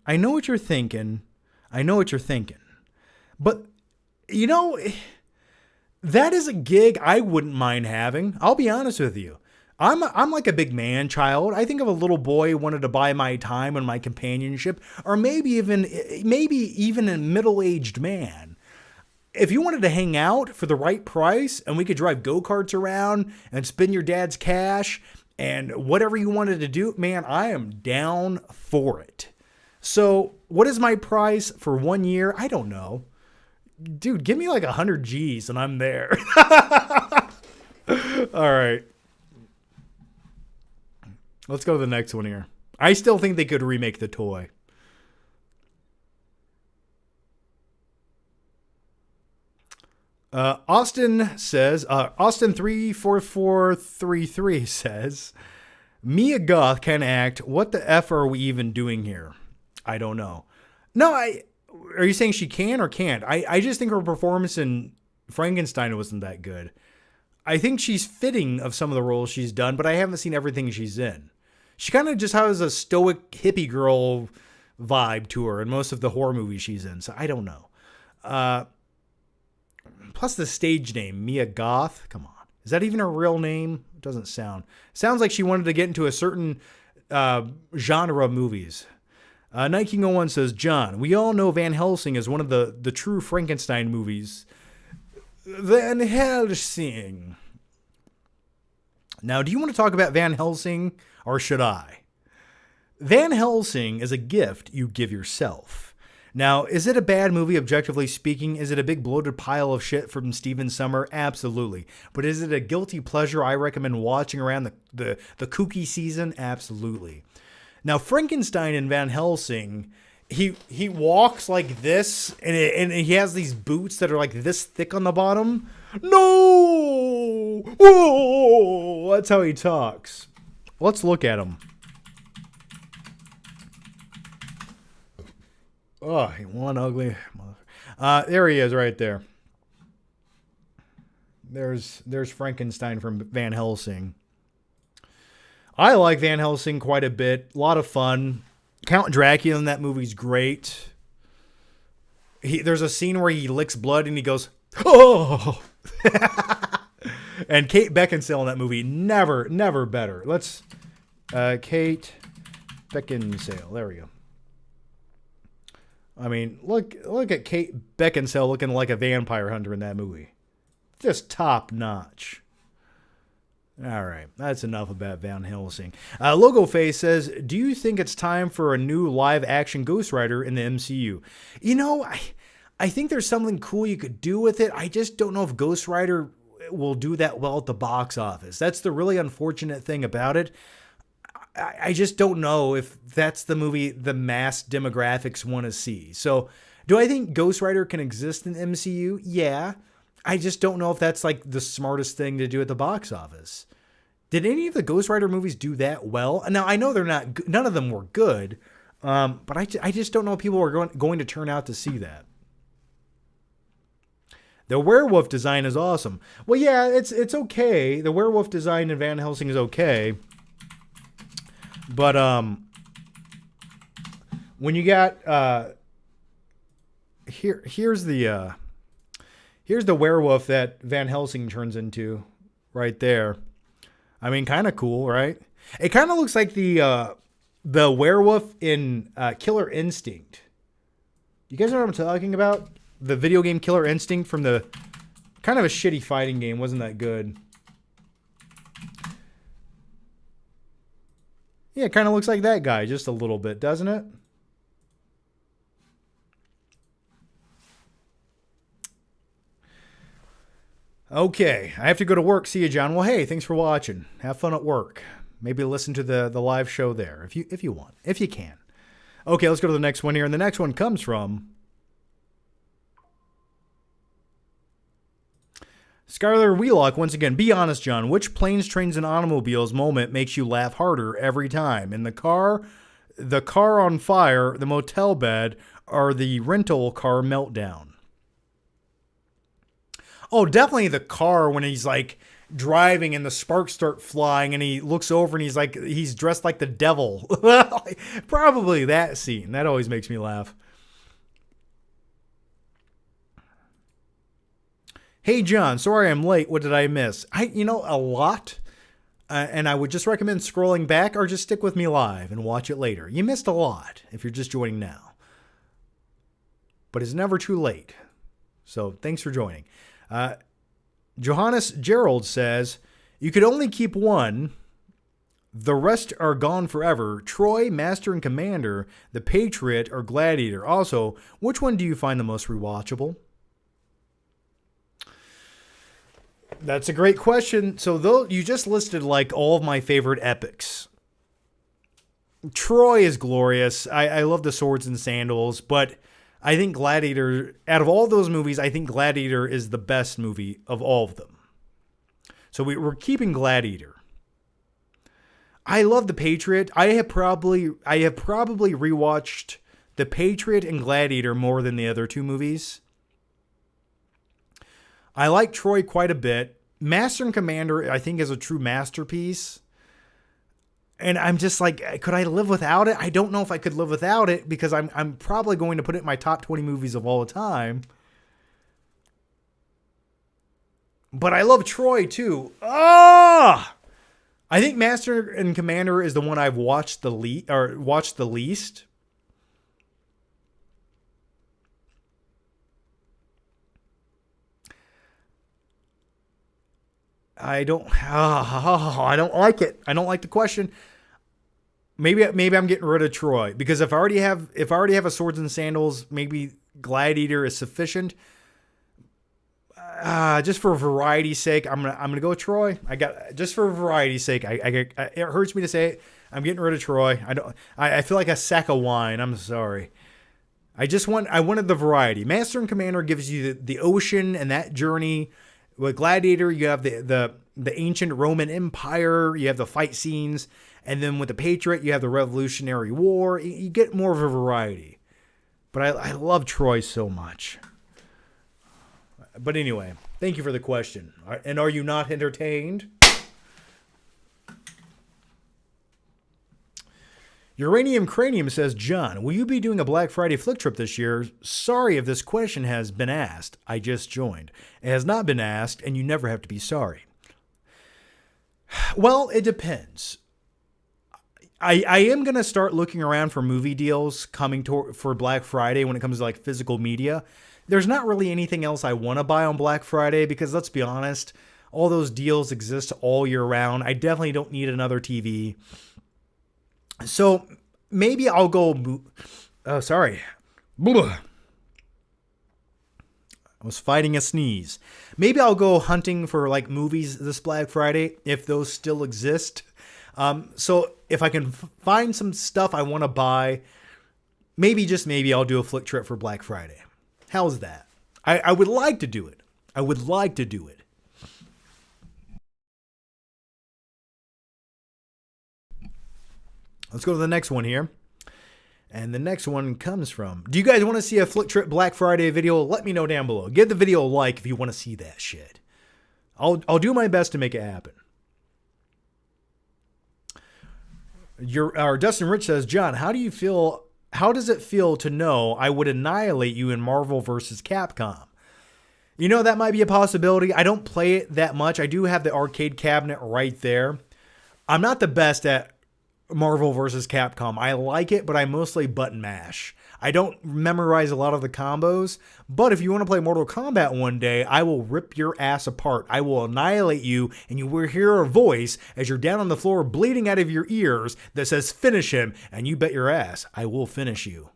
But, you know, that is a gig I wouldn't mind having. I'll be honest with you. I'm like a big man child. I think of a little boy who wanted to buy my time and my companionship, or maybe even a middle-aged man. If you wanted to hang out for the right price and we could drive go-karts around and spend your dad's cash and whatever you wanted to do, man, I am down for it. So what is my price for 1 year? I don't know. Dude, give me like 100 G's and I'm there. All right. Let's go to the next one here. I still think they could remake The Toy. Austin 34433 says, Mia Goth can act. What the F are we even doing here? I don't know. No, are you saying she can or can't? I just think her performance in Frankenstein wasn't that good. I think she's fitting of some of the roles she's done, but I haven't seen everything she's in. She kind of just has a stoic hippie girl vibe to her in most of the horror movies she's in, so I don't know. Plus the stage name, Mia Goth. Come on. Is that even her real name? It doesn't sound. Sounds like she wanted to get into a certain genre of movies. Night King 01 says, John, we all know Van Helsing is one of the true Frankenstein movies. Van Helsing. Now, do you want to talk about Van Helsing or should I? Van Helsing is a gift you give yourself. Now, is it a bad movie, objectively speaking? Is it a big bloated pile of shit from Stephen Sommer? Absolutely. But is it a guilty pleasure I recommend watching around the kooky season? Absolutely. Now, Frankenstein in Van Helsing, he walks like this, and he has these boots that are like this thick on the bottom. No! Whoa! That's how he talks. Let's look at him. Oh, one ugly mother. There he is right there. There's Frankenstein from Van Helsing. I like Van Helsing quite a bit. A lot of fun. Count Dracula in that movie's great. There's a scene where he licks blood and he goes, oh! And Kate Beckinsale in that movie, never better. Let's, Kate Beckinsale. There we go. I mean, look at Kate Beckinsale looking like a vampire hunter in that movie. Just top notch. All right, that's enough about Van Helsing. Logo Face says, do you think it's time for a new live-action Ghost Rider in the MCU? You know, I think there's something cool you could do with it. I just don't know if Ghost Rider will do that well at the box office. That's the really unfortunate thing about it. I just don't know if that's the movie the mass demographics want to see. So, do I think Ghost Rider can exist in the MCU? Yeah. I just don't know if that's like the smartest thing to do at the box office. Did any of the Ghost Rider movies do that well? Now, I know they're not, none of them were good, but I just don't know if people are going to turn out to see that. The werewolf design is awesome. Well, yeah, it's okay. The werewolf design in Van Helsing is okay. But when you got here's the werewolf that Van Helsing turns into right there. I mean, kind of cool, right? It kind of looks like the werewolf in Killer Instinct. You guys know what I'm talking about? The video game Killer Instinct from the kind of a shitty fighting game. Wasn't that good? Yeah, it kind of looks like that guy just a little bit, doesn't it? Okay, I have to go to work. See you, John. Well, hey, thanks for watching. Have fun at work. Maybe listen to the live show there if you want, if you can. Okay, let's go to the next one here, and the next one comes from Skylar Wheelock. Once again, be honest, John. Which planes, trains, and automobiles moment makes you laugh harder every time? In the car on fire, the motel bed, or the rental car meltdown? Oh, definitely the car when he's like driving and the sparks start flying and he looks over and he's dressed like the devil. Probably that scene. That always makes me laugh. Hey, John, sorry I'm late. What did I miss? A lot. And I would just recommend scrolling back or just stick with me live and watch it later. You missed a lot if you're just joining now. But it's never too late. So thanks for joining. Johannes Gerald says, you could only keep one. The rest are gone forever. Troy, Master and Commander, The Patriot, or Gladiator. Also, which one do you find the most rewatchable? That's a great question. So though you just listed like all of my favorite epics. Troy is glorious. I love the swords and sandals, but I think Gladiator, out of all those movies, I think Gladiator is the best movie of all of them. So we're keeping Gladiator. I love The Patriot. I have probably rewatched The Patriot and Gladiator more than the other two movies. I like Troy quite a bit. Master and Commander, I think, is a true masterpiece. And I'm just like, could I live without it? I don't know if I could live without it because I'm probably going to put it in my top 20 movies of all time. But I love Troy too. I think Master and Commander is the one I've watched the least. I don't like it. I don't like the question. Maybe I'm getting rid of Troy because if I already have a swords and sandals, maybe Gladiator is sufficient. Just for variety's sake, I'm gonna go with Troy. Just for variety's sake. It hurts me to say it. I'm getting rid of Troy. I feel like a sack of wine. I'm sorry. I wanted the variety. Master and Commander gives you the ocean and that journey. With Gladiator, you have the ancient Roman Empire, you have the fight scenes, and then with the Patriot, you have the Revolutionary War. You get more of a variety. But I love Troy so much. But anyway, thank you for the question. And are you not entertained? Uranium Cranium says, John, will you be doing a Black Friday flick trip this year? Sorry if this question has been asked. I just joined. It has not been asked, and you never have to be sorry. Well, it depends. I am going to start looking around for movie deals coming for Black Friday when it comes to like physical media. There's not really anything else I want to buy on Black Friday because let's be honest, All those deals exist all year round. I definitely don't need another TV. So maybe I'll go. Oh, sorry. I was fighting a sneeze. Maybe I'll go hunting for like movies this Black Friday if those still exist. So if I can find some stuff I want to buy, maybe just maybe I'll do a flick trip for Black Friday. How's that? I would like to do it. I would like to do it. Let's go to the next one here. And the next one comes from, do you guys want to see a Flick Trip Black Friday video? Let me know down below. Give the video a like if you want to see that shit. I'll do my best to make it happen. Our Dustin Rich says, John, how does it feel to know I would annihilate you in Marvel vs. Capcom? You know, that might be a possibility. I don't play it that much. I do have the arcade cabinet right there. I'm not the best at Marvel vs. Capcom. I like it, but I mostly button mash. I don't memorize a lot of the combos, but if you want to play Mortal Kombat one day, I will rip your ass apart. I will annihilate you, and you will hear a voice as you're down on the floor bleeding out of your ears that says, finish him, and you bet your ass, I will finish you.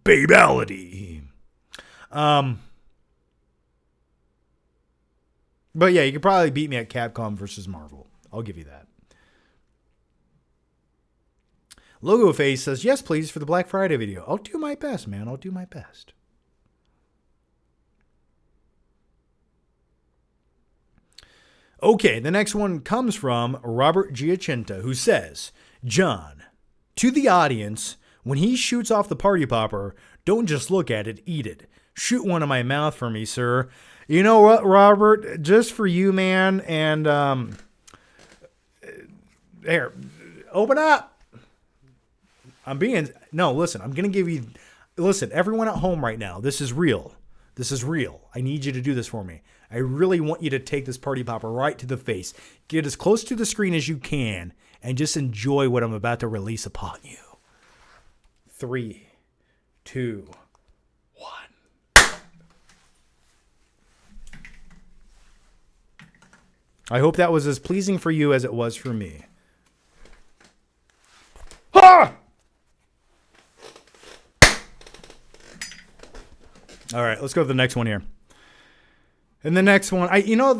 Babality. But yeah, you could probably beat me at Capcom versus Marvel. I'll give you that. Logo Face says, yes, please, for the Black Friday video. I'll do my best, man. I'll do my best. Okay, the next one comes from Robert Giacinta, who says, John, to the audience, when he shoots off the party popper, don't just look at it, eat it. Shoot one in my mouth for me, sir. You know what, Robert? Just for you, man, and there, open up. Listen, I'm going to give you, listen, everyone at home right now, this is real. This is real. I need you to do this for me. I really want you to take this party popper right to the face. Get as close to the screen as you can and just enjoy what I'm about to release upon you. 3, 2, 1. I hope that was as pleasing for you as it was for me. Ah! All right, let's go to the next one here. And the next one,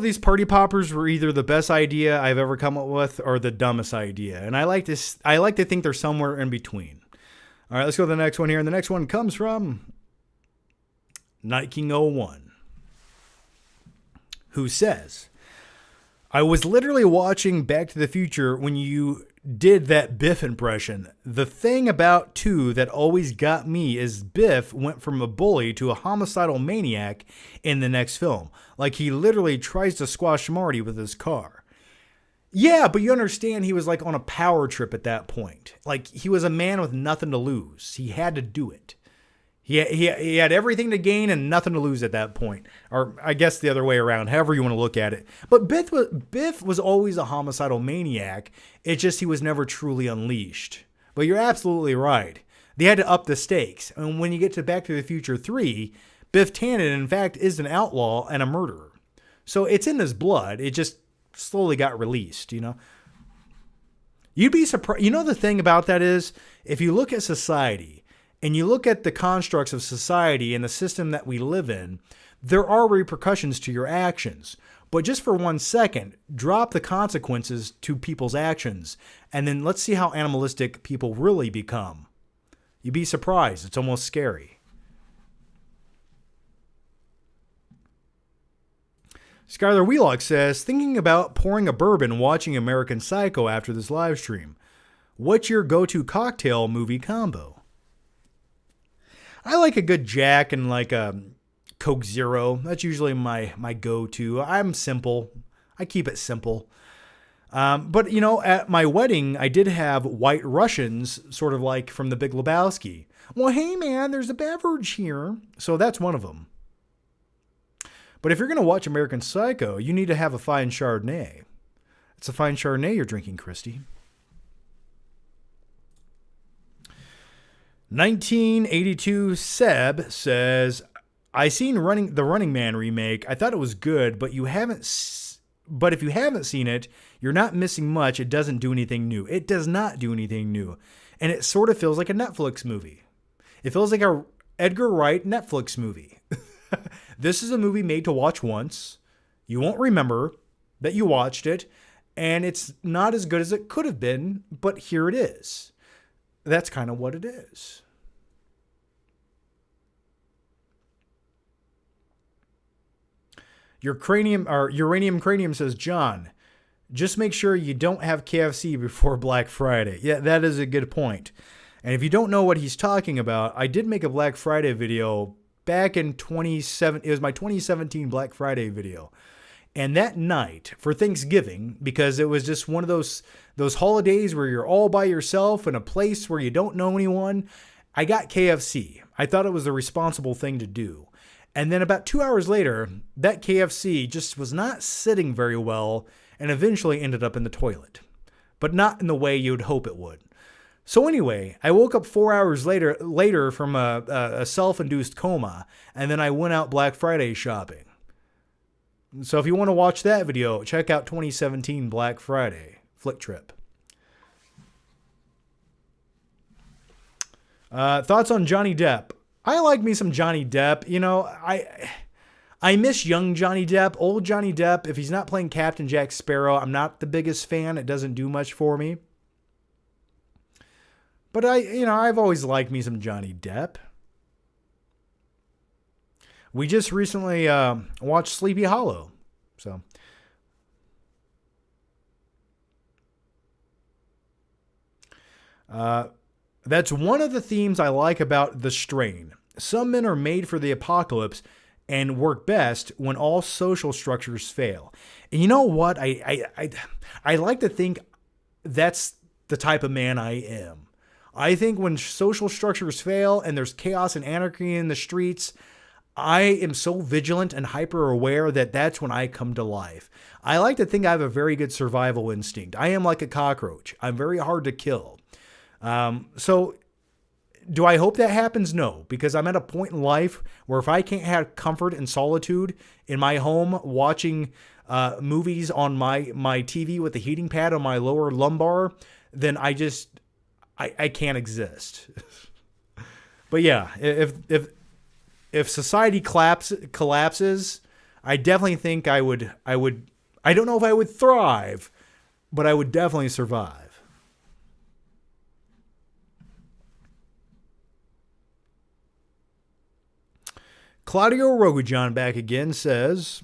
these party poppers were either the best idea I've ever come up with or the dumbest idea. And I like to think they're somewhere in between. All right, let's go to the next one here. And the next one comes from Night King 01, who says, I was literally watching Back to the Future when you did that Biff impression. The thing about 2 that always got me is Biff went from a bully to a homicidal maniac in the next film. Like he literally tries to squash Marty with his car. Yeah, but you understand he was like on a power trip at that point. Like he was a man with nothing to lose. He had to do it. He had everything to gain and nothing to lose at that point. Or I guess the other way around, however you want to look at it. But Biff was always a homicidal maniac. It's just he was never truly unleashed. But you're absolutely right. They had to up the stakes. And when you get to Back to the Future 3, Biff Tannen, in fact, is an outlaw and a murderer. So it's in his blood. It just slowly got released, you know. You'd be surprised. You know, the thing about that is, if you look at society, and you look at the constructs of society and the system that we live in, there are repercussions to your actions. But just for 1 second, drop the consequences to people's actions, and then let's see how animalistic people really become. You'd be surprised. It's almost scary. Skylar Wheelock says, thinking about pouring a bourbon watching American Psycho after this live stream. What's your go-to cocktail movie combo? I like a good Jack and like a Coke Zero. That's usually my go-to. I'm simple. I keep it simple. But, you know, at my wedding, I did have White Russians, sort of like from The Big Lebowski. Well, hey, man, there's a beverage here. So that's one of them. But if you're going to watch American Psycho, you need to have a fine Chardonnay. It's a fine Chardonnay you're drinking, Christy. 1982 Seb says, I seen the Running Man remake. I thought it was good, but but if you haven't seen it, you're not missing much. It doesn't do anything new. It does not do anything new. And it sort of feels like a Netflix movie. It feels like a Edgar Wright Netflix movie. This is a movie made to watch once. You won't remember that you watched it, and it's not as good as it could have been, but here it is. That's kind of what it is. Your Uranium Cranium says, John, just make sure you don't have KFC before Black Friday. Yeah, that is a good point. And if you don't know what he's talking about, I did make a Black Friday video back in 2017. It was my 2017 Black Friday video. And that night for Thanksgiving, because it was just one of those holidays where you're all by yourself in a place where you don't know anyone, I got KFC. I thought it was the responsible thing to do. And then about 2 hours later, that KFC just was not sitting very well and eventually ended up in the toilet. But not in the way you'd hope it would. So anyway, I woke up 4 hours later from a self-induced coma, and then I went out Black Friday shopping. So if you want to watch that video, check out 2017 Black Friday Flick Trip. Thoughts on Johnny Depp? I like me some Johnny Depp. You know, I miss young Johnny Depp. Old Johnny Depp, if he's not playing Captain Jack Sparrow, I'm not the biggest fan. It doesn't do much for me. But I've always liked me some Johnny Depp. We just recently watched Sleepy Hollow. So that's one of the themes I like about The Strain. Some men are made for the apocalypse and work best when all social structures fail. And you know what? I like to think that's the type of man I am. I think when social structures fail and there's chaos and anarchy in the streets, I am so vigilant and hyper aware that that's when I come to life. I like to think I have a very good survival instinct. I am like a cockroach. I'm very hard to kill. So do I hope that happens? No, because I'm at a point in life where if I can't have comfort and solitude in my home watching movies on my TV with the heating pad on my lower lumbar, then I can't exist. But yeah, if society collapses, I definitely think I would, I don't know if I would thrive, but I would definitely survive. Claudio Rogujon back again says,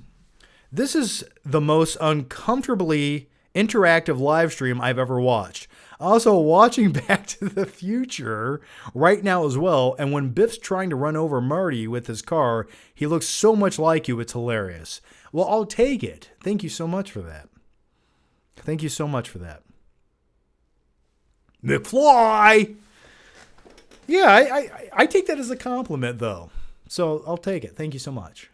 this is the most uncomfortably interactive live stream I've ever watched. Also watching Back to the Future right now as well. And when Biff's trying to run over Marty with his car, he looks so much like you. It's hilarious. Well, I'll take it. Thank you so much for that. Thank you so much for that. McFly! Yeah, I take that as a compliment, though. So I'll take it. Thank you so much.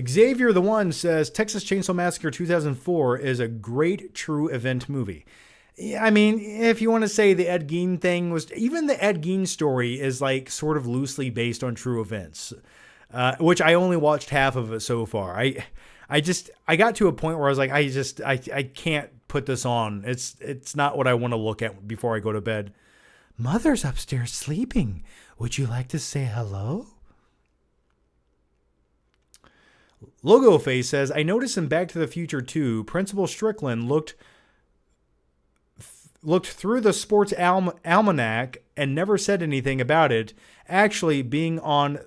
Xavier the One says Texas Chainsaw Massacre 2004 is a great true event movie. I mean, if you want to say the Ed Gein thing was, even the Ed Gein story is like sort of loosely based on true events, which I only watched half of it so far. I got to a point where I was like, I can't put this on. It's not what I want to look at before I go to bed. Mother's upstairs sleeping. Would you like to say hello? Logo Face says, I noticed in Back to the Future 2, Principal Strickland looked through the sports almanac and never said anything about it. Actually, being on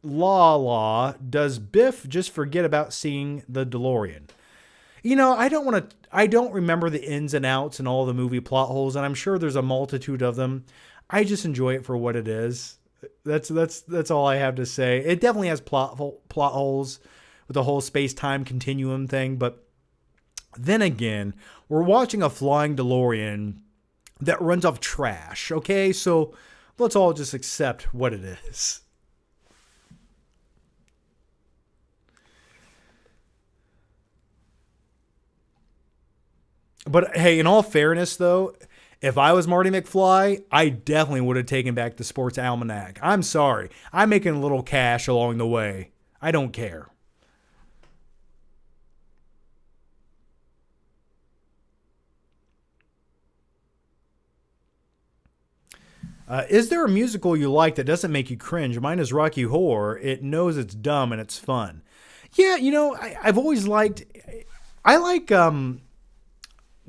Law, does Biff just forget about seeing the DeLorean? You know, I don't remember the ins and outs and all the movie plot holes, and I'm sure there's a multitude of them. I just enjoy it for what it is. That's all I have to say. It definitely has plot holes with the whole space-time continuum thing, but then again, we're watching a flying DeLorean that runs off trash, okay? So let's all just accept what it is. But hey, in all fairness, though, If I was Marty McFly, I definitely would have taken back the sports almanac. I'm sorry. I'm making a little cash along the way. I don't care. Is there a musical you like that doesn't make you cringe? Mine is Rocky Horror. It knows it's dumb and it's fun. Yeah, I've always liked. I like.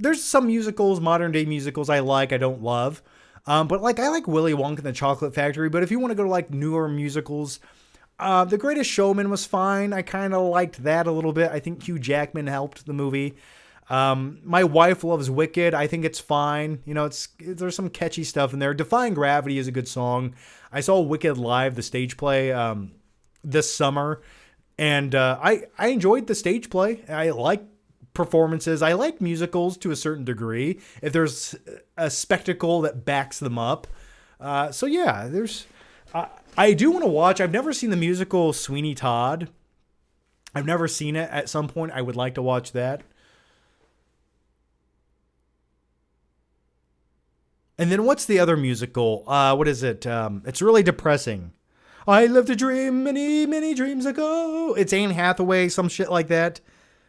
There's some musicals, modern day musicals I like. I don't love, but like I like Willy Wonka and the Chocolate Factory. But if you want to go to like newer musicals, The Greatest Showman was fine. I kind of liked that a little bit. I think Hugh Jackman helped the movie. My wife loves Wicked. I think it's fine. There's some catchy stuff in there. Defying Gravity is a good song. I saw Wicked live, the stage play, this summer, and I enjoyed the stage play. I like performances. I like musicals to a certain degree if there's a spectacle that backs them up. So yeah, I do want to watch. I've never seen the musical Sweeney Todd. I've never seen it. At some point, I would like to watch that. And then what's the other musical? What is it? It's really depressing. I lived a dream many, many dreams ago. It's Anne Hathaway, some shit like that.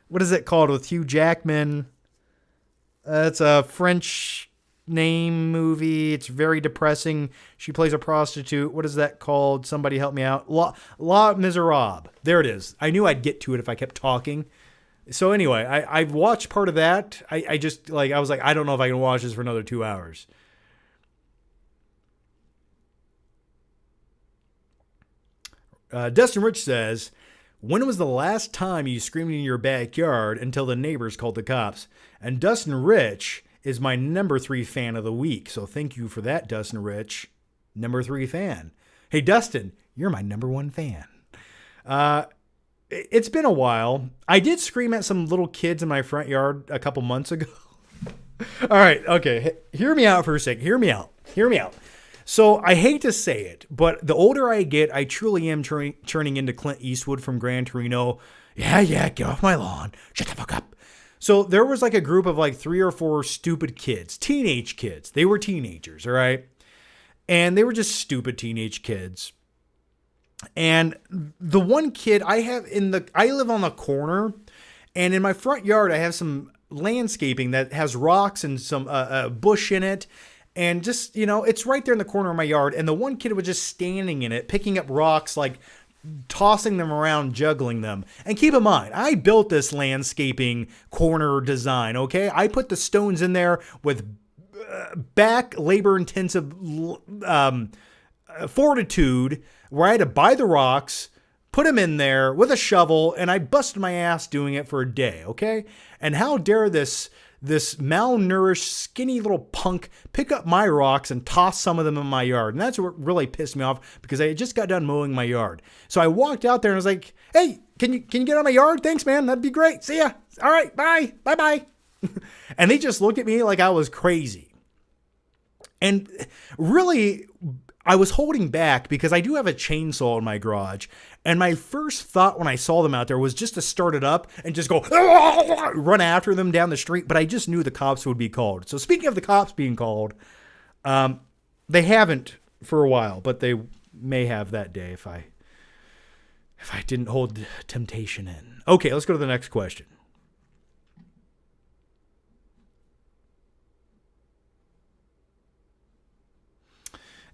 What is it called with Hugh Jackman? It's a French name movie. It's very depressing. She plays a prostitute. What is that called? Somebody help me out. La Miserable. There it is. I knew I'd get to it if I kept talking. So anyway, I watched part of that. I just I was like, I don't know if I can watch this for another 2 hours. Dustin Rich says, when was the last time you screamed in your backyard until the neighbors called the cops? And Dustin Rich is my number 3 fan of the week. So thank you for that, Dustin Rich. Number 3 fan. Hey, Dustin, you're my number 1 fan. It's been a while. I did scream at some little kids in my front yard a couple months ago. All right. Okay. Hear me out for a second. Hear me out. So I hate to say it, but the older I get, I truly am turning into Clint Eastwood from Gran Torino. Yeah, get off my lawn. Shut the fuck up. So there was like a group of like 3 or 4 stupid kids, teenage kids. They were teenagers, all right? And they were just stupid teenage kids. And the one kid I live on the corner, and in my front yard, I have some landscaping that has rocks and some bush in it. And just, it's right there in the corner of my yard. And the one kid was just standing in it, picking up rocks, like tossing them around, juggling them. And keep in mind, I built this landscaping corner design, okay? I put the stones in there with back labor-intensive fortitude, where I had to buy the rocks, put them in there with a shovel, and I busted my ass doing it for a day, okay? And how dare this malnourished, skinny little punk pick up my rocks and toss some of them in my yard. And that's what really pissed me off, because I had just got done mowing my yard. So I walked out there and I was like, hey, can you get on my yard? Thanks, man. That'd be great. See ya. All right. Bye. Bye. And they just looked at me like I was crazy. And really, I was holding back because I do have a chainsaw in my garage. And my first thought when I saw them out there was just to start it up and just go run after them down the street. But I just knew the cops would be called. So speaking of the cops being called, they haven't for a while, but they may have that day if I didn't hold temptation in. Okay, let's go to the next question.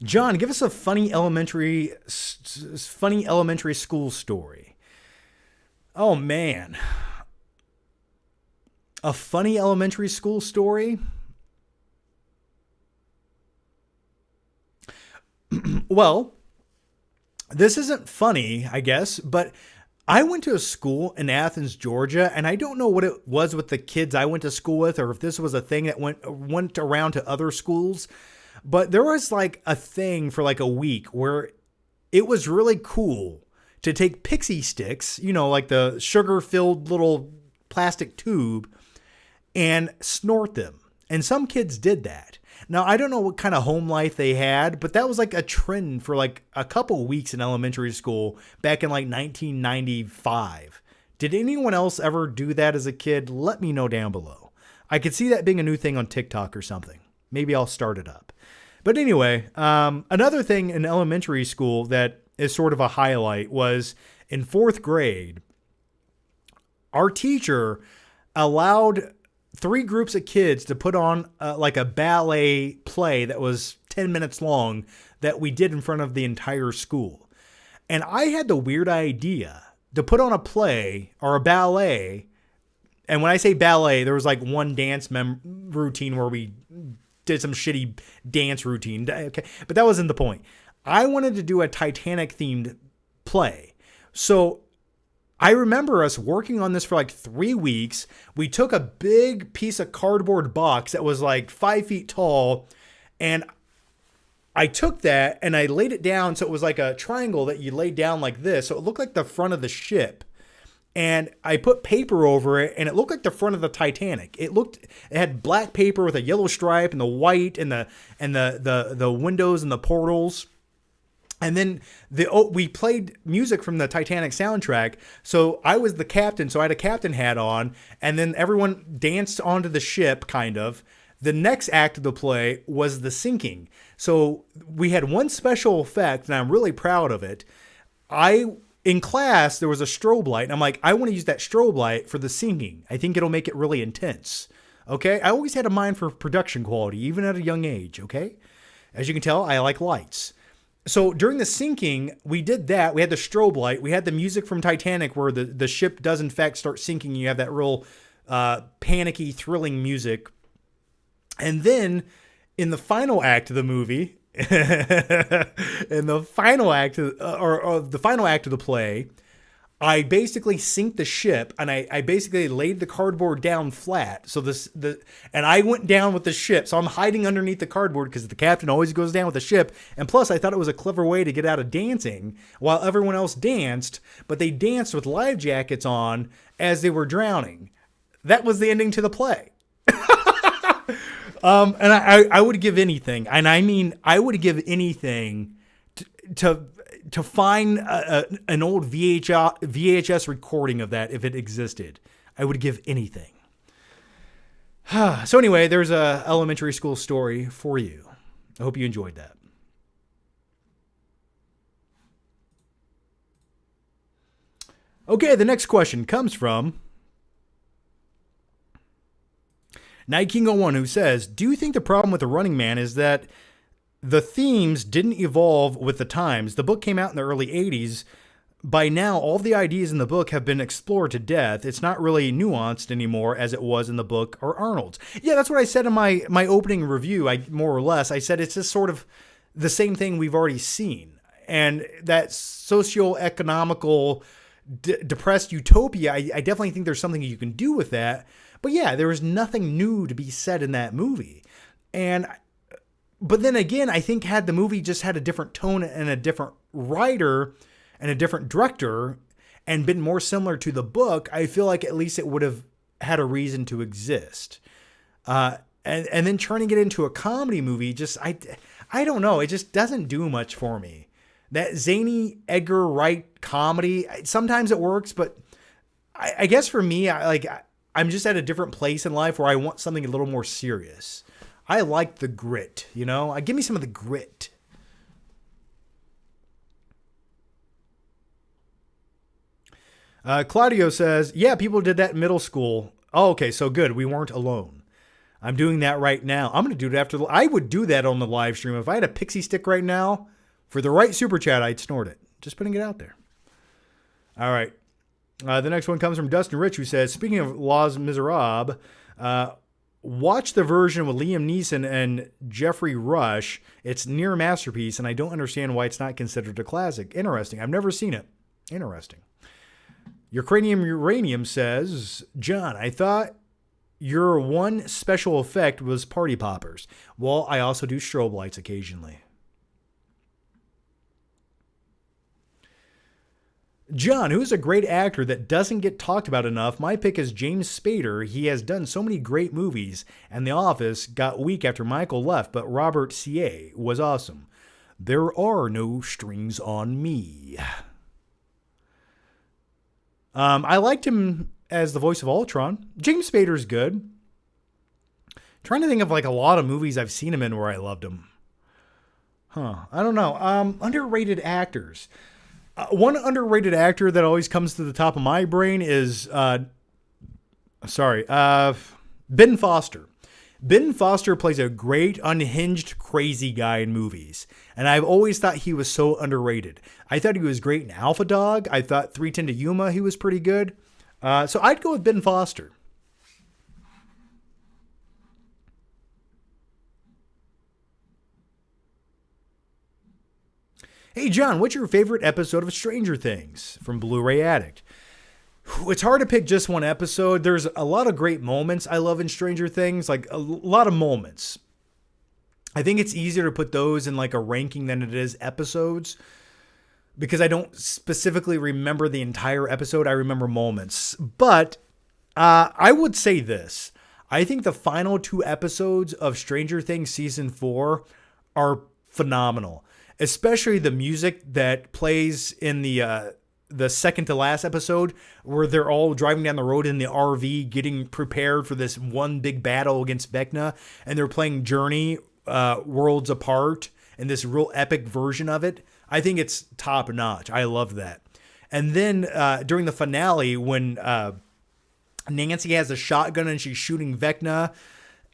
John, give us a funny elementary school story. Oh, man. A funny elementary school story? Well, this isn't funny, I guess, but I went to a school in Athens, Georgia, and I don't know what it was with the kids I went to school with, or if this was a thing that went around to other schools. But there was like a thing for like a week where it was really cool to take pixie sticks, like the sugar-filled little plastic tube, and snort them. And some kids did that. Now, I don't know what kind of home life they had, but that was like a trend for like a couple weeks in elementary school back in like 1995. Did anyone else ever do that as a kid? Let me know down below. I could see that being a new thing on TikTok or something. maybe I'll start it up. But anyway, another thing in elementary school that is sort of a highlight was in 4th grade, our teacher allowed 3 groups of kids to put on like a ballet play that was 10 minutes long that we did in front of the entire school. And I had the weird idea to put on a play or a ballet. And when I say ballet, there was like one dance routine where we did some shitty dance routine. Okay, but that wasn't the point. I wanted to do a Titanic themed play. So I remember us working on this for like 3 weeks. We took a big piece of cardboard box that was like 5 feet tall, and I took that and I laid it down so it was like a triangle that you laid down like this. So it looked like the front of the ship. And I put paper over it, and it looked like the front of the Titanic. It had black paper with a yellow stripe and the white and the windows and the portals. And then we played music from the Titanic soundtrack. So I was the captain, so I had a captain hat on, and then everyone danced onto the ship, kind of. The next act of the play was the sinking. So we had one special effect, and I'm really proud of it. In class, there was a strobe light, and I'm like, I want to use that strobe light for the singing. I think it'll make it really intense. Okay? I always had a mind for production quality, even at a young age, okay? As you can tell, I like lights. So during the sinking, we did that. We had the strobe light. We had the music from Titanic where the ship does, in fact, start sinking. You have that real panicky, thrilling music. And then in the final act of the movie... in the final act of the play, I basically sink the ship, and I basically laid the cardboard down flat. So and I went down with the ship. So I'm hiding underneath the cardboard because the captain always goes down with the ship. And plus, I thought it was a clever way to get out of dancing while everyone else danced, but they danced with life jackets on as they were drowning. That was the ending to the play. And I would give anything, and I mean, I would give anything to find an old VHS recording of that if it existed. I would give anything. So anyway, there's a elementary school story for you. I hope you enjoyed that. Okay, the next question comes from Night King 01, who says, do you think the problem with The Running Man is that the themes didn't evolve with the times? The book came out in the early 80s. By now, all the ideas in the book have been explored to death. It's not really nuanced anymore as it was in the book or Arnold's. Yeah, that's what I said in my opening review, more or less. I said it's just sort of the same thing we've already seen. And that socio-economical depressed utopia, I definitely think there's something you can do with that. But yeah, there was nothing new to be said in that movie. But then again, I think had the movie just had a different tone and a different writer and a different director and been more similar to the book, I feel like at least it would have had a reason to exist. And then turning it into a comedy movie, I don't know. It just doesn't do much for me. That zany Edgar Wright comedy, sometimes it works, but I guess for me, I'm just at a different place in life where I want something a little more serious. I like the grit, give me some of the grit. Claudio says, yeah, people did that in middle school. Oh, okay, so good. We weren't alone. I'm doing that right now. I'm going to do it after. I would do that on the live stream. If I had a pixie stick right now for the right super chat, I'd snort it. Just putting it out there. All right. The next one comes from Dustin Rich, who says, speaking of Les Miserables, watch the version with Liam Neeson and Jeffrey Rush. It's near masterpiece, and I don't understand why it's not considered a classic. Interesting. I've never seen it. Interesting. Ukrainian Uranium says, John, I thought your one special effect was party poppers. Well, I also do strobe lights occasionally. John, who's a great actor that doesn't get talked about enough, my pick is James Spader. He has done so many great movies, and The Office got weak after Michael left, but Robert C.A. was awesome. There are no strings on me. I liked him as the voice of Ultron. James Spader's good. Trying to think of like a lot of movies I've seen him in where I loved him. I don't know. Underrated actors. One underrated actor that always comes to the top of my brain is, Ben Foster. Ben Foster plays a great, unhinged, crazy guy in movies. And I've always thought he was so underrated. I thought he was great in Alpha Dog. I thought 3:10 to Yuma, he was pretty good. So I'd go with Ben Foster. Hey, John, what's your favorite episode of Stranger Things? From Blu-ray Addict. It's hard to pick just one episode. There's a lot of great moments I love in Stranger Things, like a lot of moments. I think it's easier to put those in like a ranking than it is episodes because I don't specifically remember the entire episode. I remember moments. But I would say this. I think the final 2 episodes of Stranger Things Season 4 are phenomenal. Especially the music that plays in the second to last episode where they're all driving down the road in the RV getting prepared for this one big battle against Vecna, and they're playing Journey Worlds Apart and this real epic version of it. I think it's top notch. I love that. And then during the finale when Nancy has a shotgun and she's shooting Vecna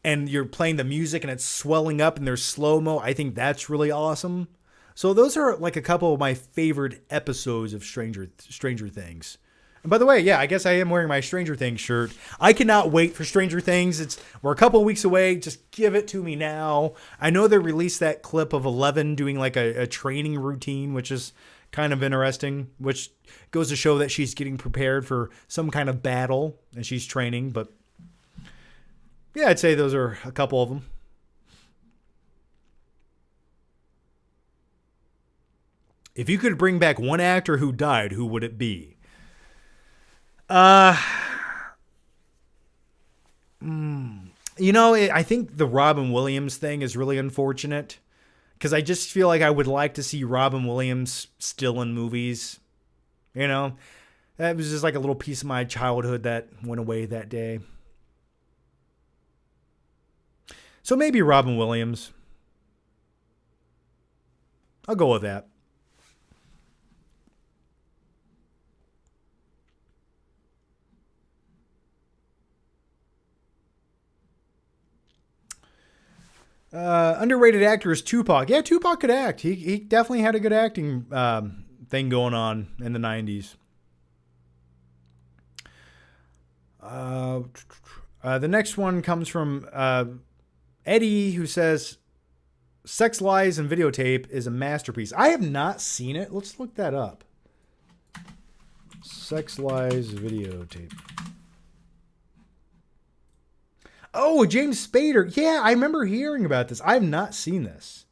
and you're playing the music and it's swelling up and there's slow-mo, I think that's really awesome. So those are like a couple of my favorite episodes of Stranger Things. And by the way, yeah, I guess I am wearing my Stranger Things shirt. I cannot wait for Stranger Things. We're a couple of weeks away. Just give it to me now. I know they released that clip of Eleven doing like a training routine, which is kind of interesting, which goes to show that she's getting prepared for some kind of battle and she's training. But yeah, I'd say those are a couple of them. If you could bring back one actor who died, who would it be? I think the Robin Williams thing is really unfortunate because I just feel like I would like to see Robin Williams still in movies. You know, that was just like a little piece of my childhood that went away that day. So maybe Robin Williams. I'll go with that. Underrated actor is Tupac. Yeah, Tupac could act. He definitely had a good acting thing going on in the 90s. The next one comes from Eddie, who says, Sex, Lies, and Videotape is a masterpiece. I have not seen it. Let's look that up. Sex, Lies, Videotape. Oh, James Spader. Yeah, I remember hearing about this. I have not seen this.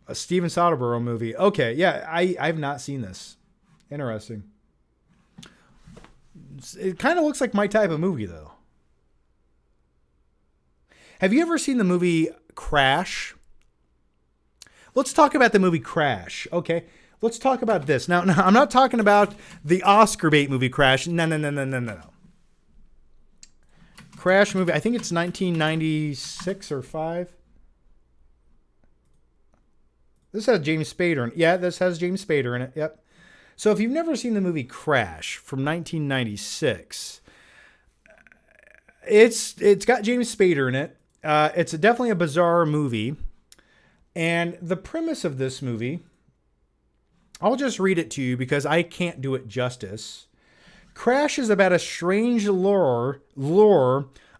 A Steven Soderbergh movie. Okay, yeah, I've not seen this. Interesting. It kind of looks like my type of movie, though. Have you ever seen the movie Crash? Let's talk about the movie Crash, okay? Let's talk about this. Now, I'm not talking about the Oscar bait movie Crash. No. Crash movie, I think it's 1996 or 5. This has James Spader in it. Yeah, this has James Spader in it. Yep. So if you've never seen the movie Crash from 1996, it's got James Spader in it. It's definitely a bizarre movie. And the premise of this movie, I'll just read it to you because I can't do it justice. Crash is about a strange lure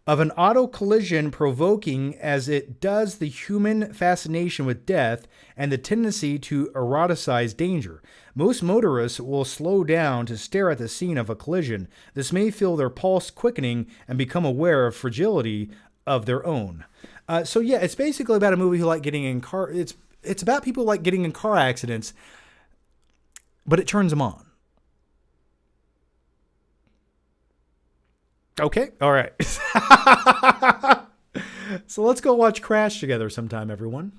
of an auto collision provoking as it does the human fascination with death and the tendency to eroticize danger. Most motorists will slow down to stare at the scene of a collision. This may feel their pulse quickening and become aware of fragility of their own. So yeah, it's basically about a movie who like getting in car. It's about people like getting in car accidents, but it turns them on. Okay. All right. So let's go watch Crash together sometime, everyone.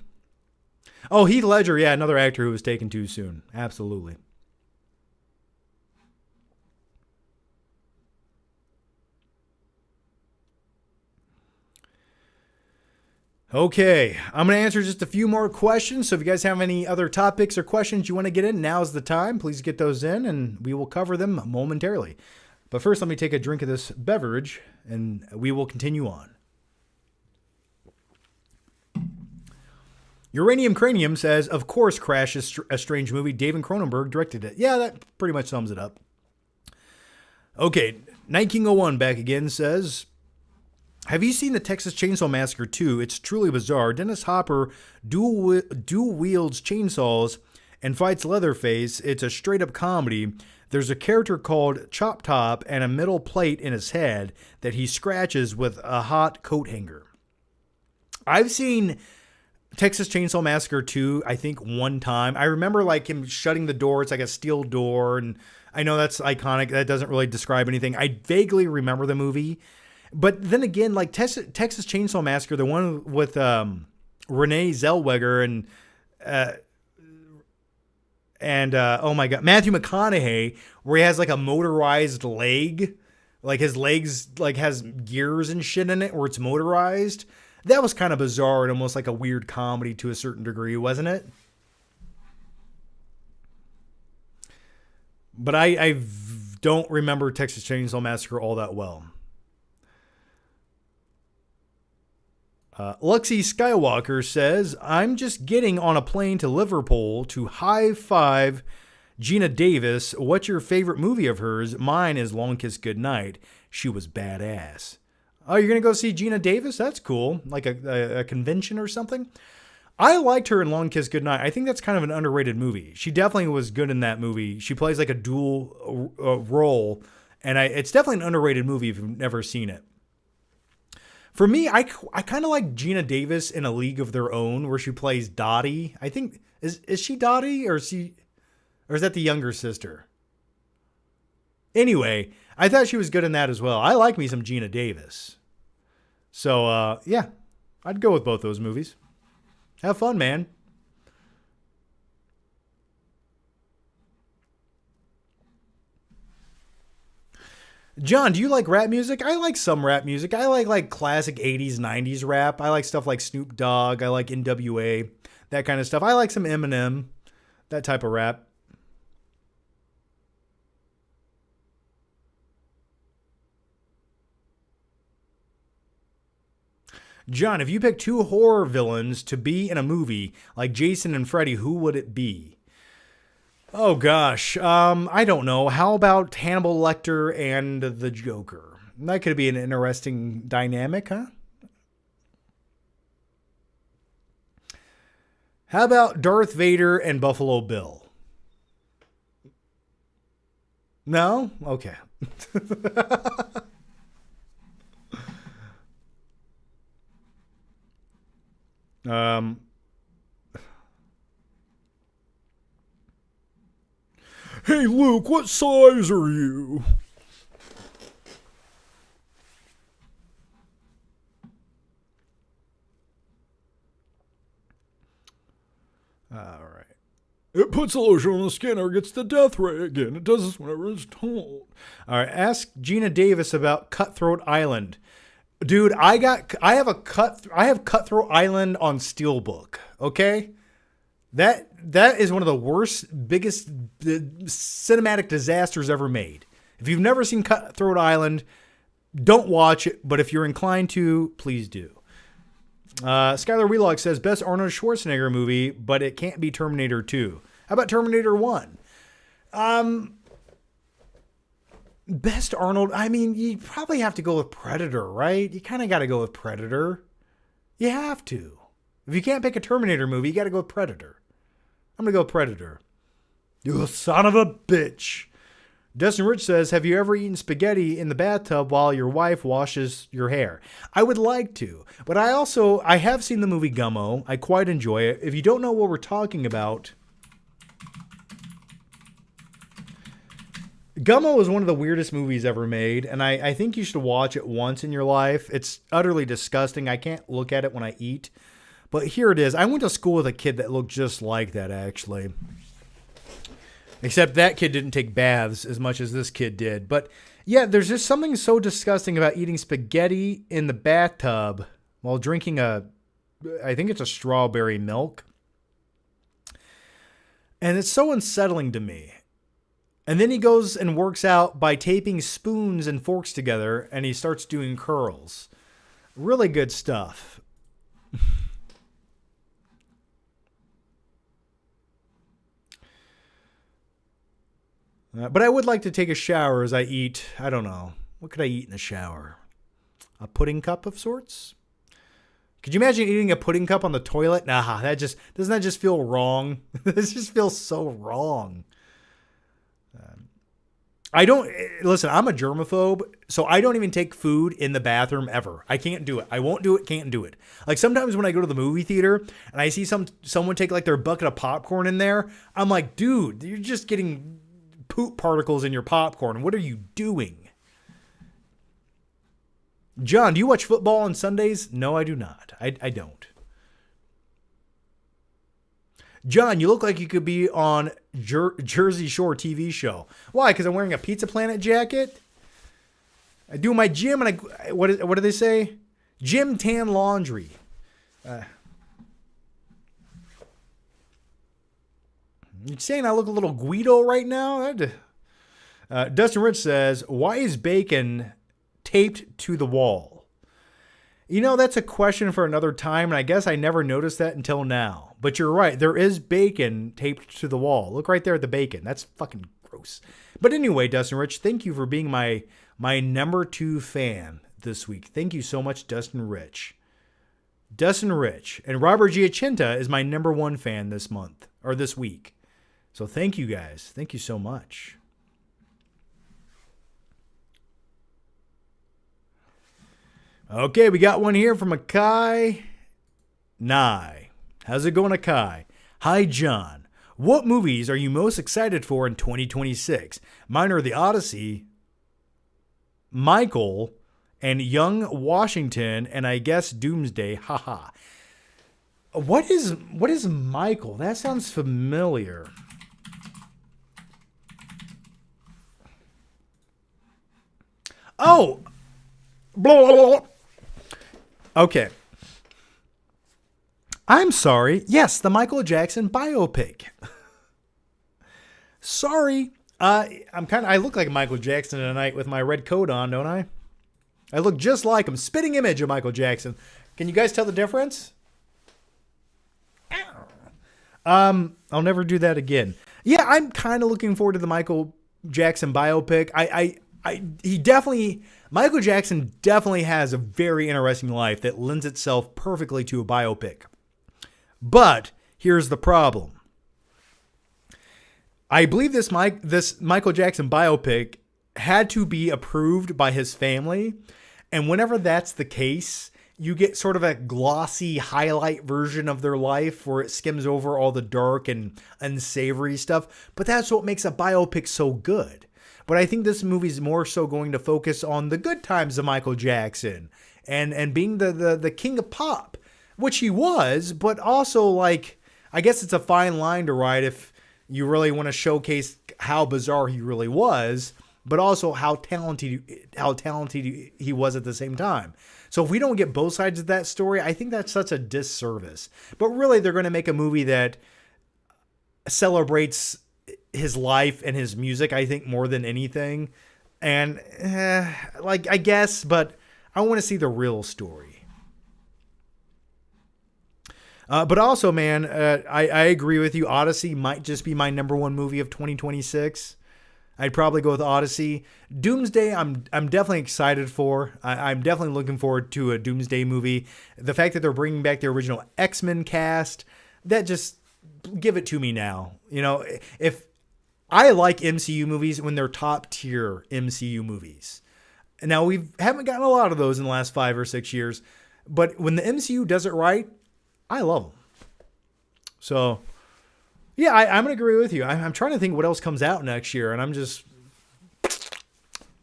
Oh, Heath Ledger. Yeah, another actor who was taken too soon. Absolutely. Okay, I'm going to answer just a few more questions. So if you guys have any other topics or questions you want to get in, now's the time. Please get those in and we will cover them momentarily. But first, let me take a drink of this beverage and we will continue on. Uranium Cranium says, of course, Crash is a strange movie. David Cronenberg directed it. Yeah, that pretty much sums it up. Okay, Night King 01 back again says, have you seen the Texas Chainsaw Massacre 2? It's truly bizarre. Dennis Hopper dual wields chainsaws and fights Leatherface. It's a straight up comedy. There's a character called Chop Top and a metal plate in his head that he scratches with a hot coat hanger. I've seen Texas Chainsaw Massacre 2, I think one time. I remember like him shutting the door. It's like a steel door. And I know that's iconic. That doesn't really describe anything. I vaguely remember the movie. But then again, like Texas Chainsaw Massacre, the one with Renee Zellweger and oh my God, Matthew McConaughey, where he has like a motorized leg, like his legs like has gears and shit in it, where it's motorized. That was kind of bizarre and almost like a weird comedy to a certain degree, wasn't it? But I don't remember Texas Chainsaw Massacre all that well. Luxie Skywalker says, I'm just getting on a plane to Liverpool to high five Gina Davis. What's your favorite movie of hers? Mine is Long Kiss Goodnight. She was badass. Oh, you're going to go see Gina Davis? That's cool. Like a convention or something? I liked her in Long Kiss Goodnight. I think that's kind of an underrated movie. She definitely was good in that movie. She plays like a dual role. And it's definitely an underrated movie if you've never seen it. For me, I kind of like Gina Davis in A League of Their Own, where she plays Dottie. I think is she Dottie or is that the younger sister? Anyway, I thought she was good in that as well. I like me some Gina Davis. So yeah, I'd go with both those movies. Have fun, man. John, do you like rap music? I like some rap music. I like classic 80s, 90s rap. I like stuff like Snoop Dogg. I like NWA, that kind of stuff. I like some Eminem, that type of rap. John, if you pick two horror villains to be in a movie like Jason and Freddy, who would it be? Oh gosh, I don't know. How about Hannibal Lecter and the Joker? That could be an interesting dynamic, huh? How about Darth Vader and Buffalo Bill? No? Okay. Hey Luke, what size are you? All right. It puts the lotion on the skin or gets the death ray again. It does this whenever it's told. All right. Ask Gina Davis about Cutthroat Island. Dude, I have Cutthroat Island on Steelbook. Okay? That is one of the worst, biggest cinematic disasters ever made. If you've never seen Cutthroat Island, don't watch it. But if you're inclined to, please do. Skylar Wheelock says, best Arnold Schwarzenegger movie, but it can't be Terminator 2. How about Terminator 1? Best Arnold, I mean, you probably have to go with Predator, right? You kind of got to go with Predator. You have to. If you can't pick a Terminator movie, you got to go with Predator. I'm going to go Predator. You son of a bitch. Dustin Rich says, have you ever eaten spaghetti in the bathtub while your wife washes your hair? I would like to, but I have seen the movie Gummo. I quite enjoy it. If you don't know what we're talking about, Gummo is one of the weirdest movies ever made, and I think you should watch it once in your life. It's utterly disgusting. I can't look at it when I eat. But here it is. I went to school with a kid that looked just like that, actually. Except that kid didn't take baths as much as this kid did. But yeah, there's just something so disgusting about eating spaghetti in the bathtub while drinking a I think it's a strawberry milk. And it's so unsettling to me. And then he goes and works out by taping spoons and forks together, and he starts doing curls. Really good stuff. But I would like to take a shower as I eat. I don't know. What could I eat in the shower? A pudding cup of sorts? Could you imagine eating a pudding cup on the toilet? Nah, doesn't that just feel wrong? This just feels so wrong. Listen, I'm a germaphobe, so I don't even take food in the bathroom ever. I can't do it. I won't do it, can't do it. Like sometimes when I go to the movie theater and I see someone take like their bucket of popcorn in there, I'm like, dude, you're just getting poop particles in your popcorn. What are you doing? John, do you watch football on Sundays? No, I do not. I don't. John, you look like you could be on Jersey Shore TV show. Why? Because I'm wearing a Pizza Planet jacket? I do my gym and what do they say? Gym tan laundry. You saying I look a little Guido right now? Dustin Rich says, why is bacon taped to the wall? You know, that's a question for another time, and I guess I never noticed that until now. But you're right. There is bacon taped to the wall. Look right there at the bacon. That's fucking gross. But anyway, Dustin Rich, thank you for being my number 2 fan this week. Thank you so much, Dustin Rich. Dustin Rich. And Robert Giacinta is my number 1 fan this month, or this week. So thank you guys. Thank you so much. Okay, we got one here from Akai Nye. How's it going, Akai? Hi, John. What movies are you most excited for in 2026? Mine are The Odyssey, Michael, and Young Washington, and I guess Doomsday. Haha. What is Michael? That sounds familiar. Oh! Blah, blah, blah. Okay. I'm sorry. Yes, the Michael Jackson biopic. Sorry. I look like Michael Jackson tonight with my red coat on, don't I? I look just like him. Spitting image of Michael Jackson. Can you guys tell the difference? I'll never do that again. Yeah, I'm kind of looking forward to the Michael Jackson biopic. Michael Jackson definitely has a very interesting life that lends itself perfectly to a biopic. But here's the problem. I believe this Michael Jackson biopic had to be approved by his family. And whenever that's the case, you get sort of a glossy highlight version of their life where it skims over all the dark and unsavory stuff. But that's what makes a biopic so good. But I think this movie is more so going to focus on the good times of Michael Jackson and being the king of pop, which he was, but also like, I guess it's a fine line to ride if you really want to showcase how bizarre he really was, but also how talented he was at the same time. So if we don't get both sides of that story, I think that's such a disservice. But really, they're going to make a movie that celebrates his life and his music, I think, more than anything. And I guess, but I want to see the real story. But also, man, I agree with you. Odyssey might just be my number 1 movie of 2026. I'd probably go with Odyssey. Doomsday, I'm definitely excited for. I'm definitely looking forward to a Doomsday movie. The fact that they're bringing back the original X-Men cast, that just give it to me now. You know, if I like MCU movies when they're top tier MCU movies. Now, we haven't gotten a lot of those in the last 5 or 6 years, but when the MCU does it right, I love them. So, yeah, I'm going to agree with you. I'm trying to think what else comes out next year, and I'm just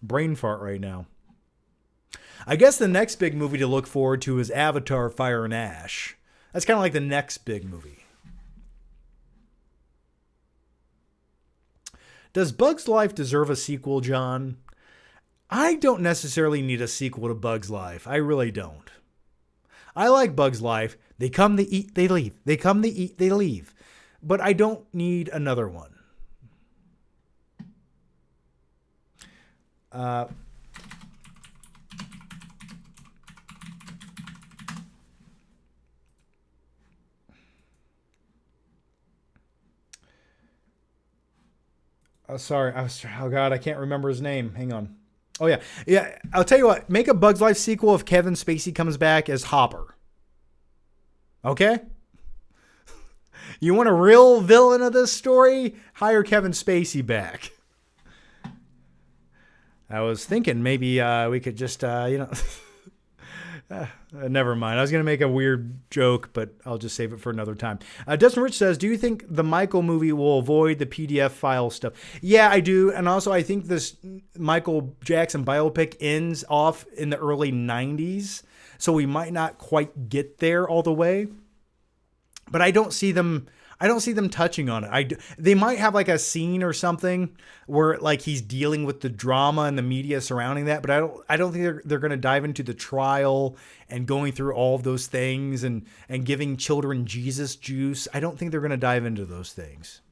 brain fart right now. I guess the next big movie to look forward to is Avatar: Fire and Ash. That's kind of like the next big movie. Does Bug's Life deserve a sequel, John? I don't necessarily need a sequel to Bug's Life. I really don't. I like Bugs Life. They come, they eat, they leave. They come, they eat, they leave. But I don't need another one. Sorry. Oh, God, I can't remember his name. Hang on. Oh, yeah. Yeah, I'll tell you what. Make a Bugs Life sequel if Kevin Spacey comes back as Hopper. Okay? You want a real villain of this story? Hire Kevin Spacey back. I was thinking maybe we could just, never mind. I was going to make a weird joke, but I'll just save it for another time. Dustin Rich says, do you think the Michael movie will avoid the PDF file stuff? Yeah, I do. And also, I think this Michael Jackson biopic ends off in the early 90s. So we might not quite get there all the way. But I don't see them touching on it. They might have like a scene or something where like he's dealing with the drama and the media surrounding that, but I don't think they're going to dive into the trial and going through all of those things and giving children Jesus juice. I don't think they're going to dive into those things.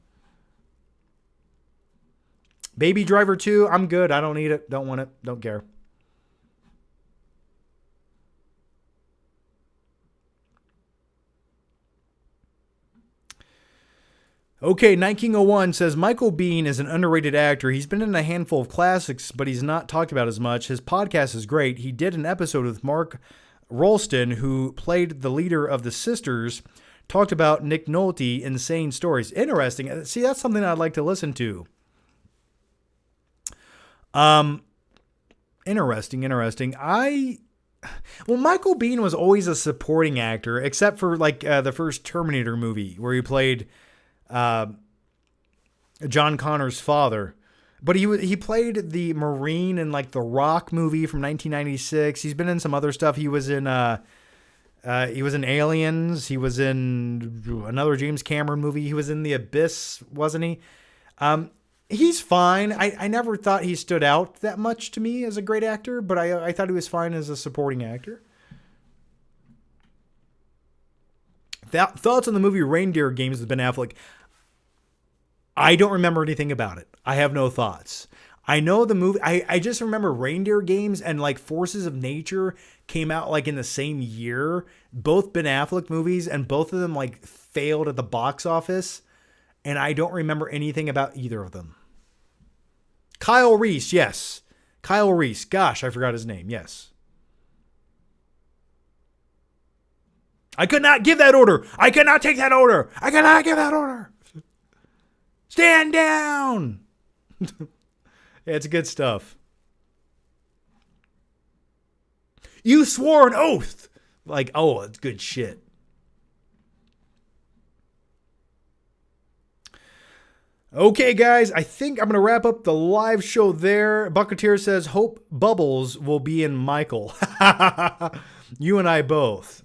Baby Driver 2, I'm good. I don't need it. Don't want it. Don't care. Okay, Night King 01 says, Michael Biehn is an underrated actor. He's been in a handful of classics, but he's not talked about as much. His podcast is great. He did an episode with Mark Rolston, who played the leader of the Sisters, talked about Nick Nolte, Insane Stories. Interesting. See, that's something I'd like to listen to. Interesting. Well, Michael Biehn was always a supporting actor, except for like the first Terminator movie where he played John Connor's father, but he played the Marine in like the Rock movie from 1996. He's been in some other stuff. He was in Aliens. He was in another James Cameron movie. He was in The Abyss, wasn't he? He's fine. I never thought he stood out that much to me as a great actor, but I thought he was fine as a supporting actor. Thoughts on the movie Reindeer Games with Ben Affleck? I don't remember anything about it. I have no thoughts. I know the movie. I just remember Reindeer Games and like Forces of Nature came out like in the same year. Both Ben Affleck movies, and both of them like failed at the box office. And I don't remember anything about either of them. Kyle Reese, yes. Kyle Reese. Gosh, I forgot his name. Yes. I could not give that order. I could not take that order. I could not give that order. Stand down. Yeah, it's good stuff. You swore an oath. Like, oh, it's good shit. Okay, guys, I think I'm going to wrap up the live show there. Bucketeer says, hope Bubbles will be in Michael. You and I both.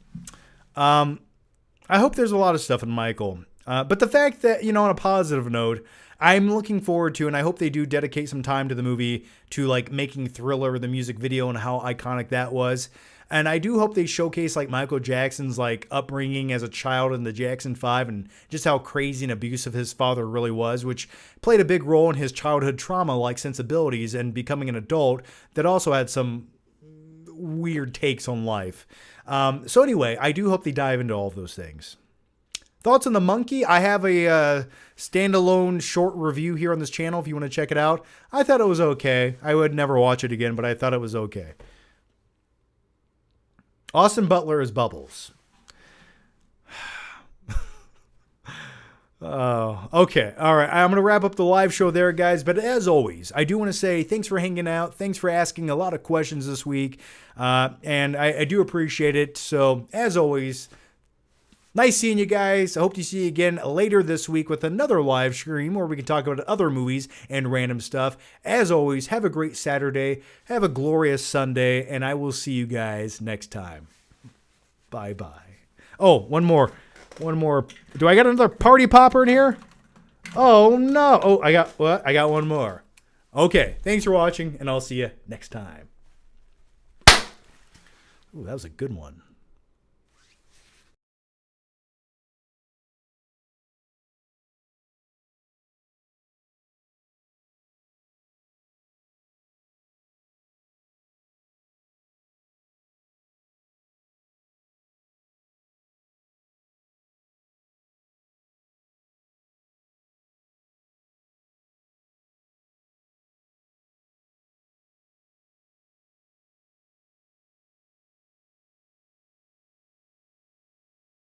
I hope there's a lot of stuff in Michael. But the fact that, on a positive note, I'm looking forward to, and I hope they do dedicate some time to the movie, to like making Thriller, the music video, and how iconic that was. And I do hope they showcase like Michael Jackson's like upbringing as a child in the Jackson 5 and just how crazy and abusive his father really was, which played a big role in his childhood trauma like sensibilities and becoming an adult that also had some weird takes on life. So anyway, I do hope they dive into all of those things. Thoughts on The Monkey? I have a standalone short review here on this channel if you want to check it out. I thought it was okay. I would never watch it again, but I thought it was okay. Austin Butler is Bubbles. Oh, okay. All right. I'm going to wrap up the live show there, guys. But as always, I do want to say thanks for hanging out. Thanks for asking a lot of questions this week. And I do appreciate it. So as always, nice seeing you guys. I hope to see you again later this week with another live stream where we can talk about other movies and random stuff. As always, have a great Saturday. Have a glorious Sunday. And I will see you guys next time. Bye-bye. Oh, one more. Do I got another party popper in here? Oh, no. Oh, I got what? I got one more. Okay. Thanks for watching, and I'll see you next time. Ooh, that was a good one.